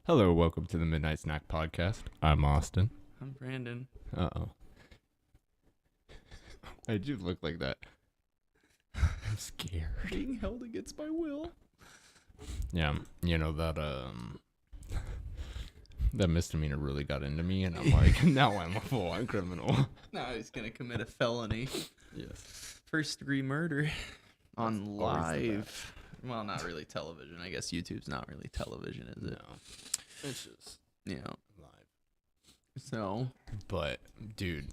Hello, welcome to the Midnite Snak podcast. I'm Austin. I'm Brandon. Uh-oh. Why'd you look like that? I'm scared. Being held against my will. Yeah, you know that that misdemeanor really got into me, and I'm like, now I'm a full-on criminal. Now he's gonna commit a felony. Yes. First-degree murder on That's always the live. Well, not really television. I guess YouTube's not really television, is it? No. It's just Yeah. live. So. But, dude,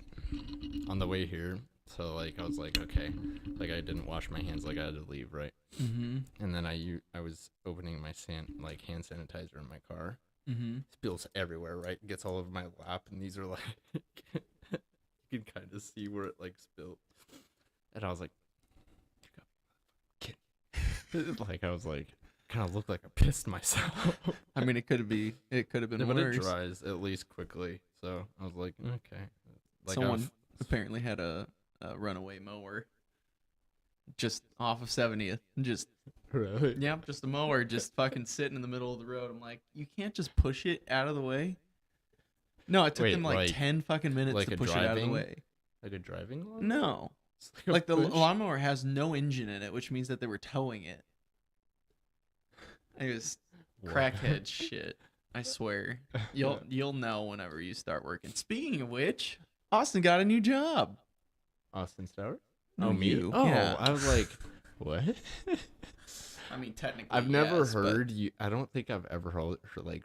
on the way here, so, like, I was like, okay, like, I didn't wash my hands, like, I had to leave, right? Mm-hmm. And then I was opening my hand sanitizer in my car. Mm-hmm. Spills everywhere, right? Gets all over my lap, and these are like, you can kind of see where it like spilled. And I was like, like I was like, kind of looked like I pissed myself. I mean, it could have been But worse. it dries at least quickly, so I was like, okay. Like Someone apparently had a runaway mower just off of 70th. Just really? Yep, just a mower just fucking sitting in the middle of the road. I'm like, you can't just push it out of the way? No, it took Wait, them like like- 10 fucking minutes like to a push it out of the driving way. Like a driving lawnmower? No. It's a Like the push? lawnmower has no engine in it, which means that they were towing it. It was What? crackhead shit. I swear. You'll know whenever you start working. Speaking of which, Austin got a new job. Austin Stowers? No, Oh, me? you. Oh, Yeah. I was like, what? I mean, technically, I've never yes, but heard you. I don't think I've ever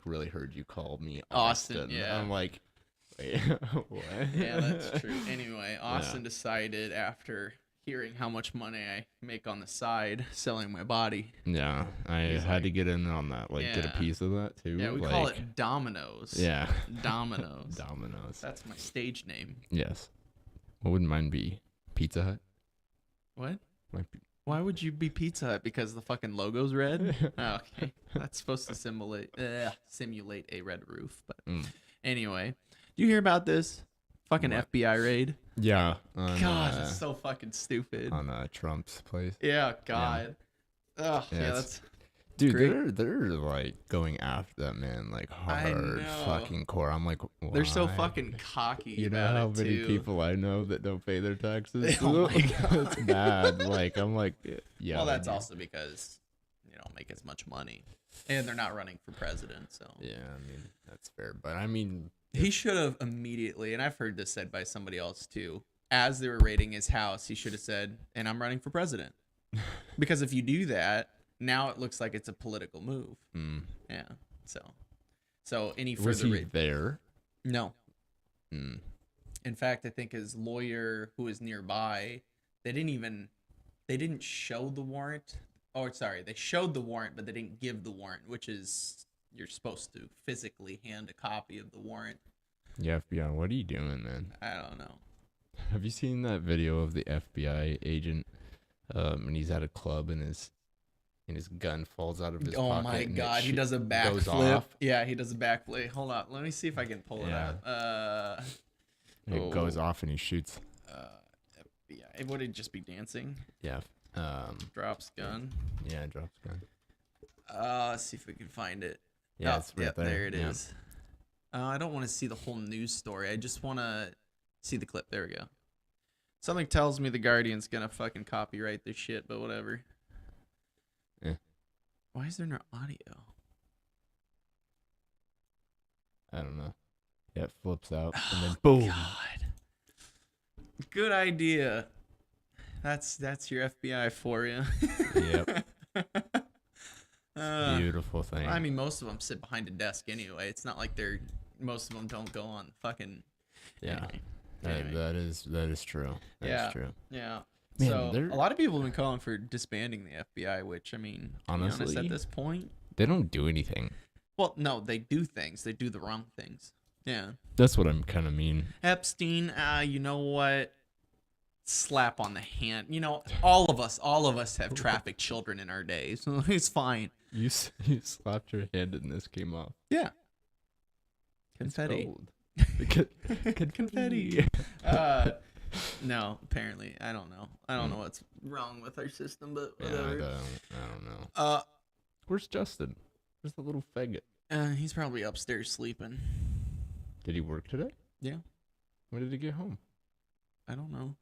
really heard you call me Austin, Austin. yeah. I'm like, wait, what? Yeah, that's true. Anyway, Austin decided after hearing how much money I make on the side selling my body. Yeah, I He's had like- to get in on that. Like, get a Yeah. piece of that too. Yeah, we like, call it Dominoes. Yeah, Dominoes. Dominoes. That's my stage name. Yes. What would mine be? Pizza Hut. What? Might be. Why would you be Pizza Hut? Because the fucking logo's red? Oh, okay. That's supposed to simulate a red roof. But Mm. anyway, do you hear about this fucking What? FBI raid? Yeah. On, God, it's so fucking stupid. on Trump's place. Yeah, God. Ugh, Yeah, yeah, it's- that's Dude, great. they're like going after that man like hard know. fucking core. I'm like, they're so why? fucking cocky. You know about how it, many too. people I know that don't pay their taxes? Oh my God. It's bad. Like, I'm like, yeah. Well, they that's do. also because you don't make as much money, and they're not running for president. So Yeah, I mean, that's fair. But I mean, he should have immediately, and I've heard this said by somebody else too. As they were raiding his house, he should have said, "And I'm running for president," because if you do that, now it looks like it's a political move. Yeah. So any was further he raid? there? No. Mm. In fact, I think his lawyer, who was nearby, they didn't show the warrant. Oh, sorry, they showed the warrant, but they didn't give the warrant, which is you're supposed to physically hand a copy of the warrant. Yeah, FBI, what are you doing, man? I don't know. Have you seen that video of the FBI agent? And he's at a club and his gun falls out of his Oh pocket. my and it God, he does a goes backflip. off. Yeah, he does a backflip. Hold on, let me see if I can pull Yeah. it up. It goes off and he shoots. Yeah, it would just be dancing. Yeah. Drops gun. Yeah, drops gun. Let's see if we can find it. Yeah, Oh, it's right yep, there. there it Yeah. is. I don't want to see the whole news story. I just want to see the clip. There we go. Something tells me the Guardian's gonna fucking copyright this shit, but whatever. Yeah. Why is there no audio? I don't know. Yeah, it flips out and then Oh, boom. God. Good idea. That's your FBI for you. Yep. Uh, Beautiful thing. I mean, most of them sit behind a desk anyway. It's not like most of them don't go on fucking. yeah. Anyway. That is true. That's Yeah. true. Yeah. Man, So they're- a lot of people have been calling for disbanding the FBI, which I mean, to be honest, Honestly? at this point, They don't do anything. well, no, they do things. They do the wrong things. Yeah. That's what I'm kind of mean. Epstein, you know what? Slap on the hand. You know, all of us have trafficked children in our day, so it's fine. You slapped your hand and this came off. Yeah. It's Confetti. cold. Confetti. No, apparently. I don't know. I don't know what's wrong with our system, but Yeah, whatever. I don't know. Where's Justin? Where's the little faggot? He's probably upstairs sleeping. Did he work today? Yeah. When did he get home? I don't know.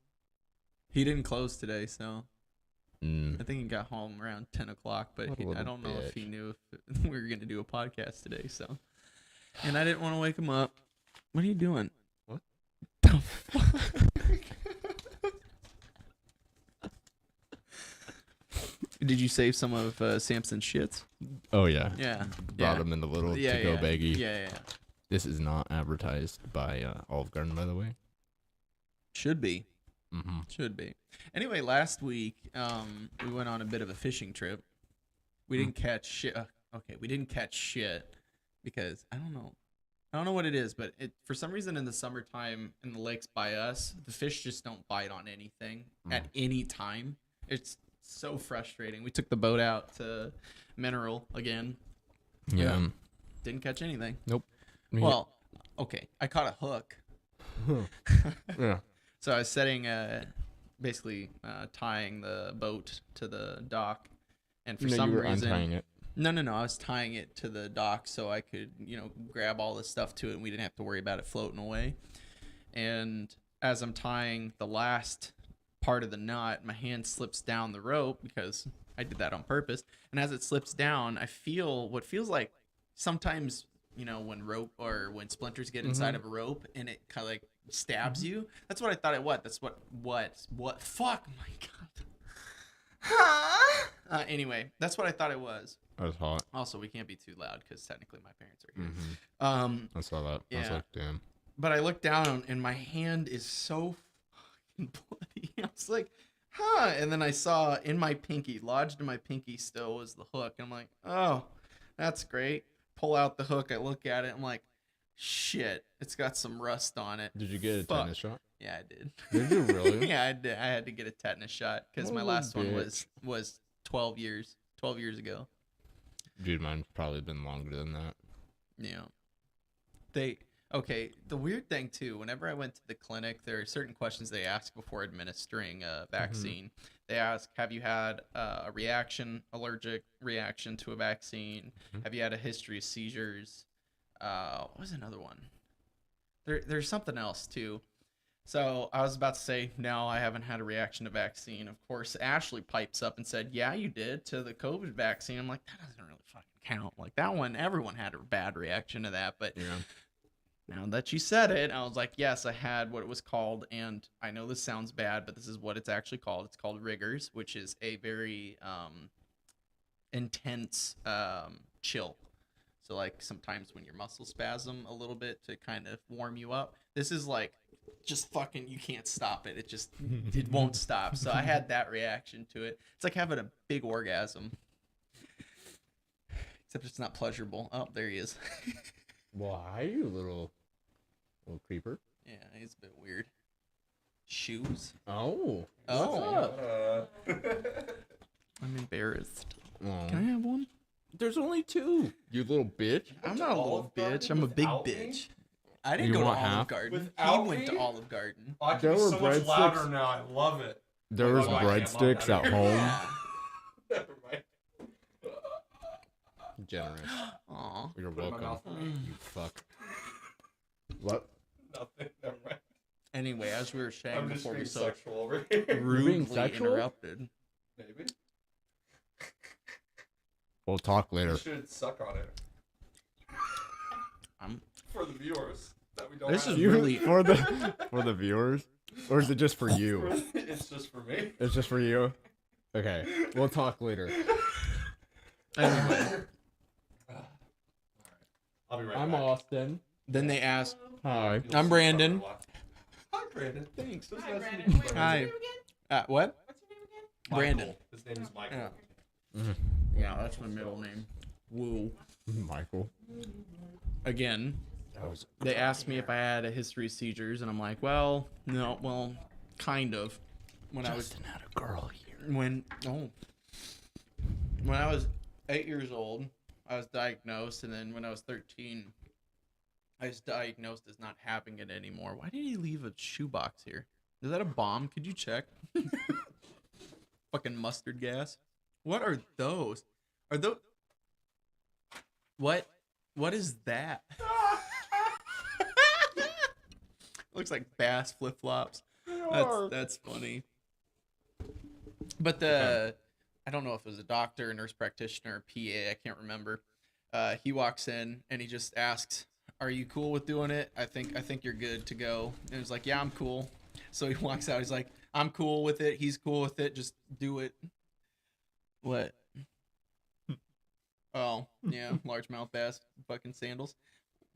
He didn't close today, so Mm. I think he got home around 10 o'clock, but What a I little don't know if he bitch. knew if we were going to do a podcast today, so. And I didn't want to wake him up. What are you doing? What? The fuck? Did you save some of Samson's shits? Oh yeah. Yeah. Brought him in the little to-go baggie. Yeah. This is not advertised by Olive Garden, by the way. Should be. Mm-hmm. Should be. Anyway, last week we went on a bit of a fishing trip. We didn't catch shit. Okay, we didn't catch shit because I don't know what it is, but for some reason in the summertime in the lakes by us, the fish just don't bite on anything at any time. It's so frustrating. We took the boat out to Mineral again. Yeah. Didn't catch anything. Nope. Well, okay, I caught a hook. Yeah. So I was setting, basically tying the boat to the dock, and for some you were reason, untying it. No, I was tying it to the dock so I could, grab all the stuff to it, and we didn't have to worry about it floating away. And as I'm tying the last part of the knot, my hand slips down the rope because I did that on purpose. And as it slips down, I feel what feels like sometimes, when rope or when splinters get inside of a rope and it kind of like stabs you. That's what I thought it was. That's what fuck my god. Anyway, that's what I thought it was. That was hot. Also, we can't be too loud because technically my parents are here. I saw that. I was Yeah. like, damn. But I looked down and my hand is so fucking bloody. I was like, and then I saw in my pinky, lodged in my pinky still was the hook. I'm like, oh, that's great. Pull out the hook. I look at it. I'm like, shit, it's got some rust on it. Did you get a Fuck. tetanus shot? Yeah, I did. Did you really? Yeah, I did. I had to get a tetanus shot because What my a last one bitch. was 12 years ago. Dude, mine's probably been longer than that. Yeah. The weird thing too, whenever I went to the clinic, there are certain questions they ask before administering a vaccine. They ask, have you had a allergic reaction to a vaccine? Have you had a history of seizures? What was another one? There's something else too. So I was about to say, no, I haven't had a reaction to vaccine. Of course, Ashley pipes up and said, yeah, you did to the COVID vaccine. I'm like, that doesn't really fucking count. Like that one, everyone had a bad reaction to that. But Yeah. now that you said it, I was like, yes, I had what it was called. And I know this sounds bad, but this is what it's actually called. It's called rigors, which is a very intense chill. So like sometimes when your muscles spasm a little bit to kind of warm you up, this is like just fucking, you can't stop it. It won't stop. So I had that reaction to it. It's like having a big orgasm. Except it's not pleasurable. Oh, there he is. Why, you little creeper? Yeah, he's a bit weird. Shoes. Oh. Oh. I'm embarrassed. Oh. Can I have one? There's only two. You little bitch. I'm not a little bitch. I'm a big bitch. I didn't You go to want Olive half? Garden. He Without went to me? Olive Garden. Oh, I There can be were so much breadsticks. louder now. I love it. There was Oh, I can't breadsticks love at that. home. Yeah. Never mind. Generous. Aw. You're Put it in my welcome. mouth. You fuck. What? Nothing. Never mind. Anyway, as we were saying I'm just before we being so sexual over here. rudely sexual? interrupted. Maybe. We'll talk later. You should suck on it. I'm For the viewers. That we don't This have. is really- for the viewers, or is it just for you? It's just for me. It's just for you. Okay, we'll talk later. anyway. I'll be right I'm back. Austin. Then they asked, Hi. You'll I'm see Brandon. Tucker left. Hi, Brandon. Thanks. It was Hi, nice to Brandon. meet you, Wait, Hi. what's your name again? What? What's your name again? Michael. Brandon. His name is Michael. Yeah. Yeah, that's my middle name. Woo. Michael. Again, That was they asked me if I had a history of seizures, and I'm like, well, no, well, kind of. When I was Justin had a girl here. when I was 8 years old, I was diagnosed, and then when I was 13, I was diagnosed as not having it anymore. Why did he leave a shoebox here? Is that a bomb? Could you check? Fucking mustard gas. What are those? Are those? What What is that? Looks like bass flip flops. That's funny. But I don't know if it was a doctor, a nurse practitioner, PA, I can't remember. He walks in and he just asks, "Are you cool with doing it? I think you're good to go." And he's like, "Yeah, I'm cool." So he walks out. He's like, "I'm cool with it. He's cool with it. Just do it." What? Oh, yeah, largemouth bass, fucking sandals.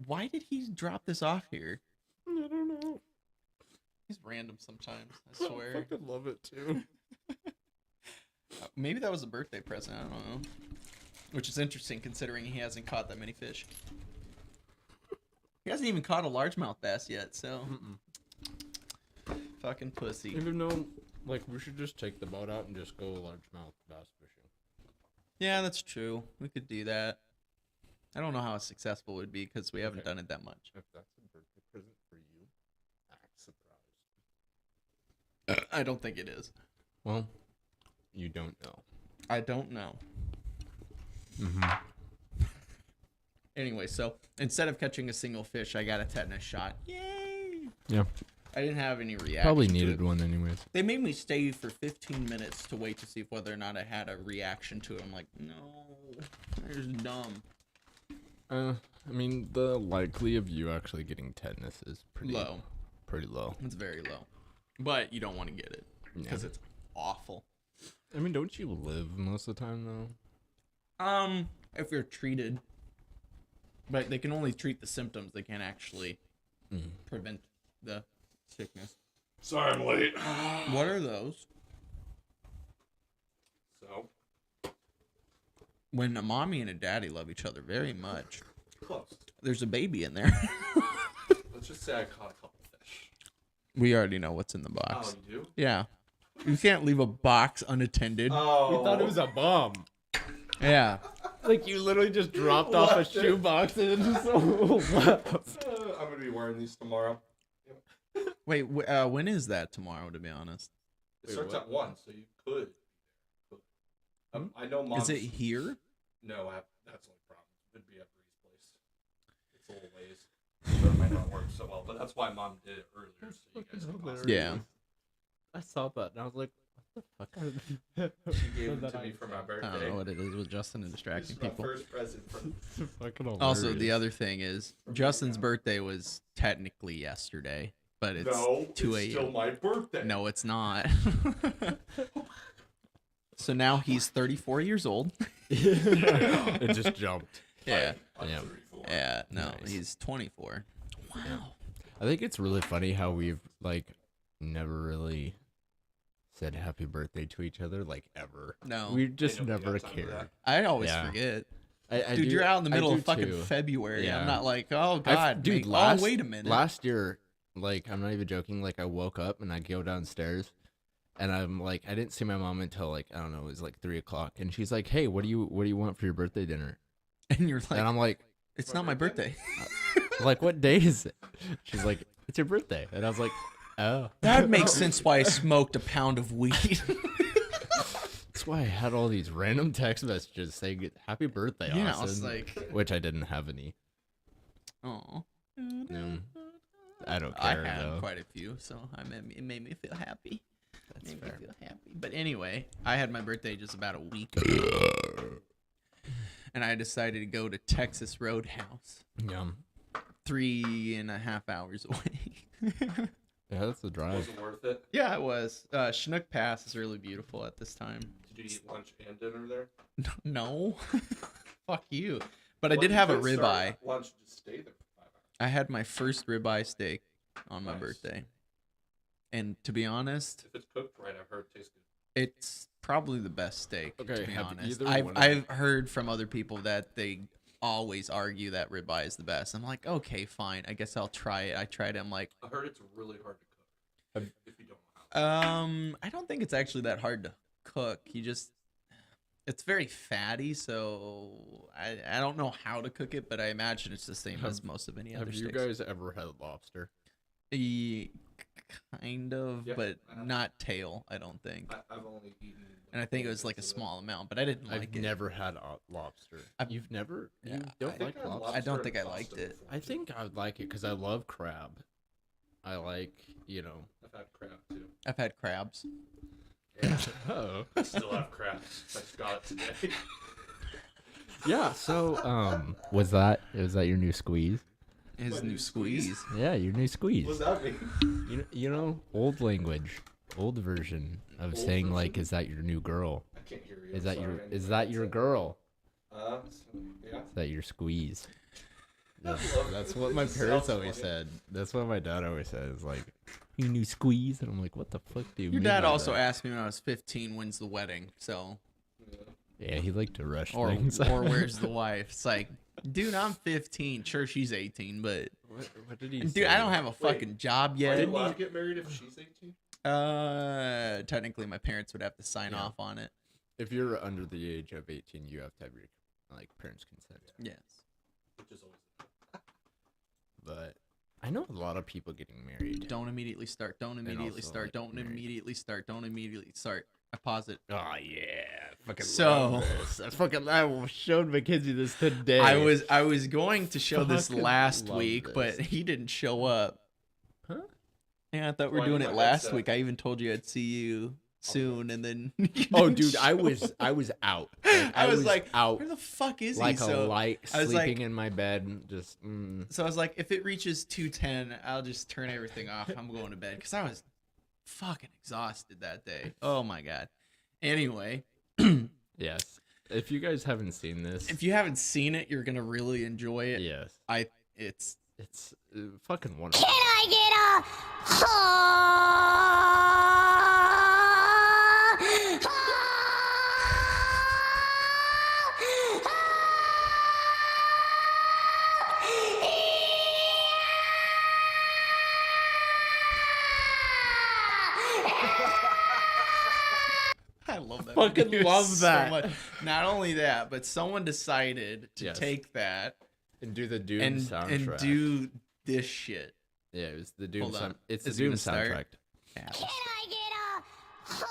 Why did he drop this off here? I don't know. He's random sometimes, I swear. I fucking love it too. Maybe that was a birthday present, I don't know. Which is interesting considering he hasn't caught that many fish. He hasn't even caught a largemouth bass yet, so. Fucking pussy. Even though, like, we should just take the boat out and just go largemouth bass fishing. Yeah, that's true. We could do that. I don't know how successful it would be because we haven't Okay. done it that much. If that's a birthday present for you, act surprised. I don't think it is. Well, you don't know. I don't know. Mm-hmm. Anyway, so instead of catching a single fish, I got a tetanus shot. Yay! Yeah. I didn't have any reaction. Probably to needed it. one anyways. They made me stay for 15 minutes to wait to see if whether or not I had a reaction to it. I'm like, no, that's dumb. I mean, the likely of you actually getting tetanus is pretty Low. Pretty low. It's very low. But you don't want to get it because Yeah. it's awful. I mean, don't you live most of the time though? If you're treated, but they can only treat the symptoms. They can't actually prevent the sickness. Sorry I'm late. What are those? So, When a mommy and a daddy love each other very much, close. there's a baby in there. Let's just say I caught a couple fish. We already know what's in the Oh, box. you do? Yeah. You can't leave a box unattended. Oh. We thought it was a bomb. Yeah. Like you literally just dropped off a Left it. shoebox and it just left. I'm gonna be wearing these tomorrow. Wait, when is that tomorrow, to be honest? It Wait, starts what? at 1, so you could. I know mom's... Is it here? No, that's the only problem. It'd be at Bree's place. It's a little ways. So it might not work so well, but that's why mom did it earlier, so you guys can possibly... Yeah. I saw that and I was like, what the fuck? She gave it to me for my I birthday. don't know what it is with Justin and This distracting is my people. first present from... Fucking Also, the hilarious. other thing is, Justin's birthday was technically yesterday, but it's No, 2 it's still a.m. my birthday. No, it's not. So now he's 34 years old. It just jumped. Yeah. I'm Yeah. 34. Yeah, no, Nice. he's 24. Wow. I think it's really funny how we've like never really said happy birthday to each other, like ever. No. We just nobody never got time for cared. that. I always Yeah. forget. I Dude, do- you're out in the I middle do of fucking too. February. Yeah. I'm not like, oh, God. Dude, oh, wait a minute. Last year, like, I'm not even joking. Like, I woke up and I go downstairs, and I'm like, I didn't see my mom until like I don't know, it was like 3:00, and she's like, "Hey, what do you want for your birthday dinner?" And you're like, And I'm like, it's my not my birthday? birthday. "Like, what day is it?" She's like, "It's your birthday," and I was like, "Oh." That makes sense why I smoked a pound of weed. That's why I had all these random text messages saying "Happy birthday," Yeah, I Austin, was like, which I didn't have any. oh. No, I don't I care had though. quite a few, so it made me feel happy. That's Made fair. me feel happy. But anyway, I had my birthday just about a week ago, and I decided to go to Texas Roadhouse, Yeah, 3.5 hours away. yeah, that's the drive. Wasn't worth it. Yeah, it was. Chinook Pass is really beautiful at this time. Did you eat lunch and dinner there? No, fuck you. But I Well, did you have a could start ribeye. at lunch and just stay there for 5 hours. I had my first ribeye steak on my Nice. birthday, and to be honest, If it's cooked right, I've heard it tastes good. it's probably the best steak. Okay, to be have honest, either I've one of I've heard from other people that they always argue that ribeye is the best. I'm like, okay, fine. I guess I'll try it. I tried it. I'm like, I heard it's really hard to cook. If you don't know how. I don't think it's actually that hard to cook. It's very fatty, so I don't know how to cook it, but I imagine it's the same as most of any other Have you steaks. guys ever had lobster? Kind kind of, Yeah, but I have. not tail. I don't think. I've only eaten. And I think it was like a bits of small amount, but I didn't I've like it. never had lobster. You've never? Yeah, You don't I think like I had lobster? I don't lobster think and I liked pasta it. before, I too. think I would like it because I love crab. I like, I've had crab too. I've had crabs. Oh. I still have crab. I just got it today. Yeah. So, was that your new squeeze? His What, new new squeeze? squeeze. Yeah, your new squeeze. What's that mean? Old language, old version of Old saying like, version? "Is that your new girl? I can't hear you. Is I'm that your sorry. is that your girl? Yeah. Is that your squeeze?" That's love. That's what my It parents sounds always funny. said. That's what my dad always says. Like, "Your new squeeze," and I'm like, "What the fuck do you Your mean dad by also that?" asked me when I was 15, when's the wedding? So, Yeah. Yeah, he liked to rush or things. where's the wife? It's like, dude, I'm 15. Sure, she's 18, but What did he dude, say? I don't have a Wait, fucking job Are yet. you allowed to get married if she's 18? Technically, my parents would have to sign Yeah. off on it. If you're under the age of 18, you have to have your parents' consent. Yes. Which is always. But I know a lot of people getting married. Don't immediately start. Don't immediately also, start. like, Don't married. immediately start. Don't immediately start. I pause it. Oh yeah, fucking So- love this. I showed Mackenzie this today. I was going to show this Fucking last love week, but this. he didn't show up. Huh? Yeah, I thought we were Why doing did it my last headset? week. I even told you I'd see you soon, and then you Oh, didn't dude, I show was up. out. I was like, out where the fuck is like he? a So light, I was like- sleeping in my bed. Just I was like, if it reaches 2:10, I'll just turn everything off. I'm going to bed because I was fucking exhausted that day. Oh my god. Anyway, yes. If you guys haven't seen this, if you haven't seen it, you're gonna really enjoy it. yes, It's it's fucking wonderful. I get I love that. Fucking video love so that. much. Not only that, but someone decided to Yes. take that And do the Doom and soundtrack. do this shit. Yeah, it was the Doom. Hold on. It's the Is it Doom gonna start? soundtrack. Yeah. Can I get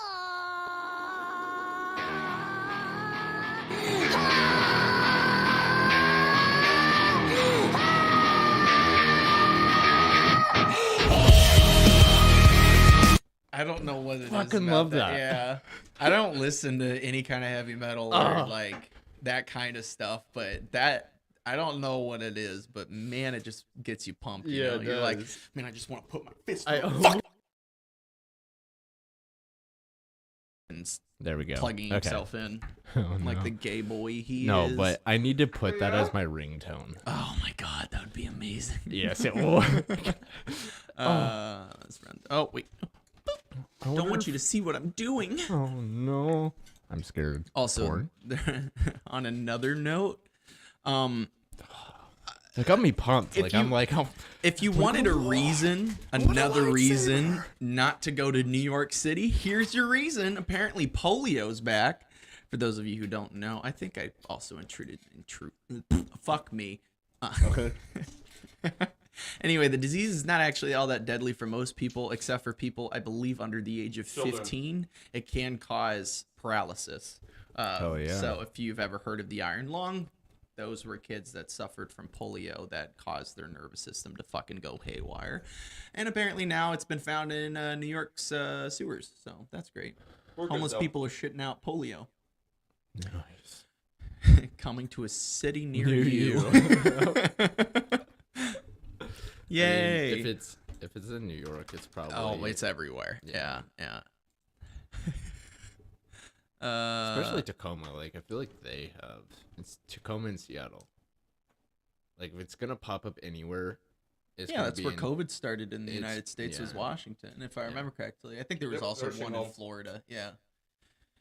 I don't know what it is. Fucking about love that. Yeah. I don't listen to any kind of heavy metal or Ugh. like that kind of stuff, but that I don't know what it is, but man, it just gets you pumped. You Yeah, know? it You're like, does. man, I just want to put my fist I in the almost- fuck and There we go. plugging Okay. himself in Oh, like no. the gay boy he No, is. but I need to put that as my ringtone. Oh my god, that would be amazing. Yes, it will. Let's run. Oh wait, don't want you to see what I'm doing. Oh no, I'm scared. Also, Porn? on another note, It got me pumped. If Like you- I'm like, oh, if you wanted a reason, another reason not to go to New York City, here's your reason. Apparently, polio's back. For those of you who don't know, I think I also fuck me. okay. Anyway, the disease is not actually all that deadly for most people, except for people, I believe, under the age of Children. 15. It can cause paralysis. Oh, yeah. So if you've ever heard of the iron lung, those were kids that suffered from polio that caused their nervous system to fucking go haywire. And apparently now it's been found in New York's sewers. So that's great. We're good, Homeless though. people are shitting out polio. Nice. Coming to a city near Near you. Yay. I mean, if it's in New York, it's probably. Oh, it's everywhere. Yeah. Yeah. especially Tacoma. Like I feel like they have. It's Tacoma and Seattle. Like if it's gonna pop up anywhere, it's yeah, gonna that's be where in- COVID started in the it's- United States was yeah. Washington, if I remember correctly. I think there was Yep, also nursing one in home. Florida. Yeah.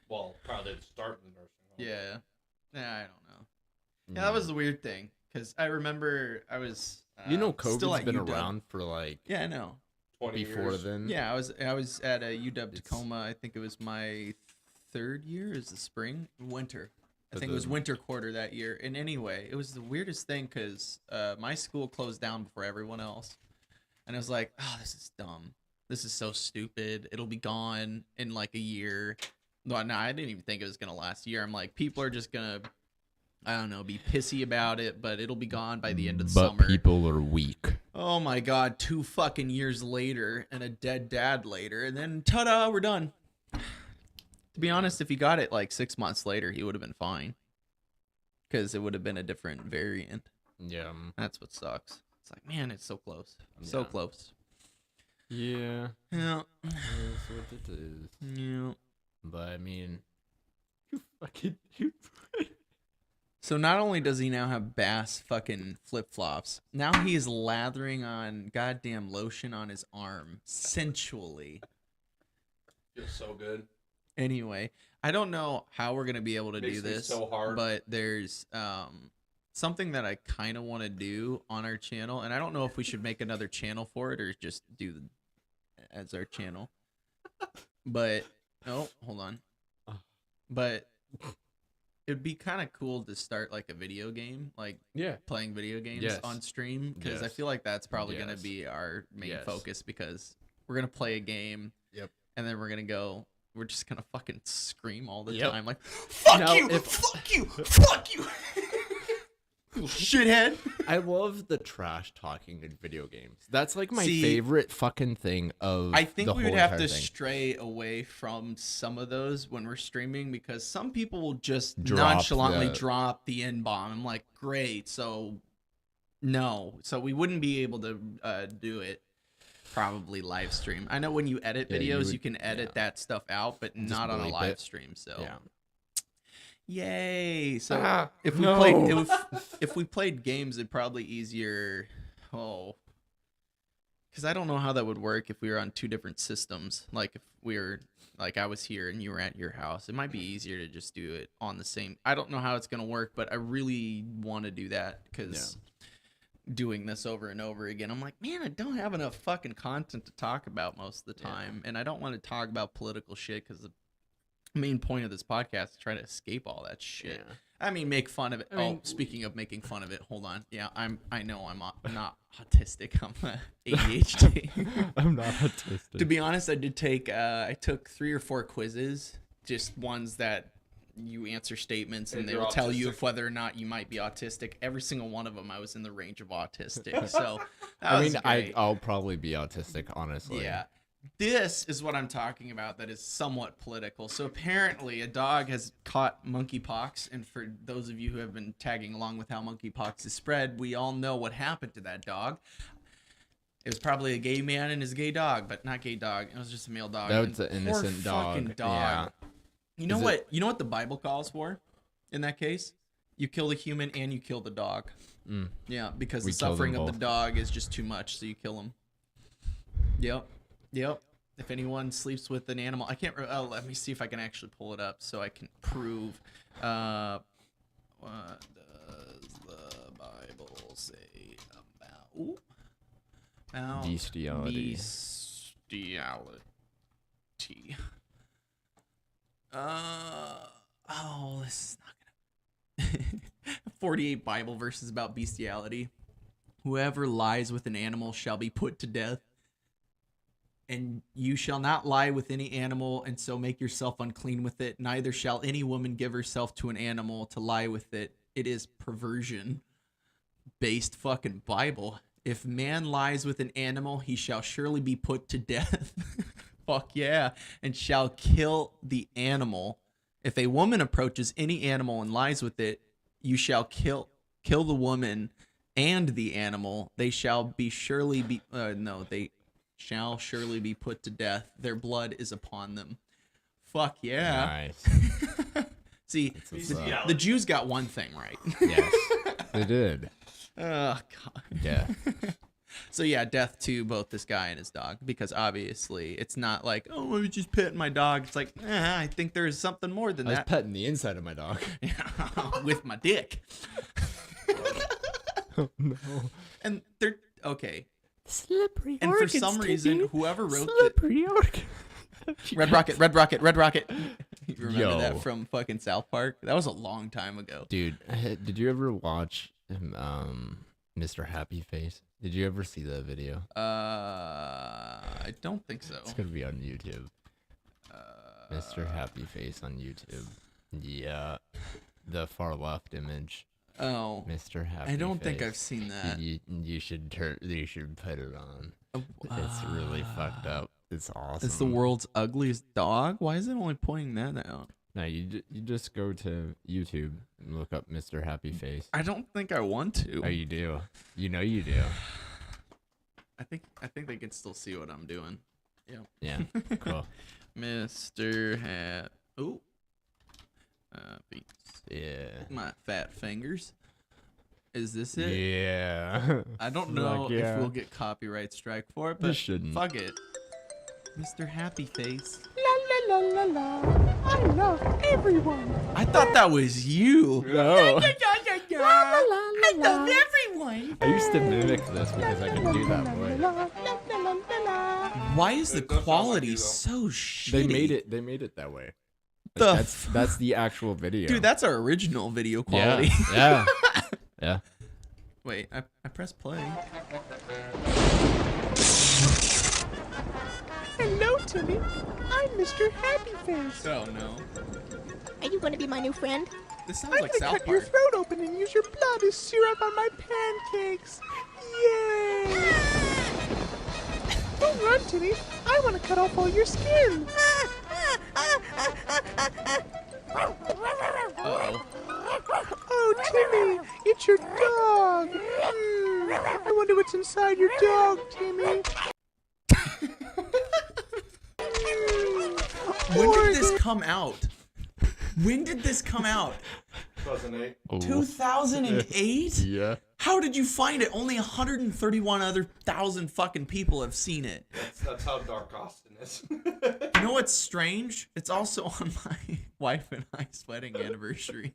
Well, probably didn't start in the nursing home. Yeah. Yeah, I don't know. Yeah, that was the weird thing because I remember I was. You know, still COVID's at been UW. around for like Yeah, I know. 20 before years. then. Yeah, I was at a UW It's- Tacoma. I think it was my third year. Is the spring, winter? I But think it was the- winter quarter that year. And anyway, it was the weirdest thing because my school closed down before everyone else, and I was like, oh, this is dumb. This is so stupid. It'll be gone in like a year. No, I didn't even think it was gonna last a year. I'm like, people are just gonna, I don't know, be pissy about it, but it'll be gone by the end of the But summer. people are weak. Oh my god, 2 fucking years later and a dead dad later, and then ta-da, we're done. To be honest, if he got it like 6 months later, he would have been fine. Because it would have been a different variant. Yeah. That's what sucks. It's like, man, it's so close. So Yeah. close. Yeah. Yeah. That's what it is. Yeah. But I mean, So not only does he now have Bass fucking flip-flops, now he is lathering on goddamn lotion on his arm sensually. Feels so good. Anyway, I don't know how we're going to be able to Makes do me this, so hard. but there's something that I kind of want to do on our channel, and I don't know if we should make another channel for it or just do it as our channel. But, oh, hold on. But it'd be kind of cool to start like a video game, like yeah. playing video games Yes. on stream, because I Yes. feel like that's probably going Yes. to be our main Yes. focus, because we're going to play a game. Yep. And then we're going to go, we're just going to fucking scream all the Yep. time. Like, fuck Now, you, if- fuck you, fuck you. You shithead. I love the trash talking in video games. That's like my See, favorite fucking thing of I think the we whole would have entire to thing. stray away from some of those when we're streaming, because some people will just Drop nonchalantly the- drop the N-bomb. I'm like, great. So, no. So we wouldn't be able to do it. Probably live stream. I know when you edit Yeah, you videos, you, would- can edit yeah. that stuff out, but Just not on a bleep live it. stream. So, Yeah. yay! So Ah, if we no. played, if we played games, it'd probably easier. Oh, because I don't know how that would work if we were on 2 different systems. Like if we were, like I was here and you were at your house, it might be easier to just do it on the same. I don't know how it's gonna work, but I really want to do that, because doing this over and over again, I'm like, man, I don't have enough fucking content to talk about most of the time, and I don't want to talk about political shit, because the main point of this podcast is to try to escape all that shit. Yeah. I mean, make fun of it. I mean, Speaking of making fun of it, hold on. Yeah, I know I'm not autistic. I'm ADHD. I'm not autistic. To be honest, I did take I took 3 or 4 quizzes, just ones that you answer statements and And they you're will tell you autistic. if whether or not you might be autistic. Every single one of them, I was in the range of autistic. So that I was mean, great. I'll probably be autistic, honestly. Yeah. This is what I'm talking about that is somewhat political. So apparently a dog has caught monkeypox, and for those of you who have been tagging along with how monkeypox is spread, we all know what happened to that dog. It was probably a gay man and his gay dog, but not gay dog. It was just a male dog. That And was an poor innocent dog. fucking Yeah. You know Is what? You know what the Bible calls for in that case? You kill the human and you kill the dog. Mm. Yeah, because We the kill them suffering of the both. dog is just too much, so you kill him. Yep. Yep. If anyone sleeps with an animal, I can't. Let me see if I can actually pull it up so I can prove. What does the Bible say about Bestiality. bestiality? This is not gonna. 48 Bible verses about bestiality. Whoever lies with an animal shall be put to death. And you shall not lie with any animal, and so make yourself unclean with it. Neither shall any woman give herself to an animal to lie with it. It is perversion. Based fucking Bible. If man lies with an animal, he shall surely be put to death. Fuck yeah. And shall kill the animal. If a woman approaches any animal and lies with it, you shall kill the woman and the animal. They shall be surely be they shall surely be put to death. Their blood is upon them. Fuck yeah. Nice. See, what's up. the Jews got one thing right. Yes, they did. Oh god. Yeah. So yeah, death to both this guy and his dog, because obviously it's not like, oh, I was just petting my dog. It's like, I think there's something more than I was that. petting the inside of my dog. With my dick. Oh, no. And they're okay. Slippery And for some reason, whoever wrote the organ. Red Rocket. You remember Yo. that from fucking South Park? That was a long time ago. Dude, did you ever watch Mr. Happy Face. Did you ever see that video? I don't think so. It's gonna be on YouTube. Mr. Happy Face on YouTube. Yeah, the far left image. Oh, Mr. Happy. I don't think Face. I've seen that. You should You should put it on. It's really fucked up. It's awesome. It's the world's ugliest dog. Why is it only pointing that out? No, you just go to YouTube and look up Mr. Happy Face. I don't think I want to. Oh, you do. You know you do. I think they can still see what I'm doing. Yeah. Yeah. Cool. Mr. Hat. Ooh. Face. Yeah. My fat fingers. Is this it? Yeah. I don't know Fuck yeah. if we'll get copyright strike for it, You but shouldn't. fuck it. Mr. Happy Face. La la la la la. I love everyone. I thought that was you. No. I love everyone. I used to mimic this because I could do that voice. Why is the It does sound like quality you, though. so shitty? They made it that way. The Like, that's the actual video. Dude, that's our original video yeah. quality. Yeah. Yeah. Wait, I pressed play. Hello, Timmy. I'm Mr. Happy Face. Oh no. Are you going to be my new friend? This sounds I'm like gonna South cut your Park. throat open and use your blood as syrup on my pancakes. Yay! Don't run, Timmy. I want to cut off all your skin. Uh-oh. Oh, Timmy, it's your dog. I wonder what's inside your dog, Timmy. When did this come out? When did this come out? 2008. 2008? Yeah. How did you find it? Only 131 other thousand fucking people have seen it. That's how dark Austin is. You know what's strange? It's also on my wife and I's wedding anniversary.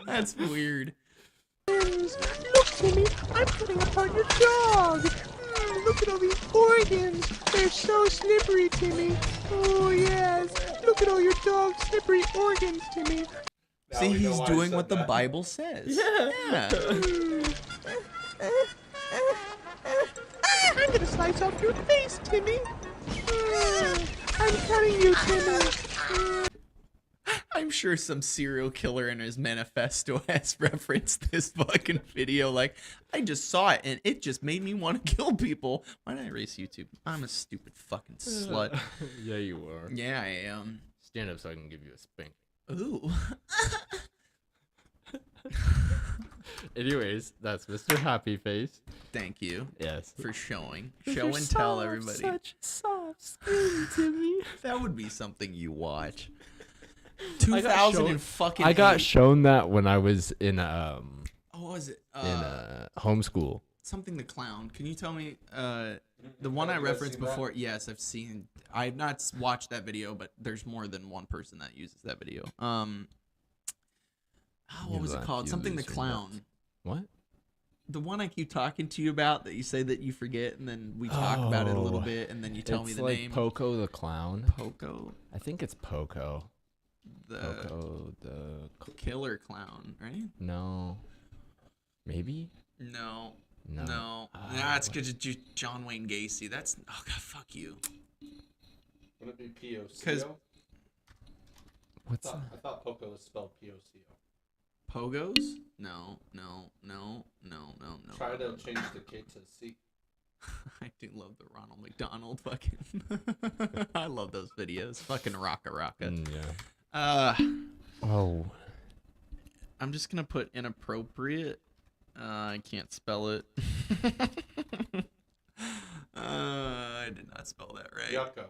That's weird. Look, Timmy, I'm cutting apart your dog. Look at all these organs. They're so slippery, Timmy. Oh, yes. Look at all your dog's slippery organs, Timmy. Now See, we know he's why I doing said what the that. Bible says. Yeah. I'm gonna slice off your face, Timmy. I'm cutting you, Timmy. I'm sure some serial killer in his manifesto has referenced this fucking video. Like, I just saw it and it just made me want to kill people. Why did I erase YouTube? I'm a stupid fucking slut. Yeah, you are. Yeah, I am. Stand up so I can give you a spank. Ooh. Anyways, that's Mr. Happy Face. Thank you Yes. for showing. Show and tell everybody. Such soft skin, Timmy. That would be something you watch. I got 2000 shown- and fucking I got eight. shown that when I was in Oh, what was it? homeschool. Something the clown. Can you tell me the one I Have you guys referenced seen that? before? Yes, I've seen. I have not watched that video, but there's more than one person that uses that video. What was it called? Something the clown. What? The one I keep talking to you about that you say that you forget, and then we talk about it a little Oh, bit, and then you tell me It's the like name. Poco the clown. Poco, I think it's Poco. the Poco the killer clown, right? no. Maybe? No. No. No. Ah, That's because John Wayne Gacy. That's oh god, fuck you. Wouldn't it be POCO? 'Cause- What's I thought Poco was spelled POCO. Pogos? No. Try to change the K to C. I do love the Ronald McDonald fucking. I love those videos. Fucking rocka rocka. yeah. Oh. I'm just gonna put inappropriate. I can't spell it. I did not spell that right. Yucko.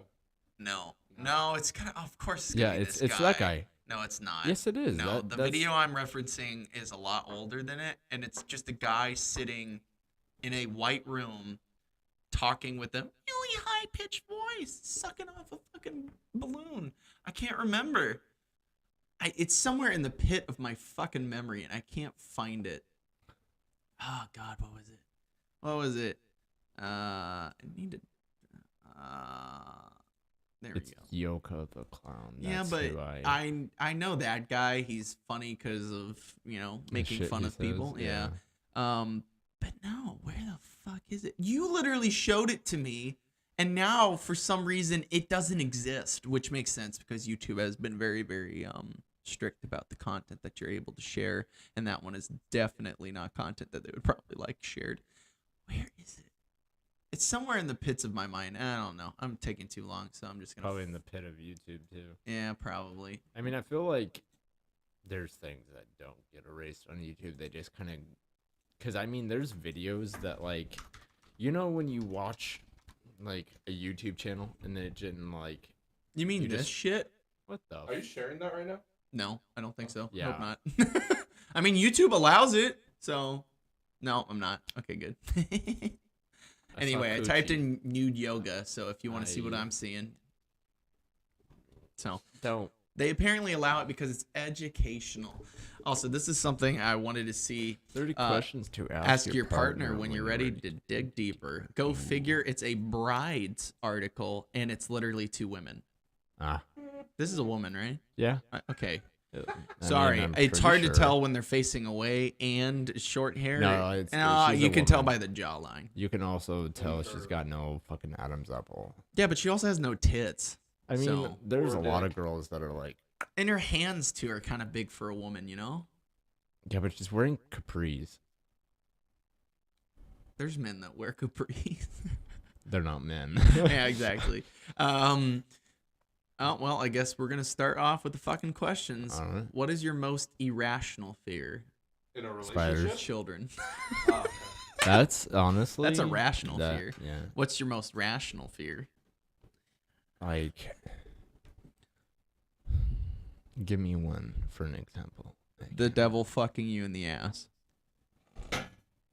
No, it's kind of course. It's Yeah, gonna be it's this that guy. No, it's not. Yes, it is. No, That- the that's- video I'm referencing is a lot older than it, and it's just a guy sitting in a white room talking with a really high-pitched voice, sucking off a fucking balloon. I can't remember. It's somewhere in the pit of my fucking memory, and I can't find it. Oh, God, what was it? I need to... there It's we go. Yoko the clown. Yeah, That's but who I know that guy. He's funny because of making shit fun he of people. says, Yeah. But no, where the fuck is it? You literally showed it to me, and now for some reason it doesn't exist, which makes sense because YouTube has been very, very strict about the content that you're able to share, and that one is definitely not content that they would probably like shared. Where is it? It's somewhere in the pits of my mind. I don't know. I'm taking too long, so I'm just gonna. Probably in the pit of YouTube too. Yeah, probably. I mean, I feel like there's things that don't get erased on YouTube. They just kind of, because I mean, there's videos that like, you know, when you watch like a YouTube channel and it didn't like. You mean You this just- shit? What the? Are you sharing that right now? No, I don't think so. Yeah. Hope not. I mean, YouTube allows it, so no, I'm not. Okay, good. I saw Anyway, I typed Coochie. in nude yoga, so if you want to see what I- I'm seeing. So Don't. they apparently allow it because it's educational. Also, this is something I wanted to see. 30 questions to Ask your partner when you're ready to dig deeper. Go figure. It's a bride's article, and it's literally 2 women. Ah, This is a woman, right? yeah. Okay. I mean, Sorry, I'm it's pretty hard sure. to tell when they're facing away and short hair. No, it's- she's you a can tell woman. by the jawline. You can also tell she's got no fucking Adam's apple. Yeah, but she also has no tits. I mean, So- there's a Or lot dick. of girls that are like, And her hands, too, are kind of big for a woman, you know? yeah, but she's wearing capris. There's men that wear capris. They're not men. Yeah, exactly. Oh, well, I guess we're going to start off with the fucking questions. All right. What is your most irrational fear? In a Spiders. relationship? Children. Oh, okay. That's honestly. That's a rational that- fear. Yeah. What's your most rational fear? Like, give me one for an example. The devil fucking you in the ass.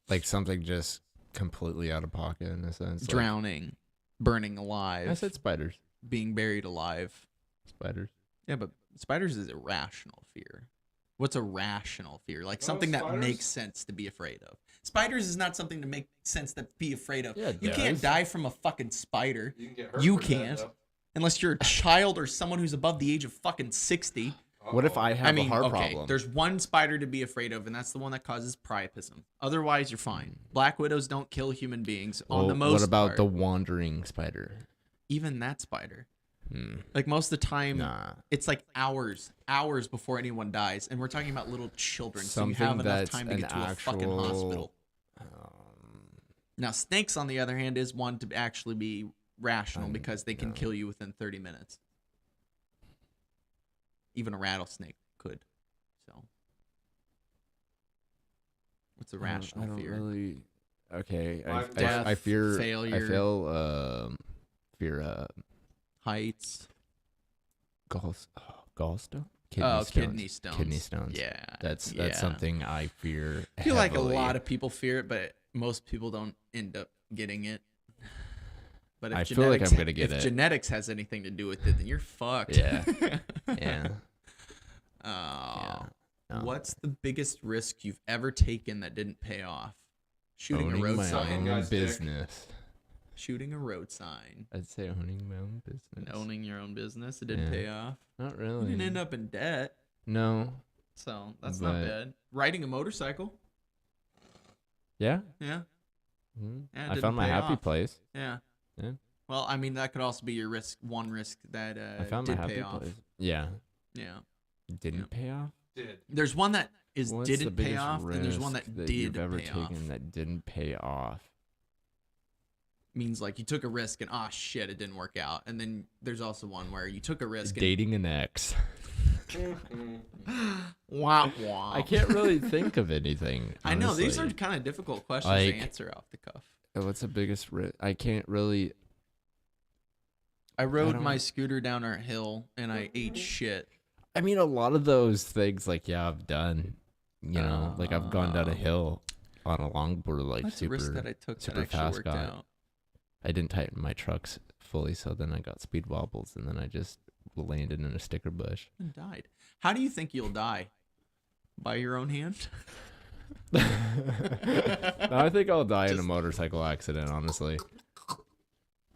Like something just completely out of pocket in a sense. Like, Drowning. Burning alive. I said spiders. Being buried alive. Spiders. Yeah, but spiders is a rational fear. What's a rational fear? Like No, something that spiders- makes sense to be afraid of. Spiders is not something to make sense to be afraid of. Yeah, it you can't does. die from a fucking spider You can get hurt. You pretty bad, can't. though. unless you're a child or someone who's above the age of fucking 60. What if Uh-oh. I have a heart okay, problem? there's one spider to be afraid of, and that's the one that causes priapism. Otherwise, you're fine. Black widows don't kill human beings on the Well, most what about part. the wandering spider? Even that spider? Hmm. Like most of the time, Nah. it's like hours before anyone dies, and we're talking about little children, so you Something have enough that's time to an get to a fucking actual- hospital. Now, snakes, on the other hand, is one to actually be rational because they can no. kill you within 30 minutes. Even a rattlesnake could. So, what's a rational I don't fear? really. Okay. Death, I fear failure. I feel fear Heights. gallstone. Kidney stones. Kidney stones. Yeah. That's yeah. something I fear. I feel like a heavily. lot of people fear it, but most people don't end up getting it. But if I feel like I'm gonna get if it. genetics has anything to do with it, then you're fucked. Yeah. Yeah. Oh. No. What's the biggest risk you've ever taken that didn't pay off? Shooting Owning a road my sign. own Guy's dick. business. Shooting a road sign. I'd say owning my own business. And owning your own business. It didn't Yeah. pay off. Not You really. didn't end up in debt. No. So that's not But- bad. Riding a motorcycle. Yeah. Yeah. Mhm. Yeah, it I didn't found my pay happy off. place. Yeah. Yeah. Well, I mean, that could also be your risk. One risk that I found my did happy pay off. place. Yeah. Yeah. Didn't Yeah. pay off. Did. There's one that What's the didn't pay biggest off, and there's one that risk did you've ever pay taken off. that didn't pay off. Means like you took a risk and shit, it didn't work out. And then there's also one where you took a risk. And, Dating an ex. wah, wah. I can't really think of anything. I know these are honestly. kind of difficult questions Like- to answer off the cuff. What's the biggest risk? I can't really. I rode don't- my scooter down our hill and I ate shit. I mean, a lot of those things, like, yeah, I've done. You know, like I've gone down a hill on a longboard, like That's super. a risk that I took that super actually fast worked guy. out. I didn't tighten my trucks fully, so then I got speed wobbles, and then I just landed in a sticker bush. And died. How do you think you'll die? By your own hand? No, I think I'll die in a Just- motorcycle accident. Honestly,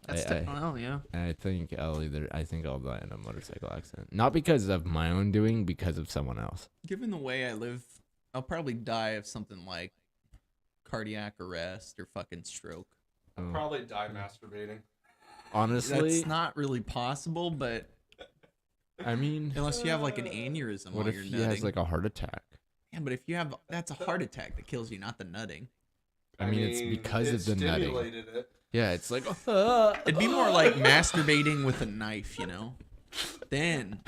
That's well, yeah. I think I'll die in a motorcycle accident, not because of my own doing, because of someone else. Given the way I live, I'll probably die of something like cardiac arrest or fucking stroke. Oh. Probably die masturbating. Honestly, That's not really possible, but I mean, unless you have like an aneurysm what while if you're he nutting. has like a heart attack? Yeah, but if you have, that's a heart attack that kills you, not the nutting. I mean, it's because of the nutting. Stimulated it. Yeah, it's like It'd be more like masturbating with a knife, you know? Then.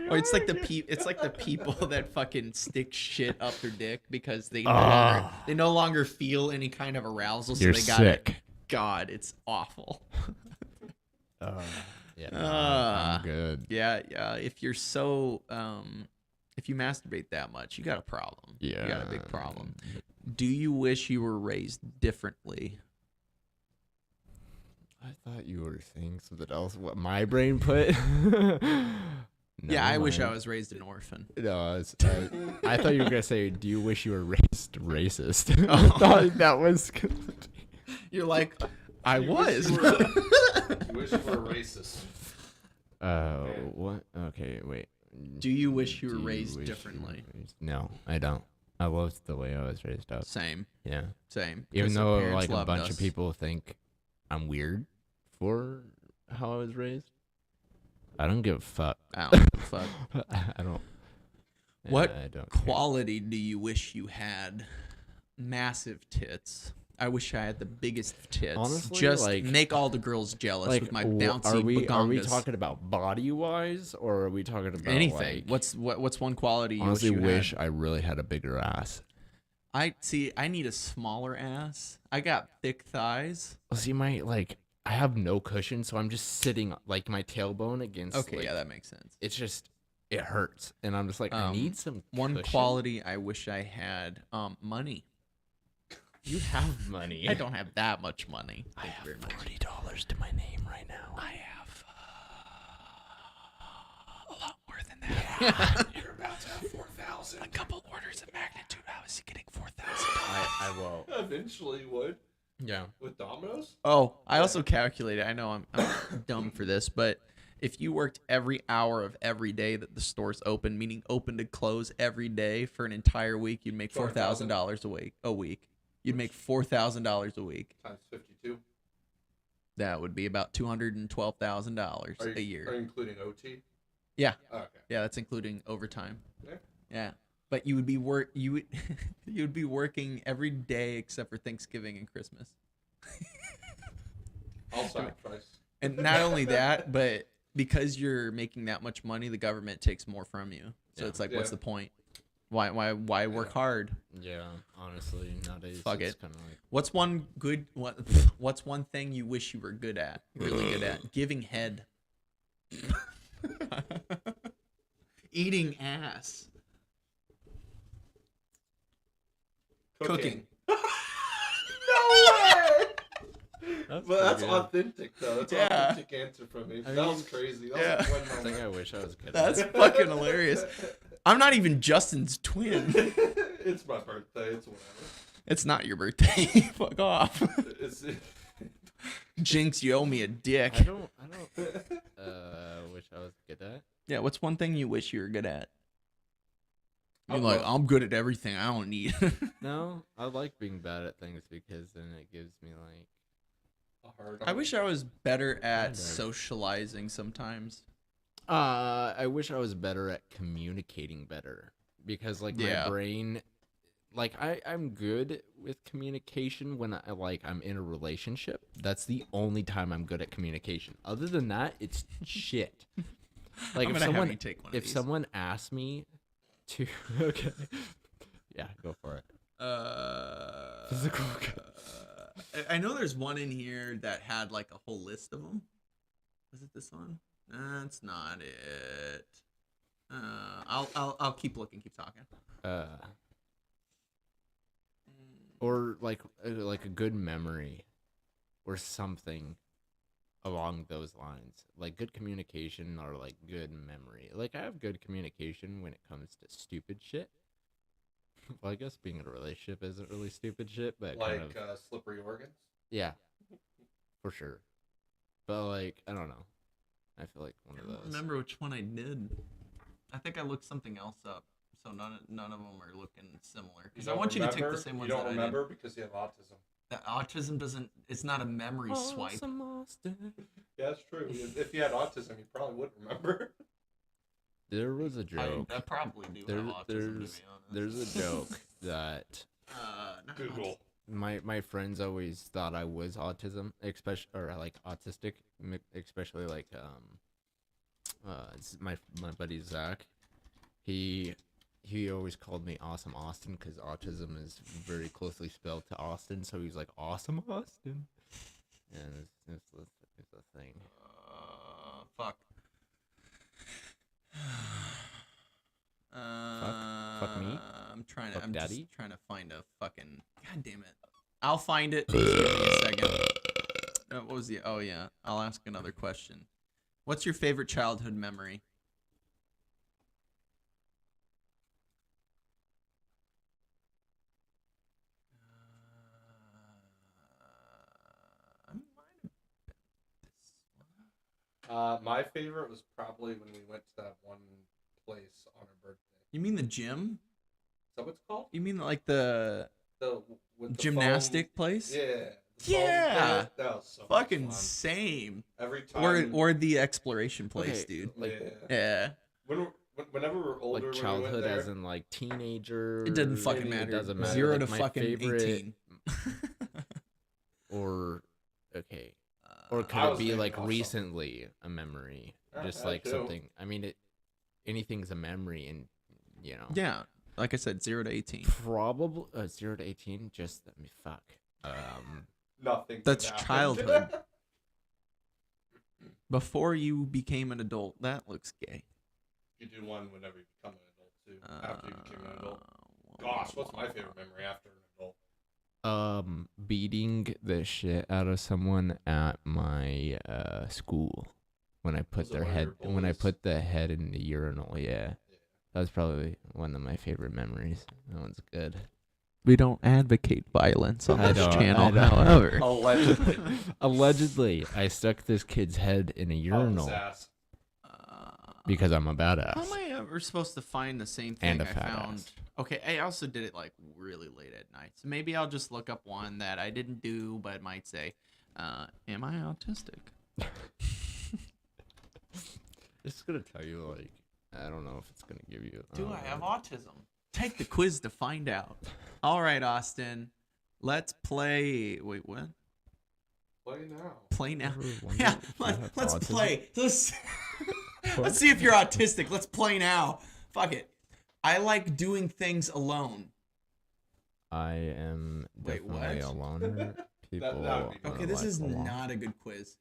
Or it's like the people that fucking stick shit up their dick because they no longer feel any kind of arousal, so You're they got sick. it. God, it's awful. Yeah, I'm good. Yeah. If you're so if you masturbate that much, you got a problem. Yeah, You got a big problem. Do you wish you were raised differently? I thought you were saying something else. What my brain put? Yeah, I wish I mind. was raised an orphan. No, I thought you were gonna say, "Do you wish you were raised racist?" Oh. I thought that was. You're like, I You wish was. you were- You wish you were racist. What? Okay, wait. Do you wish you were Do raised wish you differently? were raised- No, I don't. I loved the way I was raised up. Same. Yeah. Even Even though like a bunch of people think I'm weird for how I was raised, I don't give a fuck. I don't give a fuck. I don't. What I don't care. quality do you wish you had? Massive tits. I wish I had the biggest tits. Honestly, just like- make all the girls jealous with my bouncy are we bagongas. talking about body wise, or are we talking about anything? Like, What's one quality you honestly wish you wish had? I really had a bigger ass. I need a smaller ass. I got thick thighs. Well, see, I have no cushion, so I'm just sitting like my tailbone against. Okay, like, yeah, that makes sense. it's just it hurts, and I'm just like I need some One cushion. quality I wish I had. Money. You have money. I don't have that much money. I Thank you very have much. $40 to my name right now. I have a lot more than that. You're about to have 4,000. A couple orders of magnitude. I was getting $4,000. I will. Eventually would. Yeah. With Domino's? Oh, I also calculated. I know I'm dumb for this, but if you worked every hour of every day that the store's open, meaning open to close every day for an entire week, you'd make $4,000 a week. You'd make $4,000 a week. Times 52. That would be about $212,000 Are a you year. including OT? Yeah, Okay. yeah, that's including overtime. Yeah. Yeah, but you would be you would be working every day except for Thanksgiving and Christmas. I'll sacrifice. And not only that, but because you're making that much money, the government takes more from you. So Yeah. it's like, what's Yeah. the point? Why work hard? Yeah. Honestly, nowadays Fuck it's it. kind of like What's what's one thing you wish you were good at? Really good at? Giving head. Eating ass. Cooking. That's But that's pretty good. authentic, though. That's an Yeah. authentic answer from me. I That was mean, crazy. That yeah. was one I think moment. I wish I was good. That's at it. fucking hilarious. I'm not even Justin's twin. It's my birthday. It's whatever. It's not your birthday. Fuck off. It's, Jinx, you owe me a dick. I don't. Wish I was good at. Yeah, what's one thing you wish you were good at? You're I'm like, not- I'm good at everything. I don't need. No, I like being bad at things because then it gives me like. a hard I wish I was better at Kinda. socializing sometimes. I wish I was better at communicating better because like Yeah. my brain, like I'm good with communication when I'm in a relationship. That's the only time I'm good at communication. Other than that, it's shit. Like I'm if gonna have someone you take one of if these. someone asks me to okay, yeah, go for it. Physical. I know there's one in here that had like a whole list of them. Was it this one? That's not it. I'll keep looking, keep talking. Or like a good memory or something along those lines, like good communication or like good memory. Like I have good communication when it comes to stupid shit. Well, I guess being in a relationship isn't really stupid shit, but like kind of slippery organs. yeah, for sure. But like I don't know, I feel like one I of don't those. remember which one I did. I think I looked something else up. So none of them are looking similar. Because You I don't want you to take the remember? same You ones don't that remember because you have autism. That autism doesn't. It's not a memory swipe. Awesome Austin. Yeah, that's true. If you had autism, you probably would remember. There was a joke. I probably do There, have autism, to be honest. there's a joke that Not Google. my friends always thought I was autism, especially or like autistic, especially like it's my buddy Zach. He always called me Awesome Austin because autism is very closely spelled to Austin, so he's like Awesome Austin, and it's a thing. Fuck. Fuck me? I'm trying to. Fuck I'm daddy? just trying to find a fucking. God damn it! I'll find it. Just give me a second. What was the? Oh yeah. I'll ask another question. What's your favorite childhood memory? My favorite was probably when we went to that one place on our birthday. You mean the gym? Is that what it's called? You mean like the With the gymnastic foam- place? Yeah. the foam Yeah. pit. That was so Fucking much fun. same. Every time. Or the exploration place, Okay, dude. like yeah. Yeah. Whenever we're older, like when we childhood went there, as in like teenager. It doesn't fucking It matter. doesn't matter. 0 Like, to my fucking favorite, 18. Or okay. Or could I it was be thinking like about recently a memory? Just that like too. something. I mean, anything's a memory, and you know. Yeah. Like I said, 0 to 18. Probably 0 to 18. Just let me fuck. nothing. That's happened. childhood. Before you became an adult, that looks gay. You do one whenever you become an adult too. After you became an adult. Gosh, what's my favorite memory after an adult? Beating the shit out of someone at my school when I put Was it one of your when I bullies? put the head in the urinal. Yeah, that was probably one of my favorite memories. That one's good. We don't advocate violence on I this don't- channel, I don't. however. Allegedly. Allegedly, I stuck this kid's head in a urinal Ass. because I'm a How badass. am I ever supposed to find the same thing And a I fat found? ass. Okay, I also did it like really late at night. So maybe I'll just look up one that I didn't do but might say, am I autistic? It's gonna tell you like I don't know if it's gonna give you. Do I have autism? Take the quiz to find out. All right, Austin. Let's play. Wait, what? Play now. Play now. Ever wondered Yeah, if you have let's autism? play. Let's see if you're autistic. Let's play now. Fuck it. I like doing things alone. I am Wait, definitely what? a loner. People. that would be Okay, are this like is alone. not a good quiz.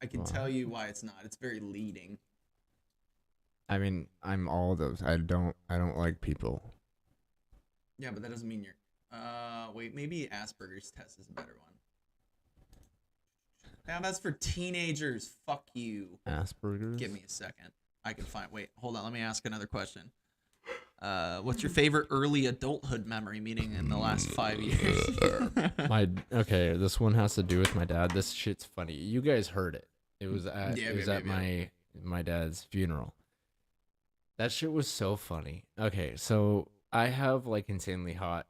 I can Why? tell you why it's not. It's very leading. I mean, I'm all those. I don't like people. Yeah, but that doesn't mean you're. Wait, maybe Asperger's test is a better one. Yeah, that's for teenagers. Fuck you. Asperger's. Give me a second. I can find. Wait, hold on. Let me ask another question. What's your favorite early adulthood memory? Meaning in the last 5 years. Okay. This one has to do with my dad. This shit's funny. You guys heard it. It was at my dad's funeral. That shit was so funny. Okay, so I have like insanely hot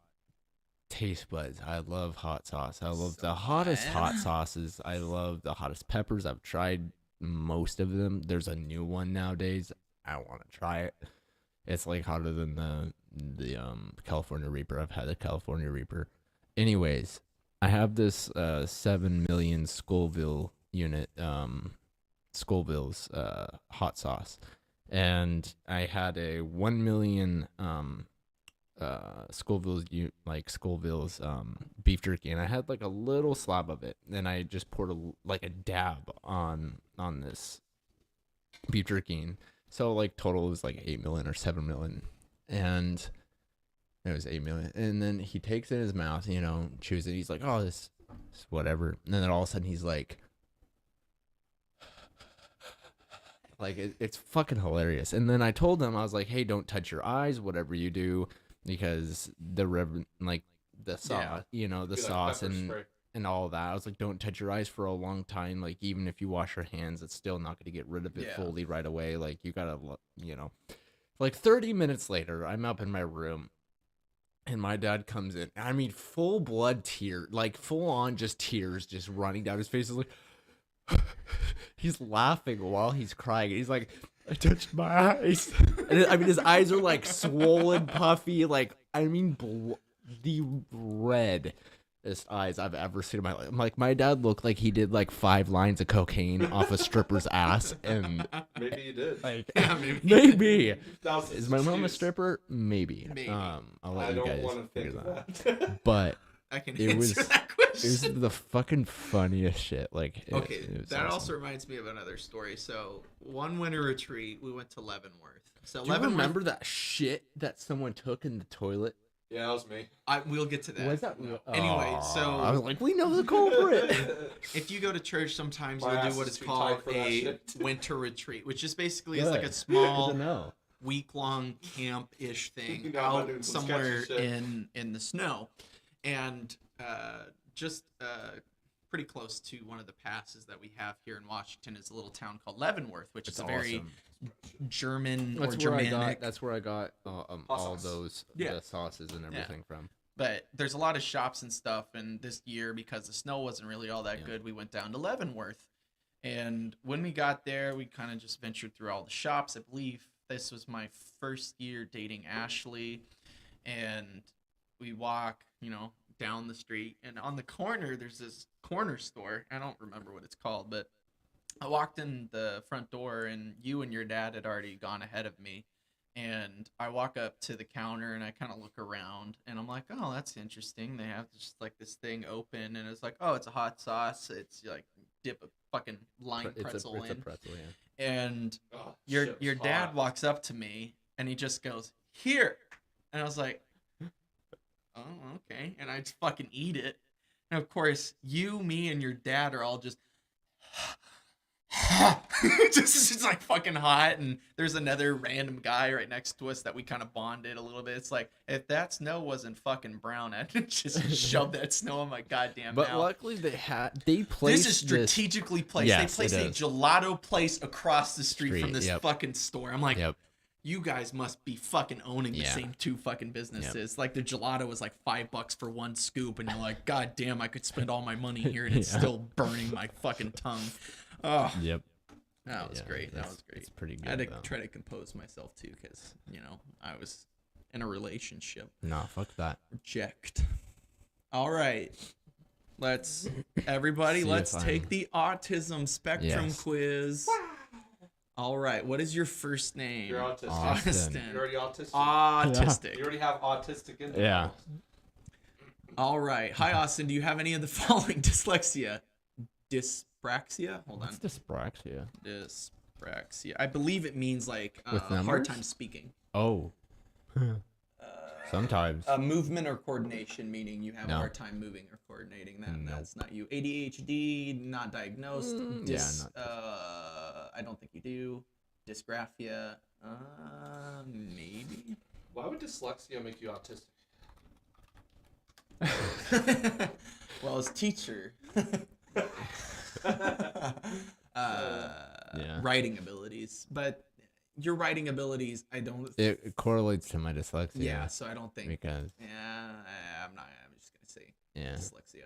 taste buds. I love hot sauce. I love the hottest hot sauces. I love the hottest peppers. I've tried most of them. There's a new one nowadays. I want to try it. It's like hotter than the California Reaper. I've had the California Reaper. Anyways, I have this 7 million Scoville unit Scoville's hot sauce. And I had a 1 million Scoville's beef jerky, and I had like a little slab of it, and I just poured a dab on this beef jerky. And so like total was like 8 million or 7 million, and it was 8 million. And then he takes it in his mouth, chews it. He's like, "Oh, this whatever." And then all of a sudden he's like. It's fucking hilarious. And then I told him, I was like, hey, don't touch your eyes, whatever you do, because the sauce, the sauce and all that. I was like, don't touch your eyes for a long time. Like, even if you wash your hands, it's still not going to get rid of it fully right away. Like, you got to, Like 30 minutes later, I'm up in my room and my dad comes in. I mean, full blood tear, like full on just tears just running down his face. He's like, he's laughing while he's crying. He's like, I touched my eyes. And I mean, his eyes are like swollen, puffy, like, I mean, the reddest eyes I've ever seen in my life. I'm like, my dad looked like he did like 5 lines of cocaine off a stripper's ass. And Maybe you did. like, Yeah, maybe. maybe. That was his Is my mom a excuse. stripper? Maybe. Maybe. I'll I let you don't guys want to think figure of that out. that. But I can It answer was- that it was question. the fucking funniest shit. Like, Okay, it was that awesome. also reminds me of another story. So, one winter retreat, we went to Leavenworth. So, Do you Leavenworth, remember that shit that someone took in the toilet? Yeah, that was me. we'll get to that. Was that Anyway, Aw, so- I was like, we know the culprit. If you go to church, sometimes My you'll ass do what is is too called tight for that a shit. winter retreat, which is basically it's like a Good small to know. week-long camp-ish thing You know, I'm out doing some somewhere sketchy shit. in the snow, and just pretty close to one of the passes that we have here in Washington is a little town called Leavenworth, which It's is a very awesome. German or That's where I Germanic. got. That's where I got all sauce. those Yeah. the sauces and everything from. But there's a lot of shops and stuff, and this year, because the snow wasn't really all that Yeah. good, we went down to Leavenworth. And when we got there, we kind of just ventured through all the shops. I believe this was my first year dating Ashley, and we walk, down the street, and on the corner, there's this corner store. I don't remember what it's called, but I walked in the front door, and you and your dad had already gone ahead of me. And I walk up to the counter and I kind of look around and I'm like, oh, that's interesting. They have just like this thing open and it's like, oh, it's a hot sauce. It's like dip a fucking lime pretzel it's a in. pretzel, yeah. And Oh, your shit was your dad hot. walks up to me and he just goes, here. And I was like, oh, okay. And I just fucking eat it. And of course, you, me, and your dad are all just it's like fucking hot, and there's another random guy right next to us that we kind of bonded a little bit. It's like, if that snow wasn't fucking brown, I'd just shove that snow in my goddamn But mouth. luckily they placed This is strategically placed. Yes, They it placed a is. gelato place across the street from this Yep. fucking store. I'm like, Yep. you guys must be fucking owning the Yeah. same two fucking businesses. Like the gelato was like $5 for one scoop, and you're like, God damn, I could spend all my money here, and it's Yeah. still burning my fucking tongue. Oh, Yep. that was Yeah, great. That it's- was great. It's pretty good. I had to though. try to compose myself too, because I was in a relationship. Nah, fuck that. Reject. All right, everybody, See let's if take I'm- the autism spectrum Yes. quiz. All right, what is your first name? You're autistic. Austin. You're already autistic. Autistic. You already have autistic in there. Yeah. All right. Hi, Austin. Do you have any of the following dyslexia? Dyspraxia? Hold on. What's dyspraxia? Dyspraxia. I believe it means like With hard numbers? time speaking. Oh. Sometimes. Movement or coordination, meaning you have a No. hard time moving or coordinating. No. That's not you. ADHD, not diagnosed. Yeah, I don't think you do. Dysgraphia, maybe. Why would dyslexia make you autistic? Well, as teacher. Writing abilities, but your writing abilities, I don't. It correlates to my dyslexia. Yeah, so I don't think. Because Yeah, I'm not. I'm just gonna say yeah. dyslexia.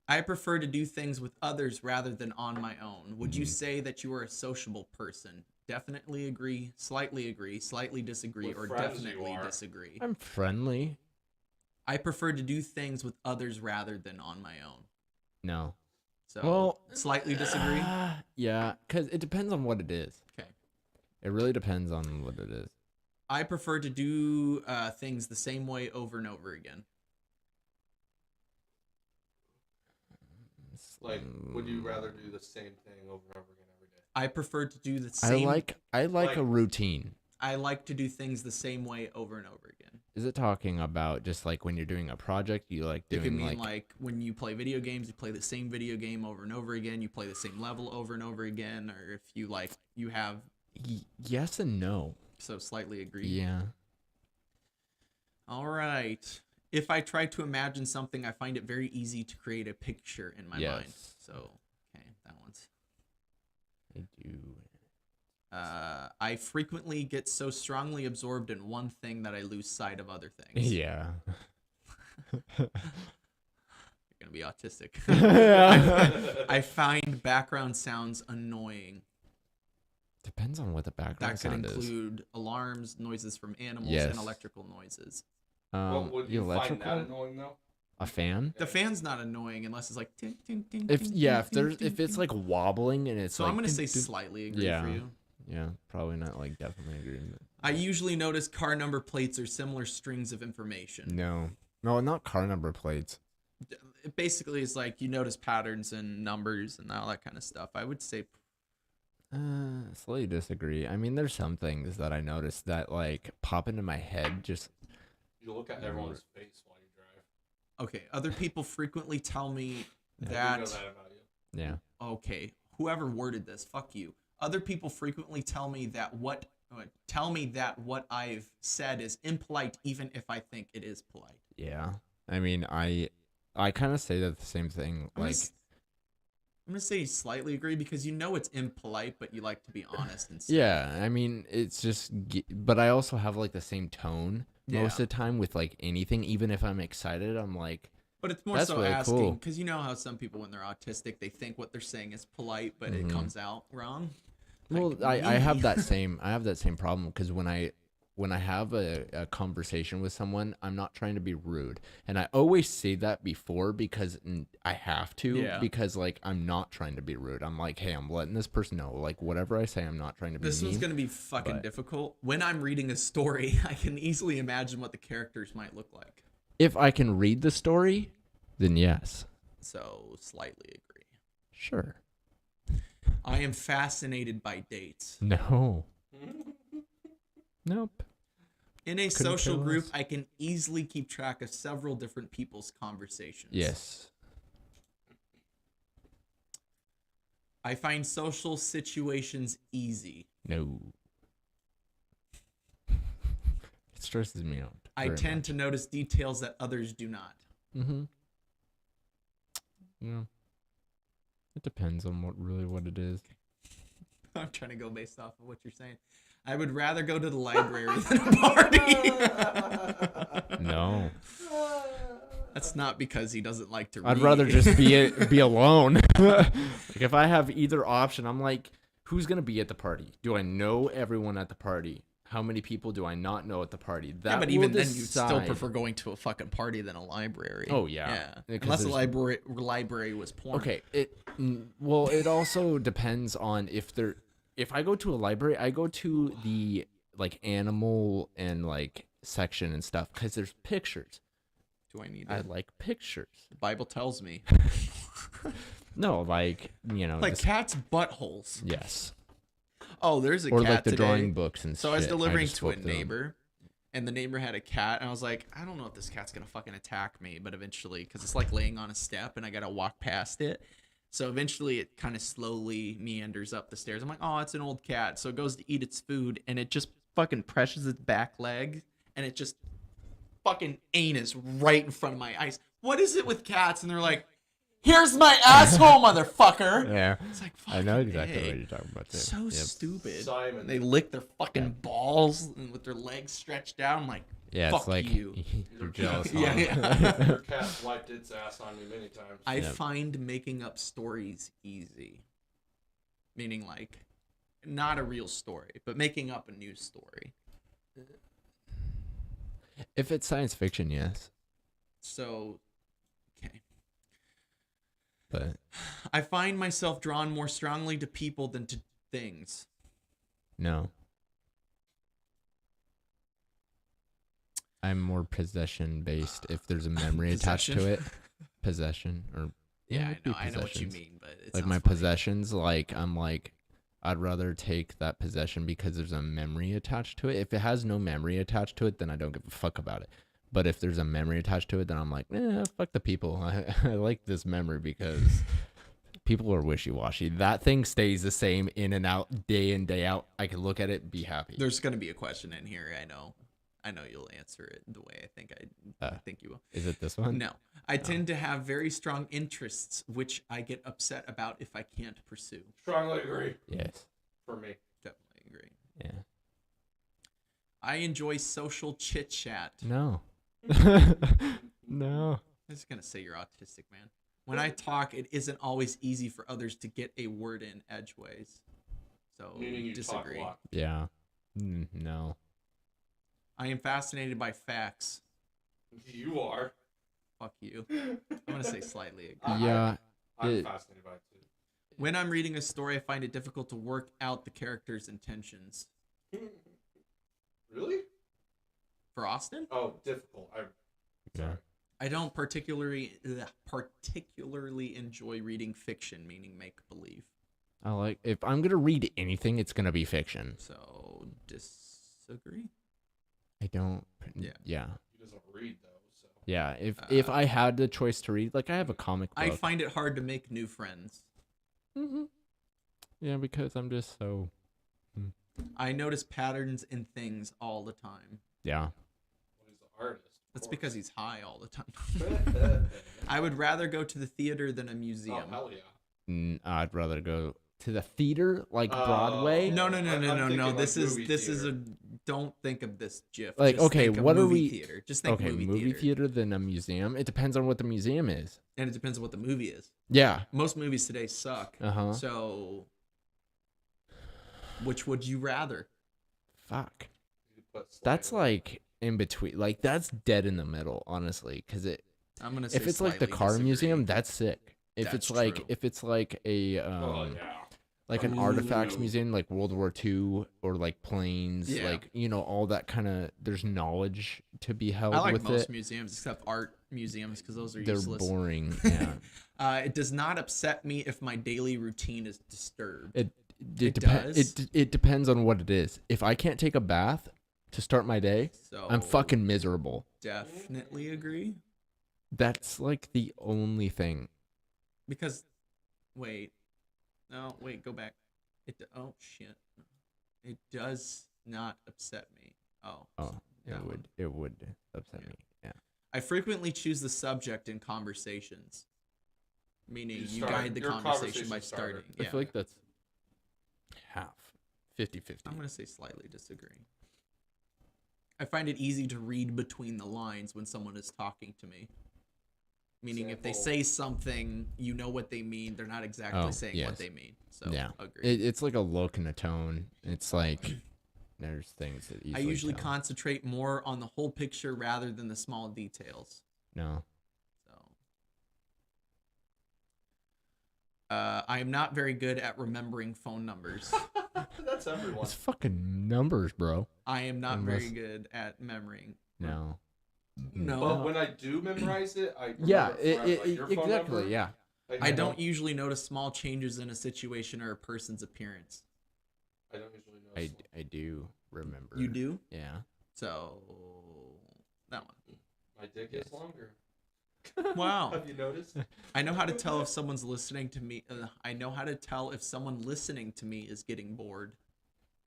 I prefer to do things with others rather than on my own. Would you say that you are a sociable person? Definitely agree, slightly disagree, With or friends you definitely are. disagree. I'm friendly. I prefer to do things with others rather than on my own. No. So, Well, slightly disagree. Yeah, because it depends on what it is. Okay. It really depends on what it is. I prefer to do things the same way over and over again. Like, would you rather do the same thing over and over again every day? I prefer to do the same. I like a like- routine. I like to do things the same way over and over again. Is it talking about just like when you're doing a project, you like It doing could mean like when you play video games, you play the same video game over and over again. You play the same level over and over again, or if you like, you have. Yes and no. So slightly agree. Yeah. All right. If I try to imagine something, I find it very easy to create a picture in my mind. Yes. So okay, that one's. I do. I frequently get so strongly absorbed in one thing that I lose sight of other things. Yeah. You're gonna be autistic. I find background sounds annoying. Depends on what the background That could sound is. include alarms, noises from animals, Yes. and electrical noises. Well, would The you find electrical, that annoying though? a fan. The fan's not annoying unless it's like ting, ting, ting, If ting, yeah, ting, if ting, it's ting. like wobbling and it's So like I'm gonna say dun, dun. slightly agree Yeah. for you. Yeah, probably not like definitely agreement. I usually notice car number plates or similar strings of information. No, not car number plates. It basically is like you notice patterns and numbers and all that kind of stuff. I would say Slightly disagree. I mean, there's some things that I noticed that like pop into my head. Just You look at everyone's face while you drive. okay. Other people frequently tell me I do know that. that about you. yeah. Okay, whoever worded this, fuck you. Other people frequently tell me that what I've said is impolite, even if I think it is polite. Yeah. I mean, I kind of say that the same thing. I'm Like, gonna say slightly agree because you know it's impolite, but you like to be honest and say. yeah. I mean, it's just. But I also have like the same tone most of the time with like anything. Even if I'm excited, I'm like. But it's more That's so really asking cool. because you know how some people when they're autistic they think what they're saying is polite, but it Mhm. comes out wrong. Well, Like I have me. that same problem because when I have a conversation with someone, I'm not trying to be rude, and I always say that before because I have to Yeah. because like I'm not trying to be rude. I'm like, hey, I'm letting this person know like whatever I say, I'm not trying to be This mean. one's gonna be fucking but- difficult. When I'm reading a story, I can easily imagine what the characters might look like. If I can read the story, then yes, So slightly agree. sure. I am fascinated by dates. No. Nope. In a Couldn't social care group, less. I can easily keep track of several different people's conversations. Yes. I find social situations easy. No. It stresses me out. I tend to notice details that others do not. Mm-hmm. Yeah. It depends on what it is. I'm trying to go based off of what you're saying. I would rather go to the library than a party. No. That's not because he doesn't like to read. I'd rather just be alone. Like if I have either option, I'm like, who's gonna be at the party? Do I know everyone at the party? How many people do I not know at the party? That Yeah, but will even then, you'd still decide. prefer going to a fucking party than a library. Oh, yeah. Because Unless the there's- library was porn. Okay. Well, it also depends on if I go to a library, I go to the like animal and like section and stuff because there's pictures. Do I need I it? like pictures. The Bible tells me. No, like Like just- cats' buttholes. yes, Oh, there's a or cat like the today. drawing books and So I was shit. delivering just to a flip through 'em. neighbor, and the neighbor had a cat, and I was like, I don't know if this cat's gonna fucking attack me, but eventually, because it's like laying on a step, and I gotta walk past it. So eventually, it kind of slowly meanders up the stairs. I'm like, oh, it's an old cat. So it goes to eat its food, and it just fucking presses its back leg, and it just fucking anus right in front of my eyes. What is it with cats? And they're like, here's my asshole, motherfucker. Yeah, It's like, I know fucking exactly A. what you're talking about. Too. So Yep. stupid. Simon. They lick their fucking balls and with their legs stretched out. I'm like, Yeah, fuck it's like you. you're jealous. Yeah, huh? yeah. Your cat wiped its ass on me many times. I Yep. find making up stories easy. Meaning like not a real story, but making up a new story. If it's science fiction, yes, So okay. but I find myself drawn more strongly to people than to things. no. I'm more possession based. If there's a memory attached to it, possession or Yeah, it could be I know what you possessions. mean, but it Like sounds my funny. possessions, like I'm like, I'd rather take that possession because there's a memory attached to it. If it has no memory attached to it, then I don't give a fuck about it. But if there's a memory attached to it, then I'm like, fuck the people. I like this memory because people are wishy-washy. That thing stays the same in and out, day in, day out. I can look at it, be happy. There's gonna be a question in here. I know you'll answer it the way I think you will. Is it this one? No, I tend to have very strong interests, which I get upset about if I can't pursue. Strongly agree Yes. for me. Definitely agree. Yeah. I enjoy social chit chat. No. No. I'm just gonna say you're autistic, man. When I talk, it isn't always easy for others to get a word in edgeways. So Meaning you talk a disagree. lot. Yeah. No. I am fascinated by facts. You are. Fuck you. I'm gonna say slightly agree. Yeah. I'm fascinated by it too. When I'm reading a story, I find it difficult to work out the character's intentions. Really? For Austin, Oh, difficult. Yeah. I don't particularly enjoy reading fiction, meaning make believe. I like if I'm gonna read anything, it's gonna be fiction. So disagree. I don't. Yeah. Yeah. He doesn't read though, so. Yeah. If I had the choice to read, like I have a comic book. I find it hard to make new friends. Mm-hmm. Yeah, because I'm just so. I notice patterns in things all the time. Yeah. Well, he's the artist. That's because he's high all the time. I would rather go to the theater than a Oh museum. hell yeah. I'd rather go to the theater, like Broadway. No. I'm thinking, like, This is movie this is theater. a. Don't think of this GIF. Like, Just okay, think of what are movie we- Theater. Just think Okay, movie theater than a museum. It depends on what the museum is. And it depends on what the movie is. Yeah. Most movies today suck. Uh-huh. So, which would you rather? Fuck. You put That's slightly- like in between. Like that's dead in the middle, honestly. Because I'm gonna say if it's like the slightly car disagree. museum, that's sick. If That's it's like true. a Oh yeah. like an Ooh. artifacts museum, like World War II or like planes, Yeah. like all that kind of. There's knowledge to be held I like with most it. museums except art museums because those are They're useless. boring. Yeah. It does not upset me if my daily routine is disturbed. It does? It depends on what it is. If I can't take a bath to start my day, So I'm fucking miserable. definitely agree That's like the only thing. because go back. Oh shit, it does not upset me. Oh, that one. it would upset me. Yeah. I frequently choose the subject in conversations, meaning you start- guide the you're a conversation by conversation starter. starting. I Yeah. feel like that's half 50-50. I'm gonna say slightly disagree. I find it easy to read between the lines when someone is talking to me. Meaning, if they Example. say something, you know what they mean. They're not exactly Oh, saying yes. what they mean. So, Yeah. agree. It's like a look and a tone. It's like there's things that I usually tell. concentrate more on the whole picture rather than the small details. No. So, I am not very good at remembering phone numbers. That's everyone. It's fucking numbers, bro. I am not very Unless- good at memorying. No. No. But when I do memorize it, I Yeah, remember it forever. Like, your phone exactly. number, Yeah. like, I don't usually notice small changes in a situation or a person's appearance. I don't usually know. I do remember. You do? Yeah. So, that one. My dick is longer. Wow. Have you noticed? I know how to tell if someone's listening to me. I know how to tell if someone listening to me is getting bored.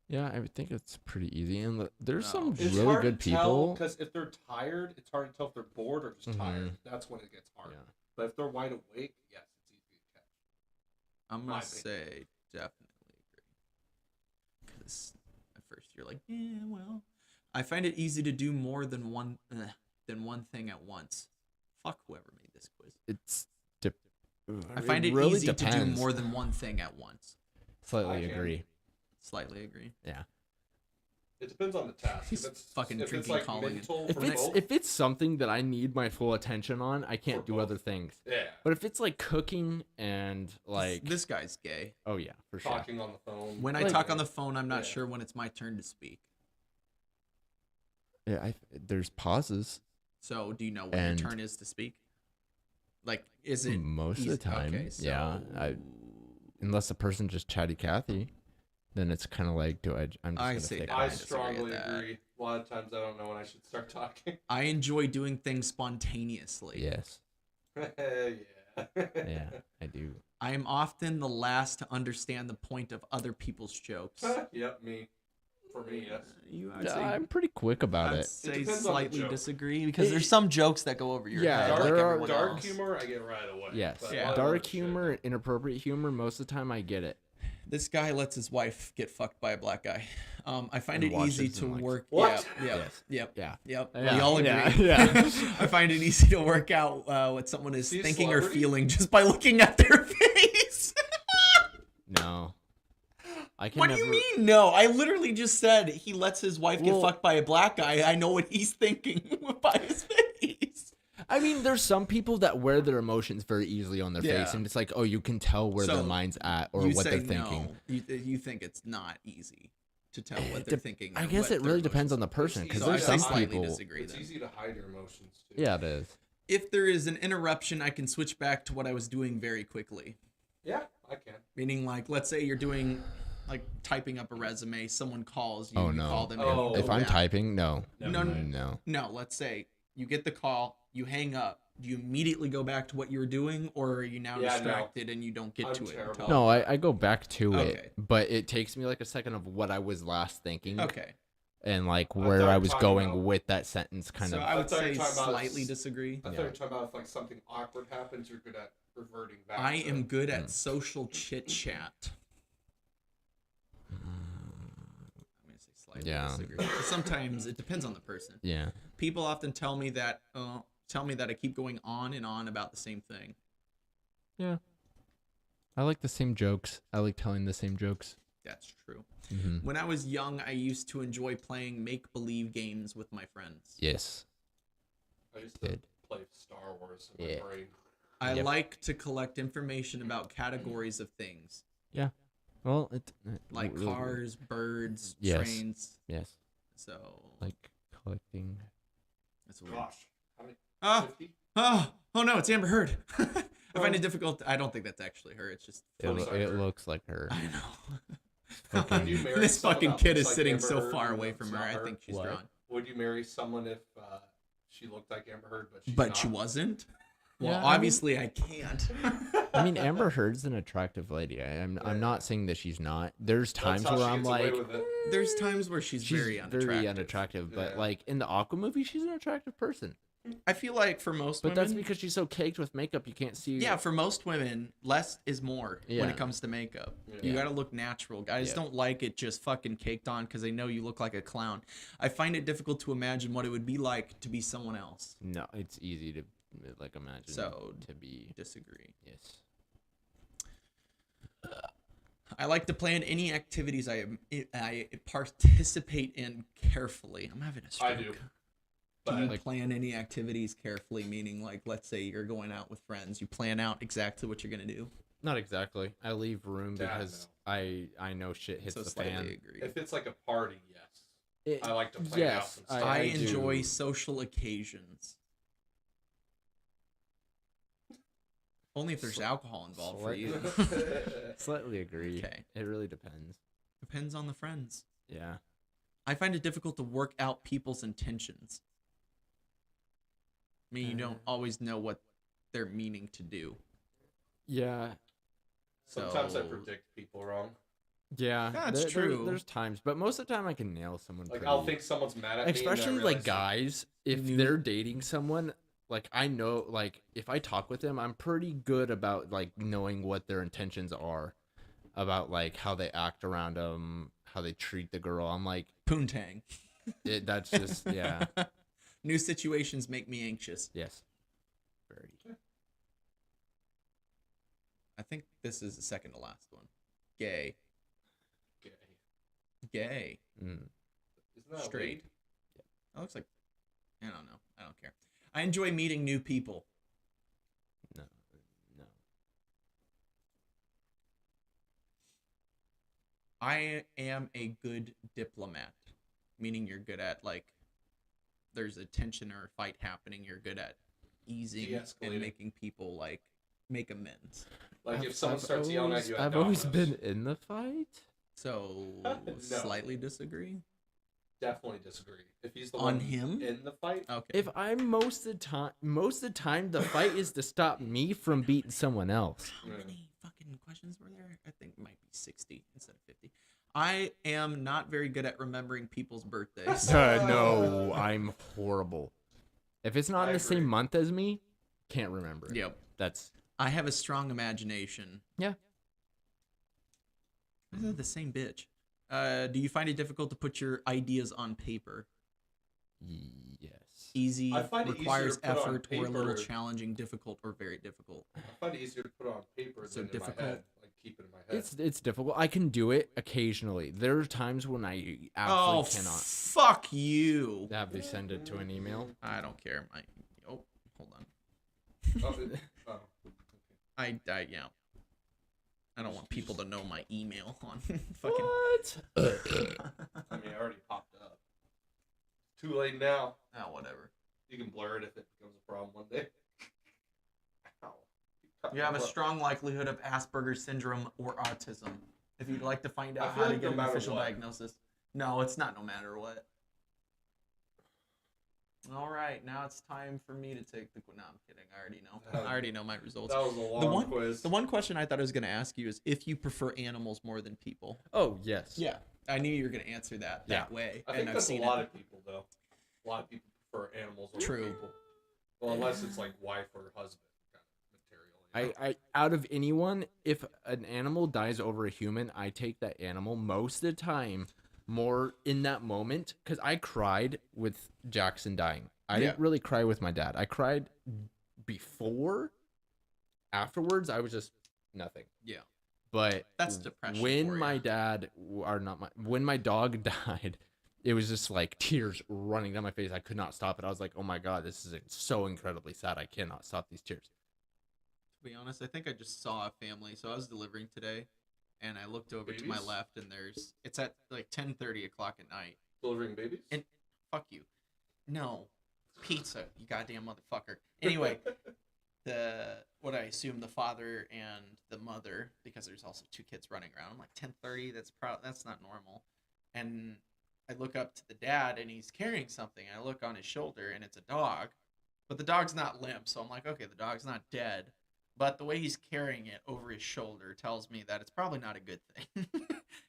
Yeah, I would think it's pretty easy, and there's No. some It's really hard good to tell people. because if they're tired, it's hard to tell if they're bored or just tired. That's when it gets hard. Yeah. But if they're wide awake, yes, it's easy to catch. I'm My gonna say definitely agree. Because at first you're like, yeah, well, I find it easy to do more than one thing at once. Fuck whoever made this quiz. It's. I find it really easy to do depends. more than one thing at once. Slightly I can. agree. Slightly agree. Yeah. It depends on the task. He's if it's fucking if it's drinking like calling. mental If for it's both, if it's something that I need my full attention on, I can't For do both. other things. yeah, But if it's like cooking and like, This guy's gay. oh yeah, for sure. talking on the phone. When I Like- talk on the phone, I'm not Yeah. sure when it's my turn to speak. Yeah, there's pauses So, do you know when And- your turn is to speak? Like, is it most of easy- the time. Okay, Yeah, so- unless the person just chatty Cathy, then it's kind of like, I'm just I gonna say stick that. I with it. disagree with strongly that. agree. A lot of times I don't know when I should start talking. I enjoy doing things spontaneously. Yes. yeah. Yeah, I do. I am often the last to understand the point of other people's jokes. Yep, me. For me, yes. I'd say, I'm pretty quick about I'd it. say depends on the slightly joke. disagree because there's some jokes that go over your Yeah, head. Dark, like there are- everyone dark else. humor, I get right away. Yes. But Yeah. a lot of Dark other shit, humor, inappropriate humor, most of the time I get it. This guy lets his wife get fucked by a black guy. I find And it easy watches to and likes- work. What? Yes. Yep. Yeah. Yep. Yeah. We all agree. Yeah. I find it easy to work out what someone is Is he a thinking or celebrity? feeling just by looking at their face. No. I can What do never... you mean? No, I literally just said he lets his wife get Well- fucked by a black guy. I know what he's thinking by his face. I mean, there's some people that wear their emotions very easily on their face, Yeah. and it's like, oh, you can tell where So, their mind's at or You what say they're thinking. no. You think it's not easy to tell what they're thinking. I or guess what it their really depends on emotions the person, It's because easy. there's So I some slightly people. disagree It's then. easy to hide your emotions too. Yeah, it is. If there is an interruption, I can switch back to what I was doing very quickly. Yeah, I can. Meaning, like, let's say you're doing, like, typing up a resume. Someone calls you. Oh, you no. call them. Oh. and you If go I'm back. typing, no. No. Let's say you get the call, you hang up. Do you immediately go back to what you were doing, or are you now Yeah, no. distracted and you don't get I'm to it terrible. until? No, I go back to Okay. it, but it takes me like a second of what I was last thinking Okay. and like I where thought I you were was talking going about- with that sentence kind So of. I would I thought you say were talking about slightly disagree. I thought you were talking about if like something awkward happens, you're good at reverting back. I to am it. good at social chit chat. I'm gonna say slightly Yeah. disagree. Sometimes it depends on the person. Yeah. People often tell me that I keep going on and on about the same thing. Yeah. I like the same jokes. I like telling the same jokes. That's true. Hmm. When I was young, I used to enjoy playing make-believe games with my friends. Yes. I used to Did. play Star Wars in my Yeah. brain. I Yep. like to collect information about categories of things, Well, like cars, birds, Yes. trains. Yes. So Like collecting. that's weird. Gosh, how many? Ah, 50? oh no, it's Amber Heard. I find it difficult. I don't think that's actually her. It's just It, funny. it looks like her. I know. Would you marry This someone fucking that kid looks is like sitting Amber so Heard far and away it's from her. not I her? think she's What? drawn. Would you marry someone if she looked like Amber Heard, but she's But not? she wasn't. Well, Yeah, I mean- obviously I can't. I mean, Amber Heard's an attractive lady. I'm not saying that she's not. There's That's times how where she I'm gets away like, with it. There's times where she's she's very unattractive. But Yeah. like in the Aqua movie, she's an attractive person. I feel like for most But women, that's because she's so caked with makeup, you can't see. yeah, for most women, less is more when Yeah. it comes to makeup. You Yeah. gotta look natural. Guys Yeah. don't like it just fucking caked on because they know you look like a clown. I find it difficult to imagine what it would be like to be someone else. No, it's easy to like imagine. So, to be Disagree. yes. I like to plan any activities I participate in carefully. I'm having a stroke. I do. Do But you Like- plan any activities carefully? Meaning, like, let's say you're going out with friends, you plan out exactly what you're gonna do. Not exactly. I leave room Yeah, because I know shit hits So the slightly fan. agree. if it's like a party, yes. It- I like to plan out yes, some stuff. I I enjoy do. social occasions. Only if there's alcohol involved for you. Slightly agree. Okay. It really depends. Depends on the friends. Yeah. I find it difficult to work out people's intentions. I mean, you don't always know what they're meaning to do. Yeah. Sometimes I So- predict people wrong. Yeah. That's true. There's times, but most of the time I can nail someone. Like pretty- I'll think someone's mad at me. and then I especially like realize, guys, if New- they're dating someone, like I know, like if I talk with them, I'm pretty good about like knowing what their intentions are, about like how they act around them, how they treat the girl. I'm like, Poontang. that's just yeah, New situations make me anxious. yes, very. I think this is the second to last one. Gay. Okay. Gay. Mm. Isn't that Straight. weird? That looks like, I don't know. I don't care. I enjoy meeting new people. No. I am a good diplomat, meaning you're good at, like, there's a tension or a fight happening, you're good at easing De-escalating. and making people, like, make amends. Like if someone starts yelling at you, at I've always Domino's, been in the fight. So, No. slightly disagree. definitely disagree. If he's the On one him? in the fight, Okay. If I'm most of the time, the fight is to stop me from beating someone else. How many fucking questions were there? I think it might be 60 instead of 50. I am not very good at remembering people's birthdays. No, I'm horrible. If it's not I in the same agree. month as me, can't remember it. Yep. That's I have a strong imagination. yeah. They're the same bitch. Do you find it difficult to put your ideas on paper? Yes. Easy, I find it requires easier to put on effort, or a little paper. challenging, difficult, or very difficult. I find it easier to put on paper So than in difficult? my head. Like keep it in my head. It's difficult. I can do it occasionally. There are times when I Oh, absolutely cannot. fuck you. Have they send it to an email? I don't care. Oh, hold on. Oh. I yeah. I don't want people to know my email on fucking. What? I mean, it already popped up. Too late now. Oh, whatever. You can blur it if it becomes a problem one day. Ow. You have a strong likelihood of Asperger's syndrome or autism. If you'd like to find I out feel how to like get no an matter official what. diagnosis. No, it's not no matter what. All right, now it's time for me to take the. No, I'm kidding. I already know. I already know my results. That was a long quiz. The one question I thought I was going to ask you is if you prefer animals more than people. Oh yes. Yeah, I knew you were going to answer that way, I think and I've that's seen a lot it. of people, though. A lot of people prefer animals over True. people. Well, unless it's like wife or husband kind of material. You know? I out of anyone, if an animal dies over a human, I take that animal most of the time more in that moment because I cried with Jackson dying. I didn't really cry with my dad. I cried before. Afterwards, I was just nothing. Yeah. But That's depression when for my ya. dad, or not my, when my dog died, it was just like tears running down my face. I could not stop it. I was like, oh my God, this is so incredibly sad. I cannot stop these tears. To be honest, I think I just saw a family. So I was delivering today, and I looked over to my Babies? left, and it's at like 10:30 o'clock at night. Delivering babies? And fuck you. No. Pizza, you goddamn motherfucker. Anyway, what I assume the father and the mother, because there's also two kids running around. I'm like 10:30. That's not normal. And I look up to the dad, and he's carrying something. I look on his shoulder, and it's a dog, but the dog's not limp. So I'm like, okay, the dog's not dead. But the way he's carrying it over his shoulder tells me that it's probably not a good thing.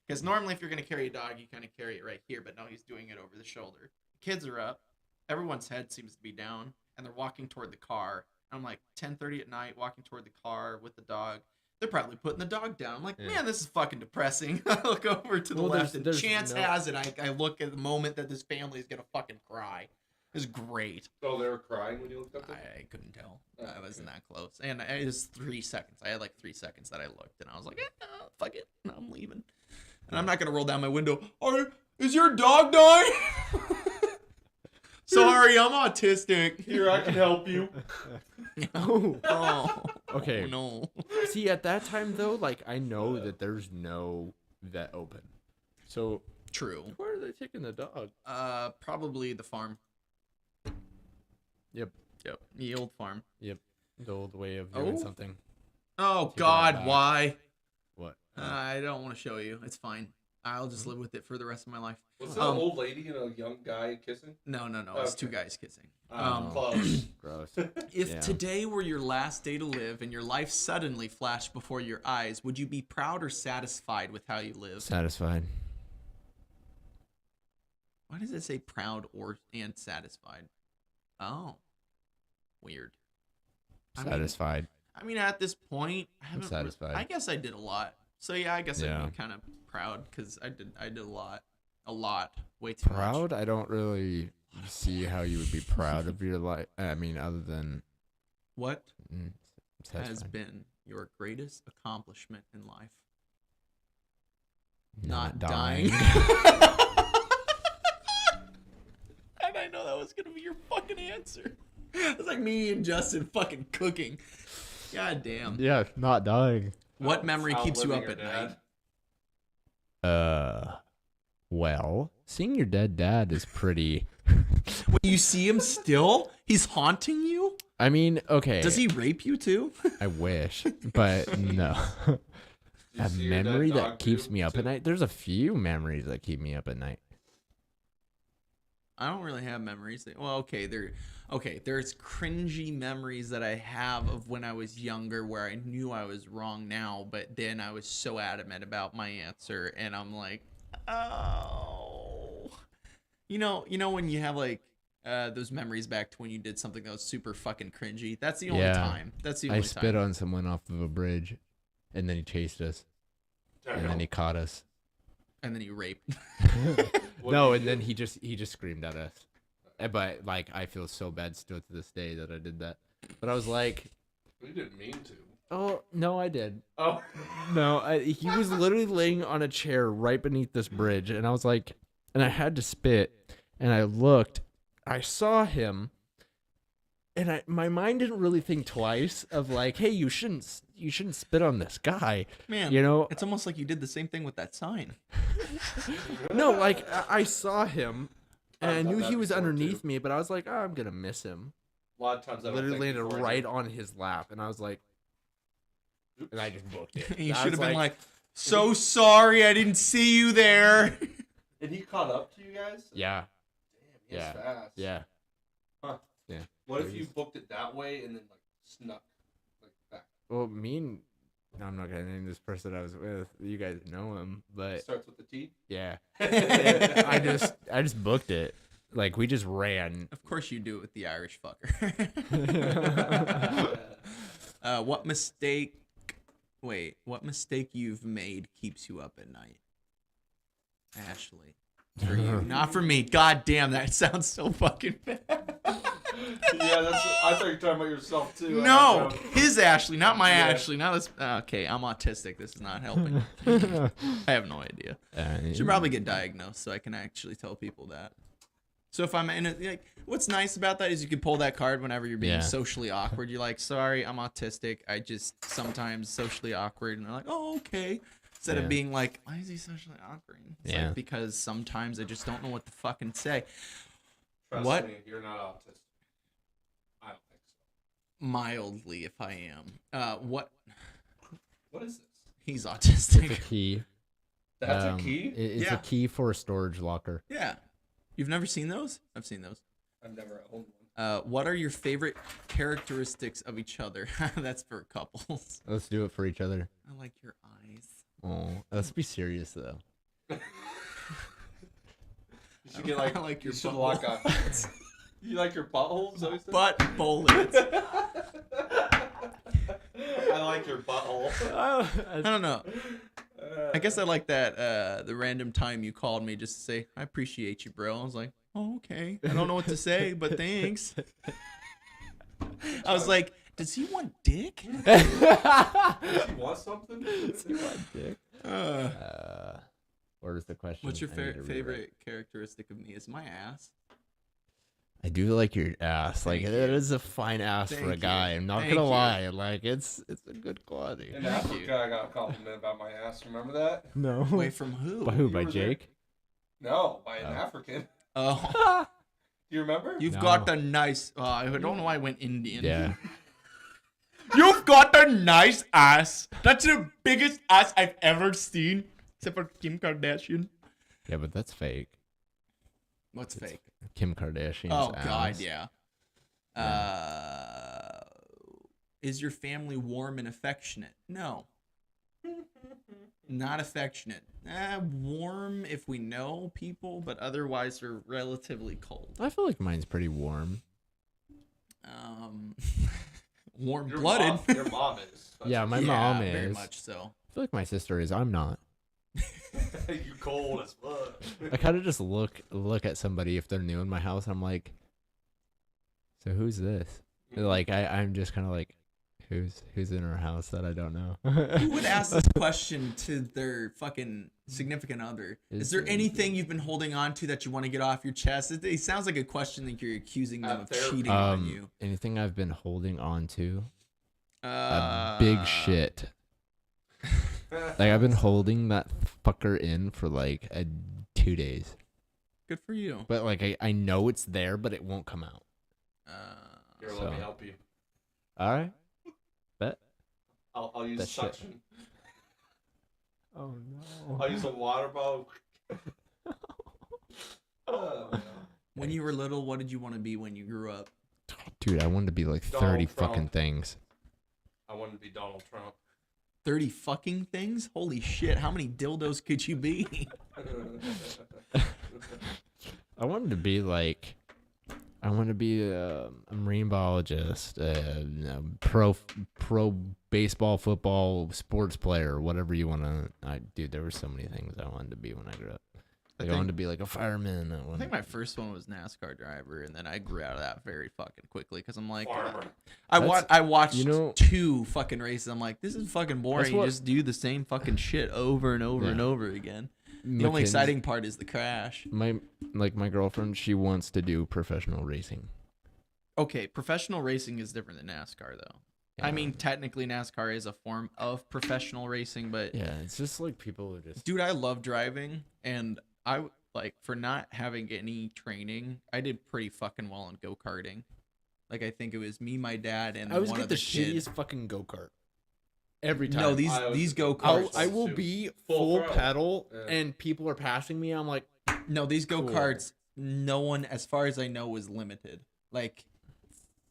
Because normally, if you're gonna carry a dog, you kind of carry it right here, but no, he's doing it over the shoulder. Kids are up. Everyone's head seems to be down, and they're walking toward the car. I'm like 10:30 at night, walking toward the car with the dog. They're probably putting the dog down. I'm like, man, this is fucking depressing. I look over to the Well, left, and there's chance no- has it, I look at the moment that this family is gonna fucking cry. It's great. Oh, they were crying when you looked up there? I couldn't tell. Oh, I wasn't that close, and it was 3 seconds. I had like 3 seconds that I looked, and I was like, fuck it, I'm leaving. And I'm not gonna roll down my window. Is your dog dying? Sorry, I'm autistic. Here, I can help you. Oh, Okay. no. See, at that time though, like I know that there's no vet open. So True. where are they taking the dog? Probably the farm. Yep. The old farm. Yep. The old way of doing Oh. something. Oh Take it God, back. why? What? I don't want to show you. It's fine. I'll just live with it for the rest of my life. Was it an old lady and a young guy kissing? No. It's two Okay. guys kissing. Close. Gross. If Yeah. today were your last day to live and your life suddenly flashed before your eyes, would you be proud or satisfied with how you live? Satisfied. Why does it say proud and satisfied? Oh, weird. Satisfied. I mean, at this point, I haven't. satisfied. I guess I did a lot. So yeah, I guess I'd Yeah. be kind of proud because I did a lot, way too much. Proud? I don't really see how you would be proud of your life. I mean, other than What has satisfied. been your greatest accomplishment in life? Not dying. dying. And I know that was gonna be your fucking answer. It's like me and Justin fucking cooking. God damn. Yeah, not dying. What memory keeps you up Outliving at your night? dad. Well, seeing your dead dad is pretty. When you see him still, he's haunting you? I mean, okay. Does he rape you too? I wish, but no. Did you A see your dead memory that dog keeps too? me up at night. There's a few memories that keep me up at night. I don't really have memories. Well, okay, there's cringy memories that I have of when I was younger where I knew I was wrong now, but then I was so adamant about my answer and I'm like, oh. You know when you have like those memories back to when you did something that was super fucking cringy? That's the only Yeah. time. That's the I only spit time. on someone off of a bridge, and then he chased us. and then he caught us. And then he raped. No, and then he just screamed at us. But like, I feel so bad still to this day that I did that. But I was like, We didn't mean to. oh no, I did. Oh. No, he was literally laying on a chair right beneath this bridge, and I was like, and I had to spit, and I looked, I saw him, and my mind didn't really think twice of like, hey, you shouldn't spit on this guy, Man, you know? it's almost like you did the same thing with that sign. No, like I saw him, and I I've done knew that he was before, underneath too. me, but I was like, oh, I'm gonna miss him. A lot of times I don't Literally think landed before I right do. on his lap, and I was like, and I just booked it. You I should was have been like, so sorry, I didn't see you there. And he caught up to you guys? yeah, Damn, he's Yeah. fast. yeah, Huh. yeah. What if Crazy. you booked it that way and then like snuck like back? Well, no, I'm not gonna name this person I was with. You guys know him, but Starts with the T? yeah, I just booked it. Like we just ran. Of course you do it with the Irish fucker. What mistake you've made keeps you up at night? Ashley. For you. Not for me. God damn, that sounds so fucking bad. Yeah, I thought you were talking about yourself too. No, his Ashley, not my Yeah. Ashley. Not this. Okay, I'm autistic. This is not helping. I have no idea. Should probably get diagnosed so I can actually tell people that. So if I'm in it, like, what's nice about that is you can pull that card whenever you're being Yeah. socially awkward. You're like, sorry, I'm autistic. I just sometimes socially awkward, and they're like, oh, okay. Instead Yeah. of being like, why is he socially awkward? It's Yeah. like, because sometimes I just don't know what to fucking say. Trust What? me, you're not autistic. I don't think so. Mildly, if I am. What? What is this? He's It's a autistic. key. That's Um, a key? It's Yeah. a key for a storage locker. Yeah. You've never seen those? I've seen those. I've never owned one. What are your favorite characteristics of each other? That's for couples. Let's do it for each other. I like your eyes. Oh, let's be serious though. You should get like, I like your you should butthole. lock on. You like your butthole? Is that what you said? Butt bullets. I like your butthole. I don't know. I guess I like that the random time you called me just to say, I appreciate you, bro. I was like, oh, okay. I don't know what to say, but thanks. I was like, does he want dick? Does he want something? What is the question? What's your I need to rewrite. favorite characteristic of me? Is my ass? I do like your ass. Like Thank it you. is a fine ass for Thank a you. guy. I'm not Thank gonna you. lie. Like it's a good quality. In Thank Africa, you. I got a compliment about my ass. Remember that? No. Wait, from who? By who? You By were there. Jake? No, by an Oh. African. Oh, Do you remember? you've No. got the nice. I don't know why I went Indian. Yeah. You've got a nice ass. That's the biggest ass I've ever seen, except for Kim Kardashian. Yeah, but that's fake. What's fake? Kim Kardashian's Oh ass. God, yeah. Is your family warm and affectionate? No. Not affectionate. Warm if we know people, but otherwise we're relatively cold. I feel like mine's pretty warm. Warm-blooded. Your mom is. That's Yeah, my Yeah, mom very is. much so. I feel like my sister is. I'm not. you cold as fuck. I kind of just look at somebody if they're new in my house. I'm like, so who's this? Like I'm just kind of like, who's in our house that I don't know. Who would ask this question to their fucking significant other? Is there anything you've been holding on to that you want to get off your chest? It sounds like a question that you're accusing them of Therapy. cheating on you. Anything I've been holding on to? A Uh, big shit. Like I've been holding that fucker in for like 2 days. Good for you. But like I know it's there, but it won't come out. Here, let me So. help you. All right. Bet. I'll use That shit. suction. Oh no. I'll use a water bottle. When you were little, what did you want to be when you grew up? Dude, I wanted to be like 30 Donald fucking Trump. things. I wanted to be Donald Trump. 30 fucking things? Holy shit, how many dildos could you be? I wanted to be like I want to be a marine biologist, pro baseball, football, sports player, whatever you want to. Dude, there were so many things I wanted to be when I grew up. Like, I wanted to be like a fireman. I think my first one was NASCAR driver, and then I grew out of that very fucking quickly because I'm like, Farmer. I watched you know- 2 fucking races. I'm like, this is fucking boring. You what- just do the same fucking shit over and over and Yeah. over again. The only exciting part is the crash. My girlfriend, she wants to do professional racing. Okay, professional racing is different than NASCAR, though. I Yeah. mean, technically, NASCAR is a form of professional racing, but Yeah, it's just like people are just. dude, I love driving, and I like for not having any training, I did pretty fucking well in go-karting. Like, I think it was me, my dad, and I always one get other the kid. shittiest fucking go kart. Every time. No, these I go-karts. I will too. be Full full throttle. pedal, Yeah. and people are passing me. I'm like, No, these Cool. go-karts, no one, as far as I know, was limited. Like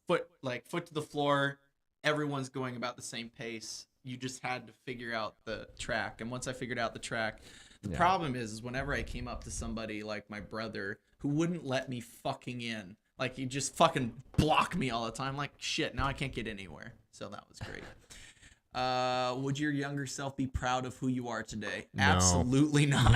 foot to the floor, everyone's going about the same pace. You just had to figure out the track. And once I figured out the track, the Yeah. problem is whenever I came up to somebody like my brother who wouldn't let me fucking in, like he just fucking block me all the time, like shit, now I can't get anywhere. So that was great. Would your younger self be proud of who you are today? No. Absolutely not.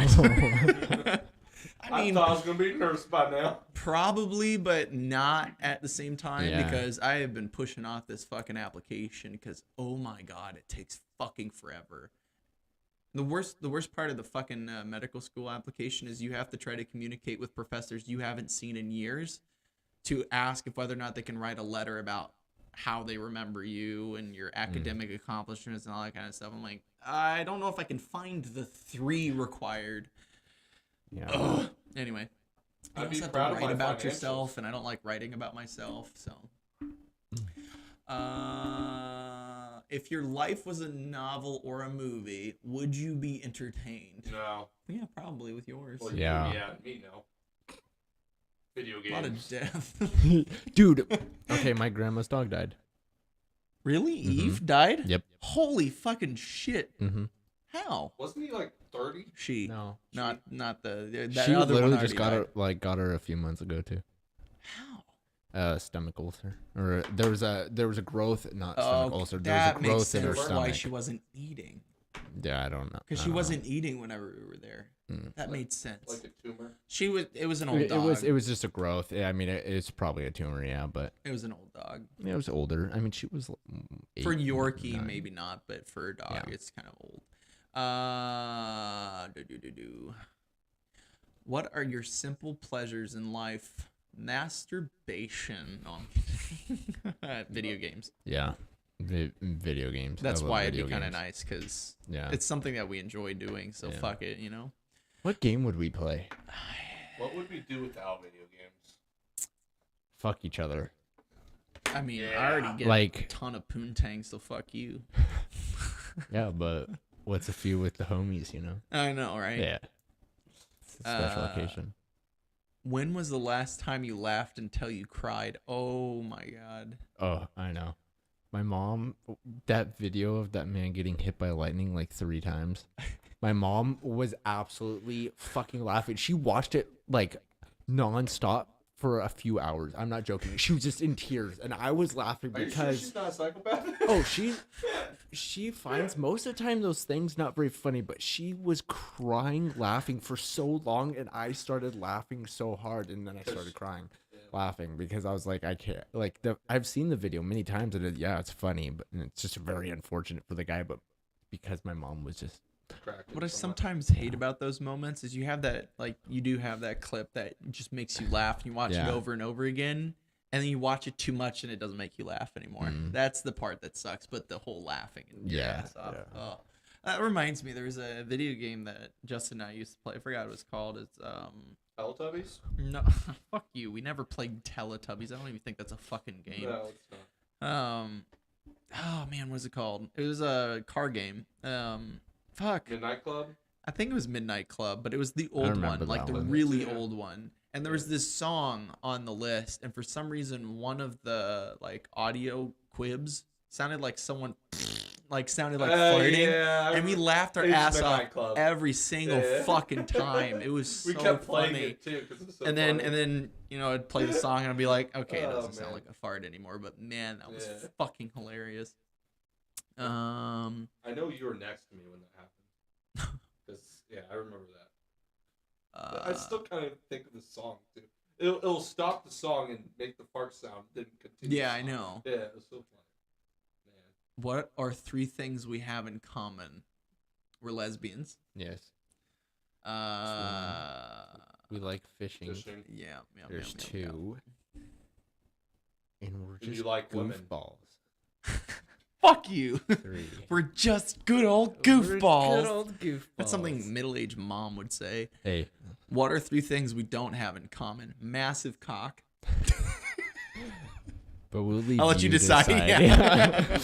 I I mean, thought I was gonna be a nurse by now. probably, but not at the same time Yeah. because I have been pushing off this fucking application because oh my god, it takes fucking forever. The worst part of the fucking medical school application is you have to try to communicate with professors you haven't seen in years to ask if whether or not they can write a letter about how they remember you and your academic accomplishments and all that kind of stuff. I'm like, I don't know if I can find the 3 required. yeah. Ugh. Anyway, you I'd also be have proud to of write my about financials. yourself, and I don't like writing about myself. So, if your life was a novel or a movie, would you be entertained? No. Yeah, probably with yours. Well, Yeah. Yeah, me no. Video A lot of games. death. Dude, okay, my grandma's dog died. Really? Eve died? Yep. Holy fucking shit! Mm-hmm. How? Wasn't he like 30? She? No. Not that She other literally one just already died. got her a few months ago too. How? Stomach ulcer, or there was a growth, not stomach ulcer. There was that a makes growth in her sense stomach. why she wasn't eating. Yeah, I don't know. Because I she don't know. wasn't eating whenever we were there. Mm. That made sense. Like a tumor? She was. It was an old It dog. was just a growth. Yeah, I mean, it's probably a tumor. Yeah, but It was an old dog. it was older. I mean, she was For 8, Yorkie, 9. maybe not, but for a dog, Yeah. it's kind of old. What are your simple pleasures in life? Masturbation. No, I'm kidding. Video games. Yeah, video games. That's I love why it'd be video kind of games. nice because Yeah. it's something that we enjoy doing. So Yeah. fuck it, you know. What game would we play? What would we do without video games? Fuck each other. I mean, I Yeah. already get a Like, ton of poontangs, so fuck you. yeah, but what's a few with the homies? You know? I know, right? Yeah. It's a special Uh, occasion. When was the last time you laughed until you cried? Oh my god. Oh, I know. My mom, that video of that man getting hit by lightning like 3 times. My mom was absolutely fucking laughing. She watched it like nonstop for a few hours. I'm not joking. She was just in tears, and I was laughing Are you sure because she's not a psychopath? oh, she finds most of the time those things not very funny, but she was crying, laughing for so long, and I started laughing so hard, and then I started crying, laughing because I was like, I can't. Like I've seen the video many times, and it's funny, but it's just very unfortunate for the guy. But because my mom was just What I sometimes hate about those moments is you have that, like, you do have that clip that just makes you laugh and you watch it Yeah. over and over again, and then you watch it too much and it doesn't make you laugh anymore. That's the part that sucks, but the whole laughing and your Yeah, ass off. yeah. Oh. That reminds me, there was a video game that Justin and I used to play. I forgot what it was called. It's, Teletubbies? no, fuck you. We never played Teletubbies. I don't even think that's a fucking game. No, it's not. Oh man, what's it called? It was a car game. Fuck. Midnight Club? I think it was Midnight Club, but it was the old remember one, like that the one. really Yeah. old one. And there was this song on the list, and for some reason, one of the like audio quibs sounded like someone like sounded like farting, Yeah, and we laughed our it's ass off Midnite Club. every single Yeah. fucking time. It was so We kept playing funny. it too, 'cause it's so And funny. then you know, I'd play the song and I'd be like, okay, it Oh, doesn't sound man. like a fart anymore, but man, that was Yeah. fucking hilarious. I know you were next to me when that happened. Because yeah, I remember that. But I still kind of think of the song too. It'll stop the song and make the fart sound, then continue. Yeah, the I song. know. Yeah, it was so funny. Man. What are 3 things we have in common? We're lesbians. Yes. Uh, We like fishing. Fishing. yeah. There's yeah. 2. And we're And just you like women. goofballs. Fuck you. 3. We're just good old We're goofballs. good old goofballs. That's something middle-aged mom would say. Hey. What are 3 things we don't have in common? Massive cock. But we'll leave I'll let you decide. Yeah.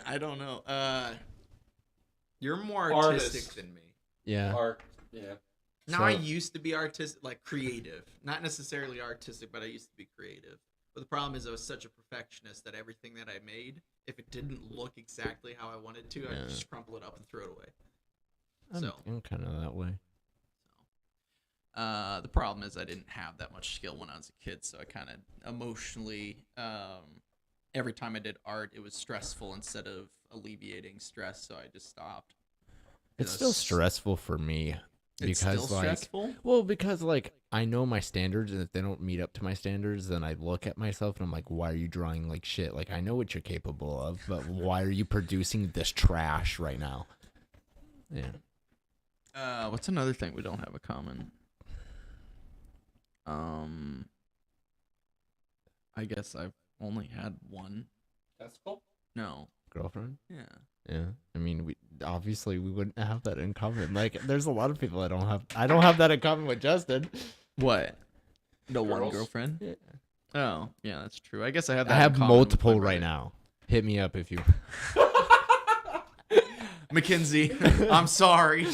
I don't know. You're more artistic Artist. than me. Yeah. Art. Yeah. Now, I So- used to be artistic, like creative. Not necessarily artistic, but I used to be creative. But the problem is I was such a perfectionist that everything that I made, if it didn't look exactly how I wanted to, I'd just crumple it up and throw it away. I'm kind of that way. The problem is I didn't have that much skill when I was a kid, so I kind of emotionally, every time I did art, it was stressful instead of alleviating stress, so I just stopped. It's still stressful for me. It's Because still stressful? Well, because like I know my standards, and if they don't meet up to my standards, then I look at myself and I'm like, why are you drawing like shit? Like I know what you're capable of, but why are you producing this trash right now? Yeah. What's another thing we don't have in common? I guess I've only had one. That's cool. No. Girlfriend? Yeah. Yeah. I mean, we wouldn't have that in common. Like there's a lot of people I don't have that in common with Justin. What? The one Girls? girlfriend? Yeah. Oh, yeah, that's true. I guess I have that I in have common with multiple my right brother. now. Hit me up if you Mackenzie, I'm sorry.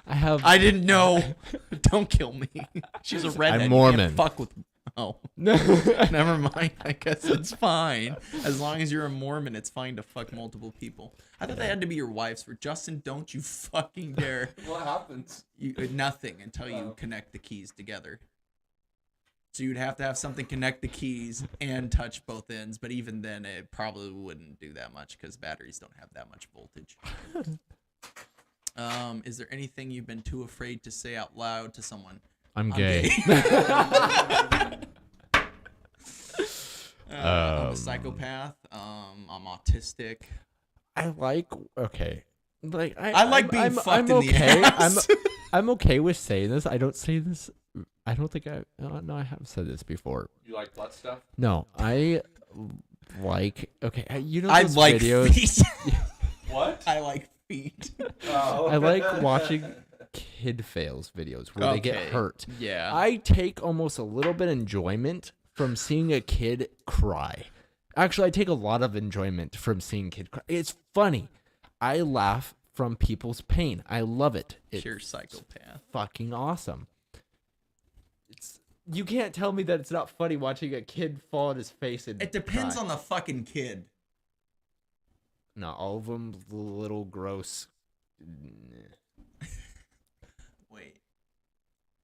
I didn't know. Don't kill me. She's a redhead. You Mormon. can't fuck with. Oh, never mind. I guess it's fine. As long as you're a Mormon, it's fine to fuck multiple people. I thought they had to be your wives. For Justin, don't you fucking dare. What happens? Nothing until you connect the keys together. So you'd have to have something connect the keys and touch both ends. But even then, it probably wouldn't do that much because batteries don't have that much voltage. Is there anything you've been too afraid to say out loud to someone? I'm gay. I'm a psychopath. I'm autistic. I like Like I like being fucked I'm in the okay. ass. I'm okay with saying this. I don't say this. I don't think no, I have said this before. You like butt stuff? No, I like you know I those like videos. feet. What? I like feet. Oh. I like watching kid fails videos where they get Okay. hurt. Yeah. I take almost a little bit enjoyment from seeing a kid cry. Actually, I take a lot of enjoyment from seeing kid cry. It's funny. I laugh from people's pain. I love it. It's Pure psychopath. fucking awesome. You can't tell me that it's not funny watching a kid fall on his face and It depends cry. on the fucking kid. Not all of them little gross. Wait.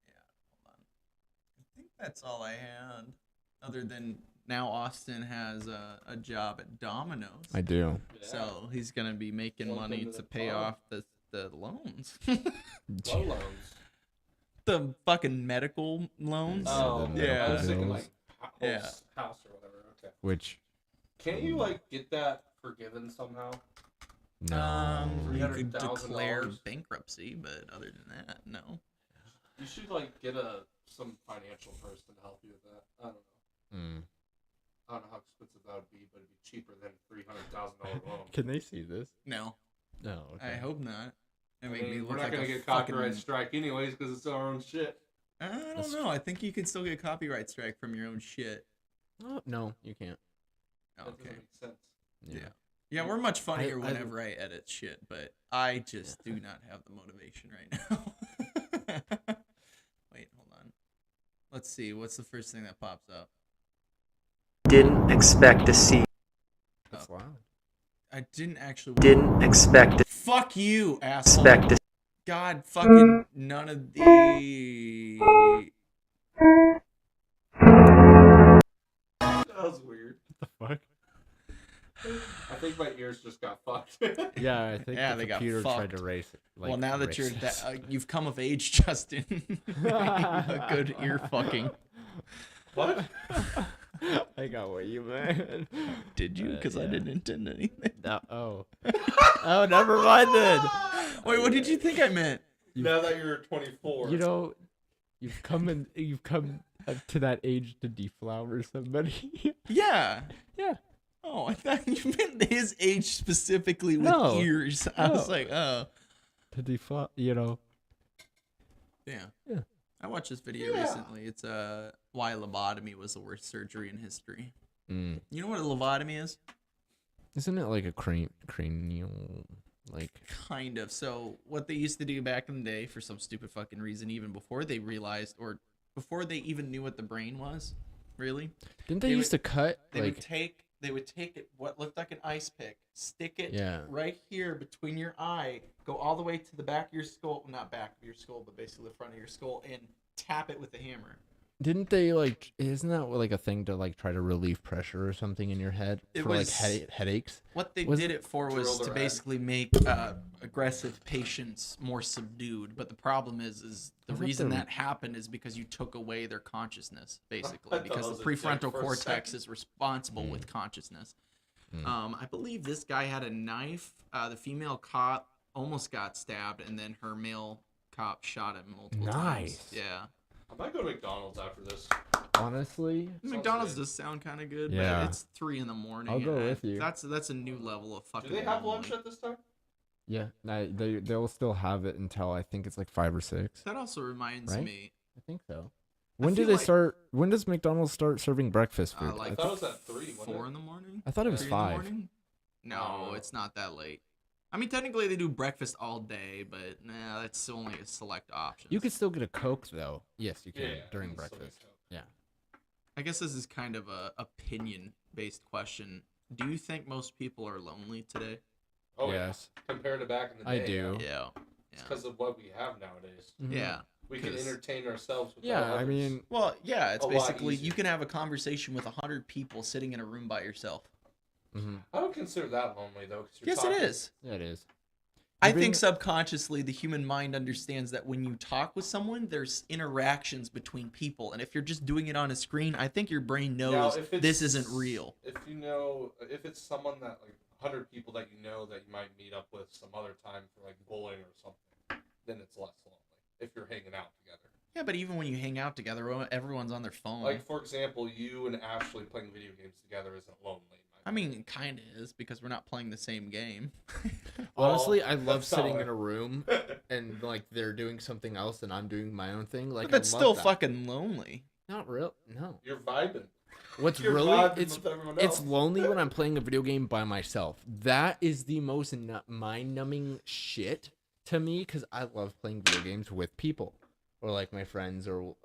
Yeah, hold on. I think that's all I had. Other than now Austin has a job at Domino's. I do. So he's going to be making Welcome money to to the pay club. off the loans. What loans? The fucking medical loans. Oh, yeah. I was thinking like Yeah. house or whatever. Okay. Which Can't you like get that forgiven somehow? no. You could $300,000. declare bankruptcy, but other than that, no. You should like get some financial person to help you with that. I don't know. Mm. I don't know how expensive that would be, but it'd be cheaper than $300,000 loan. Can they see this? No, No. I hope not. It I make me mean, look we're not like gonna a get fucking... copyright strike anyways because it's our own shit. I don't know. I think you can still get a copyright strike from your own shit. Oh, no, you can't. That doesn't Okay. make sense. Yeah. Yeah, we're much funnier I- whenever I edit shit, but I just do not have the motivation right now. Wait, hold on. Let's see. What's the first thing that pops up? Didn't expect to see That's loud. I didn't actually. Didn't expect it. Fuck you, asshole. Expect it. God, fucking none of the. That was weird. What the fuck? I think my ears just got fucked. Yeah, I think Yeah, the they got computer tried fucked. to race it. Like, Well, now that race you're us. you've come of age, Justin. A good ear fucking. What? I got what you meant. Did you? Because I Yeah. didn't intend anything. No, oh. Oh, never mind then. Wait, what did you think I meant? Now that you're 24. You know, you've come up to that age to deflower somebody. Yeah. Yeah. Oh, I thought you meant his age specifically with No. ears. I was No. like, oh. To deflower, you know. Yeah. Yeah. I watched this video recently. It's why lobotomy was the worst surgery in history. Mm. You know what a lobotomy is? Isn't it like a cranial, like? Kind of. So what they used to do back in the day, for some stupid fucking reason, even before they realized, or before they even knew what the brain was, really, Didn't they They used to cut they like? would take it, what looked like an ice pick, stick it Yeah. right here between your eye, go all the way to the back of your skull, not back of your skull, but basically the front of your skull, and tap it with a hammer. Didn't they like? Isn't that like a thing to like try to relieve pressure or something in your head It for was- like headaches? What they Was did it for was drill to their basically make aggressive patients more subdued. But the problem is I the thought reason they were- that happened is because you took away their consciousness, basically, thought because it the was a dick prefrontal for a cortex second. is responsible with consciousness. I believe this guy had a knife. The female cop almost got stabbed, and then her male cop shot him multiple times. Nice. Yeah. I might go to McDonald's after this. Honestly, McDonald's good. does sound kind of good, Yeah. but it's 3 in the morning. I'll go and with you. That's a new level of fucking. Do they have lunch lonely. at this time? yeah, they'll still have it until I think it's like 5 or 6. That also reminds Right? me. I think so. When do feel they like- start? When does McDonald's start serving breakfast food? Like I thought it was at 3. wasn't 4 it? in the morning. I thought it was 3 5. in the morning? No, Oh. it's not that late. I mean, technically they do breakfast all day, but nah, that's only a select option. You could still get a Coke though. Yes, you can Yeah, during you can still breakfast. get Coke. Yeah. I guess this is kind of a opinion-based question. Do you think most people are lonely today? Oh, Yes. yeah. Compared to back in the I day. do. Yeah. It's because of what we have nowadays. Mhm. Yeah. We can 'Cause- entertain ourselves with Yeah, I others. mean, Well, yeah, it's A lot basically easier. you can have a conversation with 100 people sitting in a room by yourself. I don't consider that lonely though. 'Cause you're Yes, talking, it is. yeah, it is. I You're being- think subconsciously the human mind understands that when you talk with someone, there's interactions between people, and if you're just doing it on a screen, I think your brain knows if it's- this isn't real. If you know, if it's someone that like 100 people that you know that you might meet up with some other time for like bowling or something, then it's less lonely. If you're hanging out together. Yeah, but even when you hang out together, everyone's on their phone. Like for example, you and Ashley playing video games together isn't lonely. in my I mean, it kind of is because we're not playing the same game. Honestly, Well, I love that's not sitting like- in a room and like they're doing something else and I'm doing my own thing. Like But that's I love still that. fucking lonely. Not real. No. You're vibing. What's You're really vibing it's with everyone it's else. lonely when I'm playing a video game by myself. That is the most mind-numbing shit to me because I love playing video games with people or like my friends or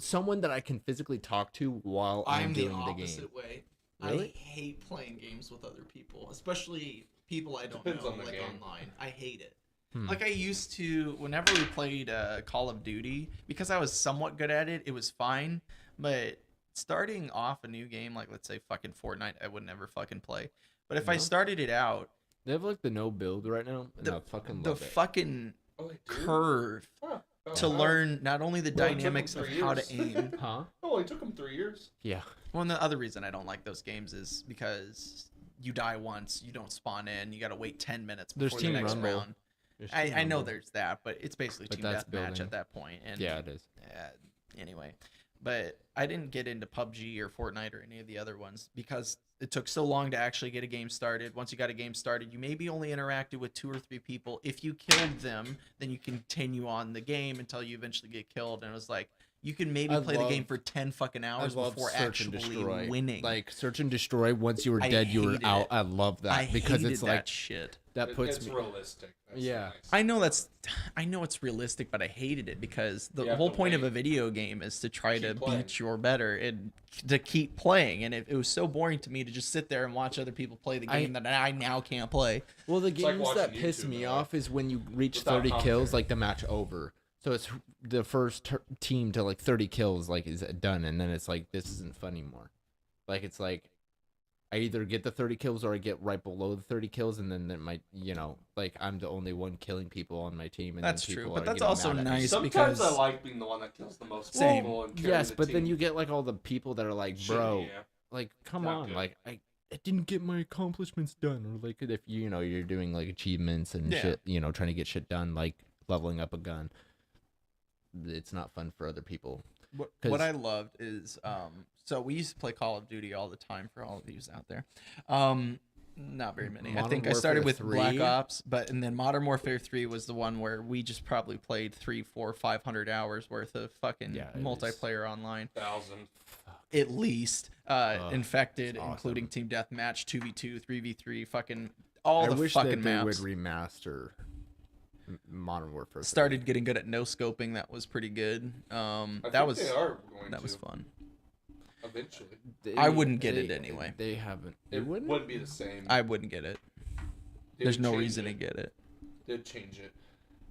someone that I can physically talk to while I'm the doing the opposite game. way. Really? I hate playing games with other people, especially people I don't Depends know, on the like game. online. I hate it. Hmm. Like I used to, whenever we played Call of Duty, because I was somewhat good at it, it was fine. But starting off a new game, like let's say fucking Fortnite, I would never fucking play. But if I No? started it out, They have like the no build right now, and I fucking the love it. fucking Oh, they do? curve Huh. Oh, to wow. learn not only the Well, it took 'em dynamics of 3 how to years. aim. Huh? Oh, it took them 3 years. Yeah. Well, and the other reason I don't like those games is because you die once, you don't spawn in, you gotta wait 10 minutes There's before the Team next Rumble. round. There's I Team know Rumble. there's that, but it's basically But team that's deathmatch building. at that point. And Yeah, it is. anyway, but I didn't get into PUBG or Fortnite or any of the other ones because it took so long to actually get a game started. Once you got a game started, you maybe only interacted with 2 or 3 people. If you killed them, then you continue on the game until you eventually get killed. And it was like, You can maybe play the game for 10 fucking hours before actually winning. Like search and destroy. Once you were dead, you were out. I love that because it's like that shit. That puts me realistic. That's yeah. Nice. I know it's realistic, but I hated it because the whole point of a video game is to try to beat your better and to keep playing. And it was so boring to me to just sit there and watch other people play the game that I now can't play. Well, the games that piss me off is when you reach 30 kills, like the match over. So it's the first team to like 30 kills, like is done, and then it's like this isn't fun anymore. Like it's like I either get the 30 kills or I get right below the 30 kills, and then my like I'm the only one killing people on my team. And that's then true, people but that's also nice. Sometimes I like being the one that kills the most people. And yes, the but team. then you get like all the people that are like, bro, like come on, like I didn't get my accomplishments done, or like if you're doing like achievements and shit, trying to get shit done, like leveling up a gun. It's not fun for other people. What I loved is so we used to play Call of Duty all the time for all of you out there. Not very many. I think I started with 3. Black Ops, and then Modern Warfare 3 was the one where we just probably played 300, 400, 500 hours worth of fucking multiplayer online. 1,000 at least. Infected, awesome. Including Team Deathmatch, 2v2, 3v3, fucking all the fucking maps. I wish they would remaster Modern Warfare 3. Started getting good at no scoping. That was pretty good. That was fun. Eventually, I wouldn't get it anyway. They haven't. It wouldn't be the same. I wouldn't get it. There's no reason to get it. They'd change it.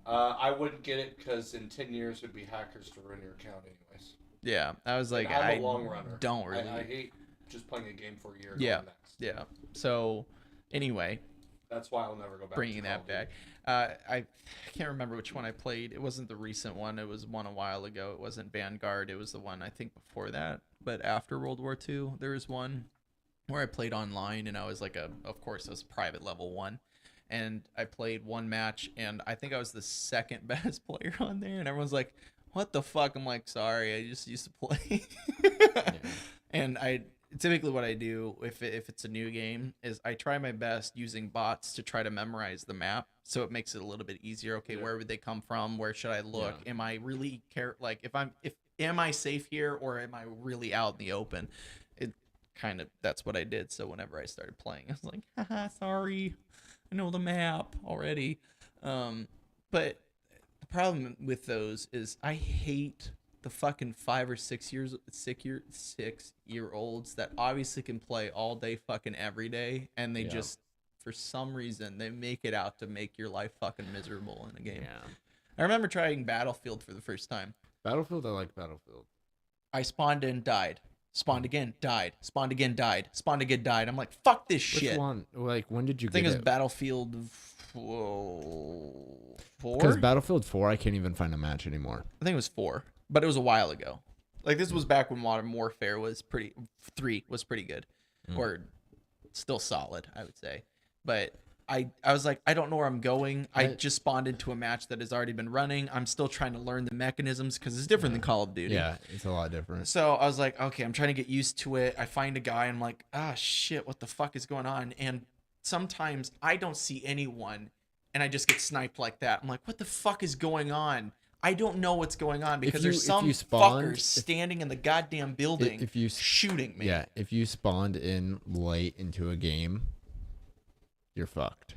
I wouldn't get it because in 10 years would be hackers to ruin your account anyways. Yeah, I was like, I'm a long runner. Don't really. I hate just playing a game for a year. Yeah, yeah. So, anyway. That's why I'll never go back. Bringing that back. I can't remember which one I played. It wasn't the recent one. It was one a while ago. It wasn't Vanguard. It was the one I think before that. But after World War II, there was one where I played online, and I was like of course, it was private level 1. And I played one match, and I think I was the second best player on there. And everyone's like, "What the fuck?" I'm like, "Sorry, I just used to play." And typically what I do if it's a new game is I try my best using bots to try to memorize the map, so it makes it a little bit easier. Okay, where would they come from? Where should I look? Am I really am I safe here, or am I really out in the open? It kind of, that's what I did. So whenever I started playing, I was like, haha, sorry, I know the map already. But the problem with those is I hate the fucking 5 or 6 year olds that obviously can play all day fucking every day, and they just for some reason they make it out to make your life fucking miserable in a game. I remember trying Battlefield for the first time. Battlefield, I like Battlefield. I spawned in, died. Spawned again, died. Spawned again, died. Spawned again, died. I'm like, fuck this shit. Which one? Like, when did you I think get it was Battlefield 4? Because Battlefield 4, I can't even find a match anymore. I think it was 4, but it was a while ago. Like, this was back when Modern Warfare was 3 was pretty good. Or still solid, I would say. But I was like, I don't know where I'm going. I just spawned into a match that has already been running. I'm still trying to learn the mechanisms because it's different than Call of Duty. Yeah, it's a lot different. So I was like, okay, I'm trying to get used to it. I find a guy and I'm like, shit, what the fuck is going on? And sometimes I don't see anyone and I just get sniped like that. I'm like, what the fuck is going on? I don't know what's going on because there's some fuckers standing in the goddamn building shooting me. Yeah, if you spawned in late into a game, you're fucked.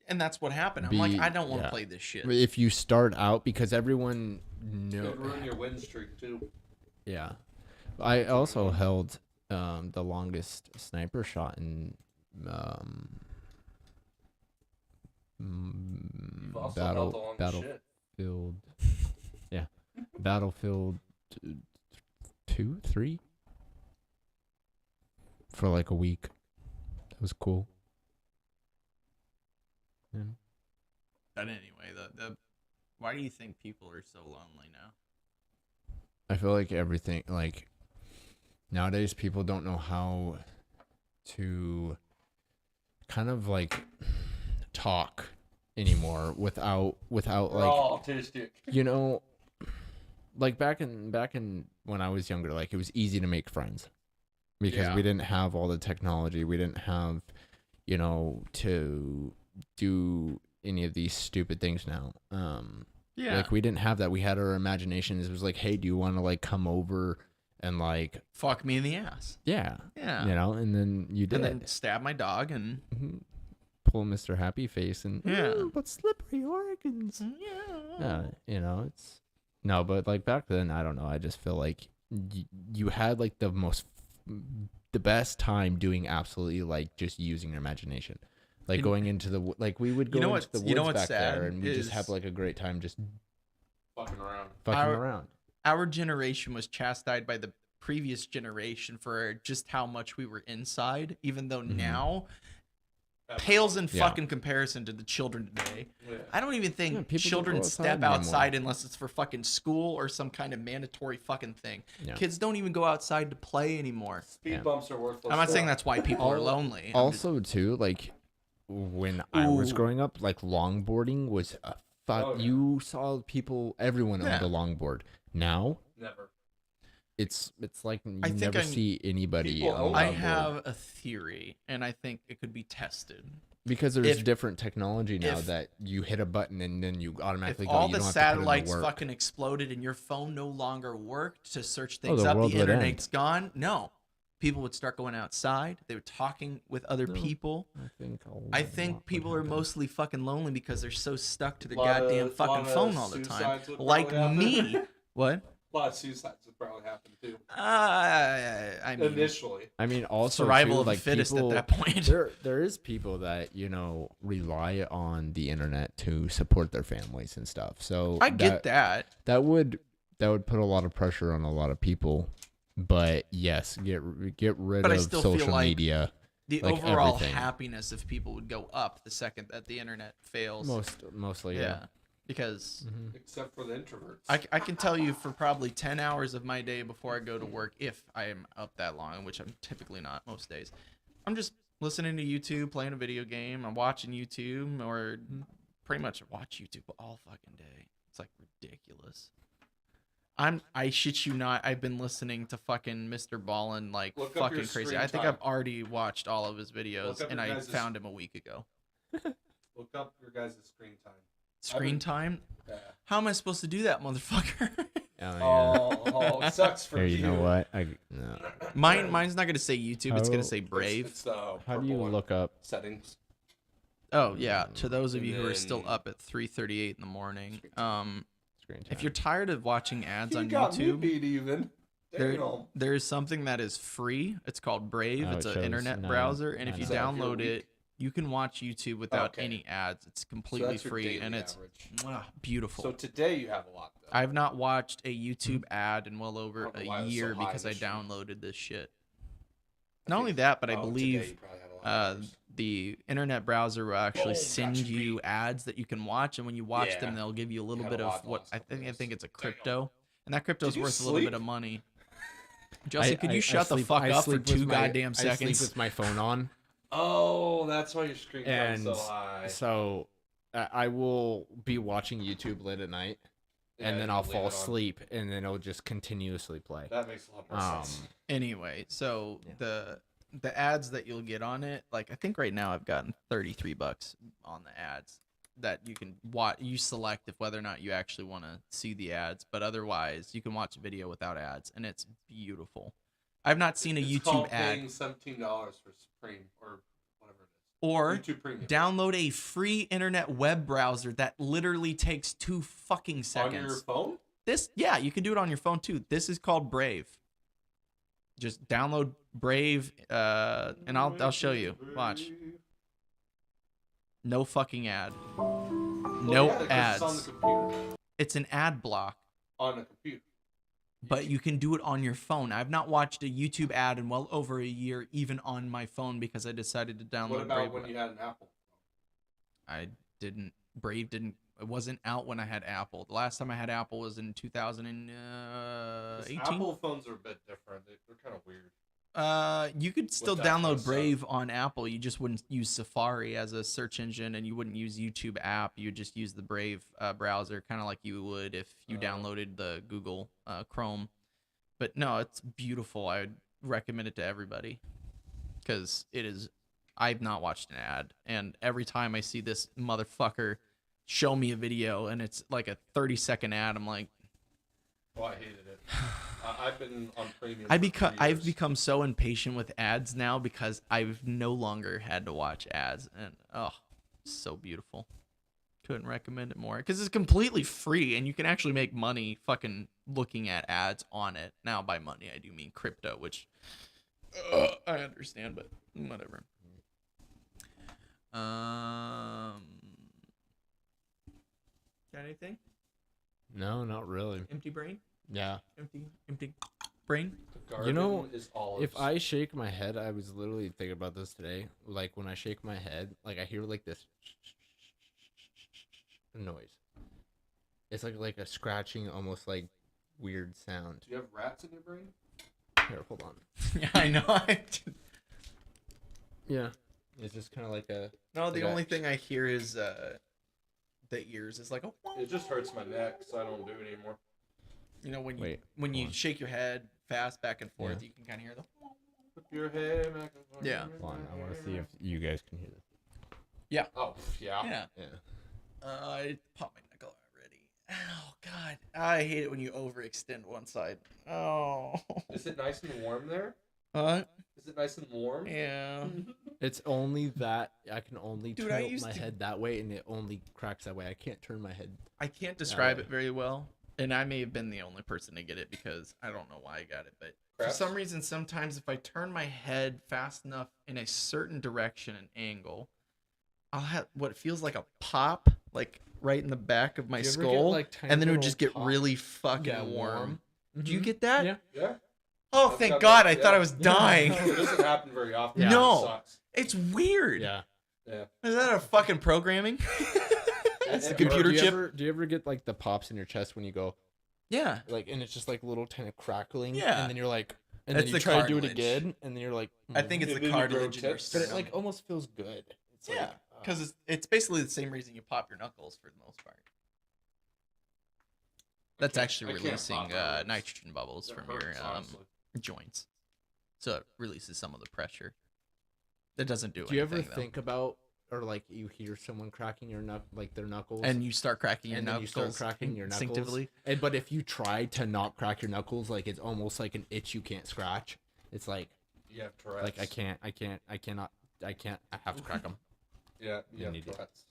And that's what happened. I'm like, I don't want to play this shit. If you start out, because everyone knows, it ruin your win streak too. Yeah, I also held the longest sniper shot in Battlefield. Yeah, Battlefield 2, 3 for like a week. That was cool. Yeah. But anyway, why do you think people are so lonely now? I feel like everything, like nowadays people don't know how to kind of like talk anymore without like autistic. Like back in when I was younger, like it was easy to make friends because we didn't have all the technology. We didn't have, to do any of these stupid things now. Yeah. Like, we didn't have that. We had our imaginations. It was like, hey, do you want to, like, come over and, like... Fuck me in the ass. Yeah. Yeah. You know, and then you did. And then stab my dog and... pull Mr. Happy Face and... Yeah. But slippery organs. Yeah. You know, it's... No, but, like, back then, I don't know. I just feel like you had, like, the best time doing absolutely, like, just using your imagination. Like, going into the... Like, we would go into the woods back there, and we just have, like, a great time just... Fucking around. around. Our generation was chastised by the previous generation for just how much we were inside, even though now... pales in fucking comparison to the children today. Yeah. I don't even think children step outside unless it's for fucking school or some kind of mandatory fucking thing. Yeah. Kids don't even go outside to play anymore. Speed bumps are worthless. I'm not saying that's why people are lonely. Also, too, like, when I was growing up, like, longboarding was a you saw people, everyone owned a longboard. Now, never. It's like you never see anybody on a longboard. I have a theory, and I think it could be tested. Because there's different technology now that you hit a button and then you automatically go. All the satellites fucking exploded and your phone no longer worked to search things up, the internet's gone. No. People would start going outside. They were talking with other people. I think people are mostly fucking lonely because they're so stuck to their goddamn fucking phone all the time. Like me. What? A lot of suicides would probably happen too. I mean, initially. I mean, also survival of the fittest at that point. There is people that, you know, rely on the internet to support their families and stuff. So I get that. That would put a lot of pressure on a lot of people. But yes, get rid of social media. The overall happiness of people would go up the second that the internet fails. Mostly, yeah. Because except for the introverts, I can tell you for probably 10 hours of my day before I go to work, if I am up that long, which I'm typically not most days, I'm just listening to YouTube, playing a video game, I'm watching YouTube, or pretty much watch YouTube all fucking day. It's like ridiculous. I shit you not, I've been listening to fucking Mr. Ballin like fucking crazy. I think I've already watched all of his videos, and I found him a week ago. Look up your guys' screen time. Screen time? Yeah. How am I supposed to do that, motherfucker? It sucks for you. You know what? Mine's not gonna say YouTube. It's gonna say Brave. How do you look up settings? Oh yeah, to those of you who are still up at 3:38 in the morning, if you're tired of watching ads on YouTube, there is something that is free. It's called Brave. It's an internet browser, and if you download it, you can watch YouTube without any ads. It's completely free, and it's beautiful. So today you have a lot, though. I've not watched a YouTube ad in well over a year because I downloaded this shit. Not only that, but I believe the internet browser will actually send you ads that you can watch, and when you watch them, they'll give you a little bit of what I think it's a crypto, and that crypto is worth a little bit of money. Justin, could you shut the fuck up for 2 goddamn seconds? I sleep with my phone on. Oh, that's why your screen time's so high. So I will be watching YouTube late at night, and then I'll fall asleep, and then it'll just continuously play. That makes a lot more sense. Anyway, so the ads that you'll get on it, like I think right now I've gotten $33 on the ads that you can watch. You select if whether or not you actually want to see the ads, but otherwise you can watch a video without ads, and it's beautiful. I've not seen a YouTube ad. Paying $17 for Supreme or whatever it is. Or download a free internet web browser that literally takes 2 fucking seconds. On your phone? Yeah, you can do it on your phone too. This is called Brave. Just download Brave, and I'll show you. Watch. No fucking ad. No ads. It's on the computer. It's an ad block. On a computer. But you can do it on your phone. I've not watched a YouTube ad in well over a year, even on my phone, because I decided to download What about Brave. when you had an Apple? I didn't. Brave didn't. It wasn't out when I had Apple. The last time I had Apple was in 2018. Apple phones are a bit different. They're kind of weird. You could still download Brave on Apple. You just wouldn't use Safari as a search engine, and you wouldn't use YouTube app. You would just use the Brave browser, kind of like you would if you downloaded the Google Chrome. But no, it's beautiful. I would recommend it to everybody because it is. I've not watched an ad, and every time I see this motherfucker show me a video and it's like a 30-second ad. I'm like, Oh, I hated it. I've been on premium. I've become so impatient with ads now because I've no longer had to watch ads, and so beautiful. Couldn't recommend it more because it's completely free and you can actually make money fucking looking at ads on it. Now by money I do mean crypto, which I understand, but whatever. Got anything? No, not really. Empty brain? Yeah. Empty brain? You know, is olives. if I shake my head, I was literally thinking about this today. Like when I shake my head, like I hear like this noise. It's like a scratching, almost like weird sound. Do you have rats in your brain? Here, hold on. Yeah, I know. Yeah. It's just kind of like a. No, the like only thing I hear is the ears. It's like, It just hurts my neck, so I don't do it anymore. you know, when you Wait, when you hold on. shake your head fast back and forth, Yeah. you can kind of hear the. Whip your head back and forth. Yeah. Hold on, I want to see if you guys can hear this. Oh, yeah. Yeah. Yeah. I popped my knuckle already. Oh God, I hate it when you overextend one side. Oh. Is it nice and warm there? Is it nice and warm? Yeah. It's only that I can only Dude, I tilt used my to- head that way, and it only cracks that way. I can't turn my head. I can't describe way. it very well, and I may have been the only person to get it because I don't know why I got it, but Craps? for some reason, sometimes if I turn my head fast enough in a certain direction and angle, I'll have what feels like a pop, like right in the back of my Do you ever get, skull, like, tiny and then it would little just get pop? really fucking Yeah, warm. warm. Do you Mhm. get that? Yeah. Yeah. Oh, I've thank got God! that, I thought yeah. I was dying. It doesn't happen very often. Yeah. No. It sucks. It's weird. Yeah. Yeah. Is that a fucking programming? It's the It computer do you chip. Ever, do you ever get like the pops in your chest when you go Yeah. like, and it's just like little kind of crackling? Yeah. And then you're like, and That's then you the try to do it cartilage. again, and then you're like, I think it's And the then you grow cartilage in your tips. but it sternum. like almost feels good. It's Yeah, like, because it's basically the same reason you pop your knuckles for the most part. That's actually I can't releasing pop my ribs. nitrogen bubbles That from hurts, your honestly. joints, so it releases some of the pressure. That doesn't do do you anything. ever think about, or like you hear someone cracking your like their knuckles, and you start cracking your and then knuckles you start cracking your knuckles, instinctively? and but if you try to not crack your knuckles, like it's almost like an itch you can't scratch. It's like You have Tourette's. like I have to crack them. Yeah, you have need it. Tourette's.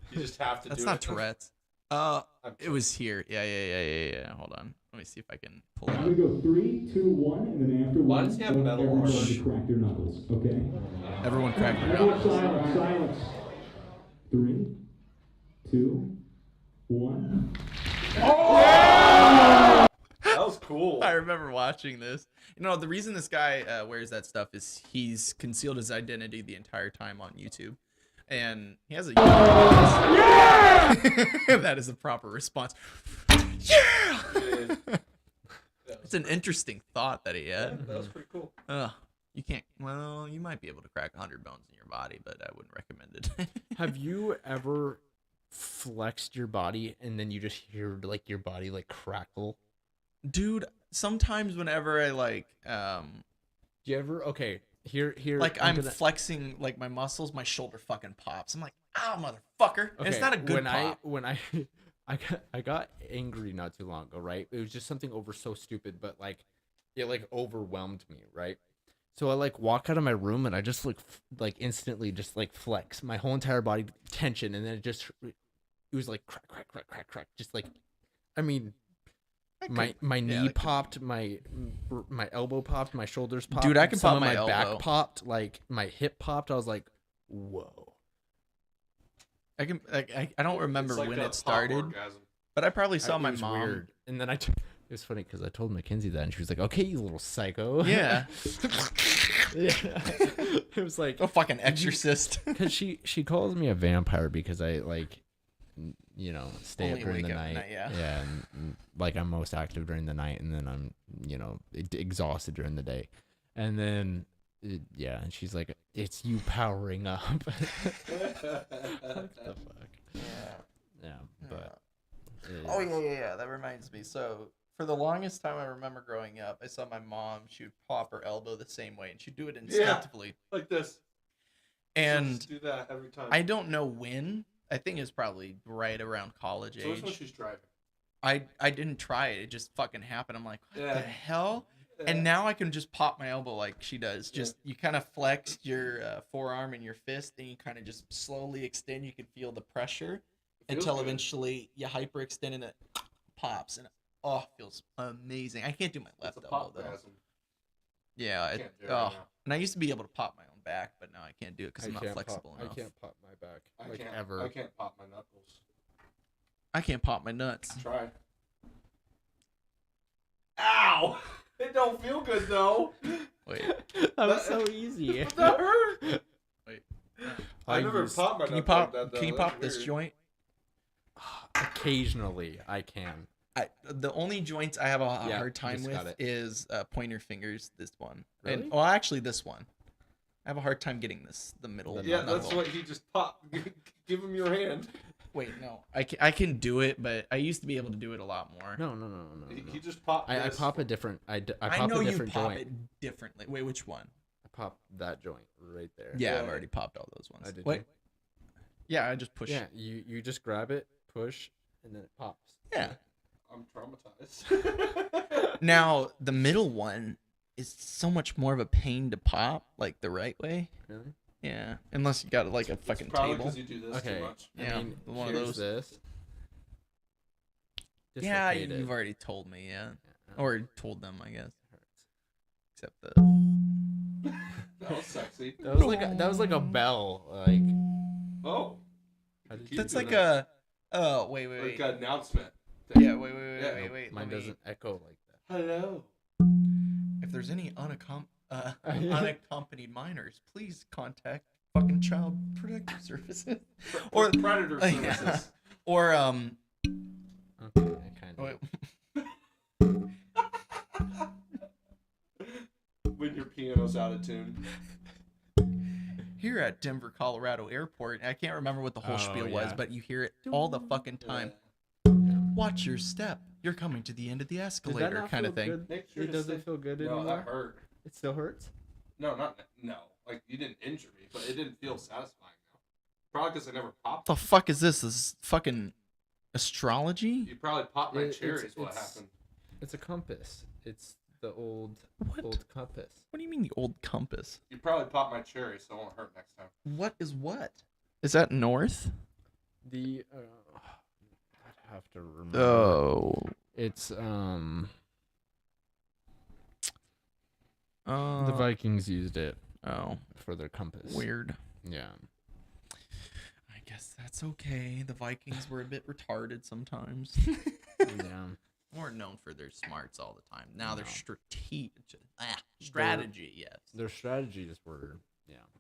You just have to That's do not it. Tourette's. I'm It was here. Yeah. Hold on. Let me see if I can pull it I'm up. gonna go 3, 2, 1, and then after Why one, does he have I want metal everyone arms? to crack their knuckles. Okay. Everyone crack their Everyone knuckles. silence. 3, 2, 1. That was cool. I remember watching this. You know, the reason this guy wears that stuff is he's concealed his identity the entire time on YouTube. And he has a yeah! That is the proper response. Yeah! It's an interesting thought that he Yeah, had. that was pretty cool. You can't, well, you might be able to crack 100 bones in your body, but I wouldn't recommend it. Have you ever flexed your body and then you just hear like your body like crackle? Dude, sometimes whenever I like, Do you ever? Okay, here. like I'm gonna- flexing like my muscles, my shoulder fucking pops. I'm like, ow, motherfucker. And it's Okay, not a good when pop. I got angry not too long ago, right? It was just something over so stupid, but like it like overwhelmed me, right? So I like walk out of my room and I just like instantly just like flex my whole entire body tension, and then it was like crack, just like, I mean, my knee that could popped, my elbow popped, my shoulders popped. Dude, I can some pop of my back elbow. popped, like my hip popped. I was like, whoa. I can. I don't remember It's like when a it pop started, orgasm. but I probably saw It my was mom. weird. And then it was funny because I told Mackenzie that, and she was like, "Okay, you little psycho." Yeah. Yeah. It was like, A fucking exorcist. because she calls me a vampire because I like, stay Only up during wake the up at night. night, yeah. Yeah, and like I'm most active during the night, and then I'm exhausted during the day, and then. And she's like, "It's you powering up." What the fuck? Yeah, but. Oh yeah. That reminds me. So for the longest time, I remember growing up, I saw my mom. She would pop her elbow the same way, and she'd do it instinctively. Like this. And Just do that every time. I don't know when. I think it's probably right around college So which one age. she's driving? I didn't try it. It just fucking happened. I'm like, what Yeah. the hell? Yeah. And now I can just pop my elbow like she does. Just you kind of flex your forearm and your fist, and you kind of just slowly extend. You can feel the pressure Feels until good. eventually you hyperextend and it pops, and it feels amazing. I can't do my left It's a elbow pop though. gasm. Yeah, Can't do it right now. and I used to be able to pop my own back, but now I can't do it because I I'm not can't flexible pop, enough. I can't pop my back I like can't ever. I can't pop my knuckles. I can't pop my nuts. Try. Ow! It don't feel good though. Wait, That was so easy. That hurt. wait. I never used- popped my Can you knuckles pop? like that, though. Can you That's pop this weird. joint? Occasionally, I can. The only joints I have a Yeah, hard time just got with it. is pointer fingers. This one, Really? and well, actually this one. I have a hard time getting the middle. Yeah, knuckle. that's what he just popped. Give him your hand. Wait, no, I can do it, but I used to be able to do it a lot more. No. He just popped. I this. pop a different. I I pop know a you different pop joint. it differently. Wait, which one? I pop that joint right there. Yeah, I've Yeah. already popped all those ones. I did Wait. too. Yeah, I just push. Yeah, you just grab it, push, and then it pops. Yeah. I'm traumatized. Now the middle one is so much more of a pain to pop, like the right way. Really? Yeah, unless you got like a fucking Probably table. because you do this Okay. too much. I Yeah, mean, one of here's those. This. Yeah, Dislocate it. you've already told me. Yeah, Yeah, or told them, I guess. Except the. That was sexy. that was like a bell. Like Oh. how did Keep That's doing like that. wait. Like an announcement. Yeah, wait. Yeah, Wait. mine let me- doesn't echo like that. Hello. If there's any unaccompanied minors, please contact fucking Child Protective Services. Or Predator yeah. services. Or Okay, I kind of. wait, When your piano's out of tune. here at Denver, Colorado Airport, I can't remember what the whole Oh, spiel was, yeah. but you hear it all the fucking time. Yeah. Watch your step. You're coming to the end of the Does that escalator, not kind of feel thing. good? Make sure It to doesn't sit- feel good No, anymore. that hurt. It still hurts. No. Like you didn't injure me, but it didn't feel satisfying though. Probably because I never popped. The fuck is this? This is fucking astrology? You probably popped my It- cherry. it's- Is what it's- happened. It's a compass. It's the old What? compass. What do you mean the old compass? You probably popped my cherry, so it won't hurt next time. What is what? Is that north? The I'd have to remember. Oh. It's Uh, the Vikings used it Oh, for their compass. weird. Yeah. I guess that's okay. The Vikings were a bit retarded sometimes. Yeah. Weren't known for their smarts all the time. Now they're No. strategy, yes. Their strategies were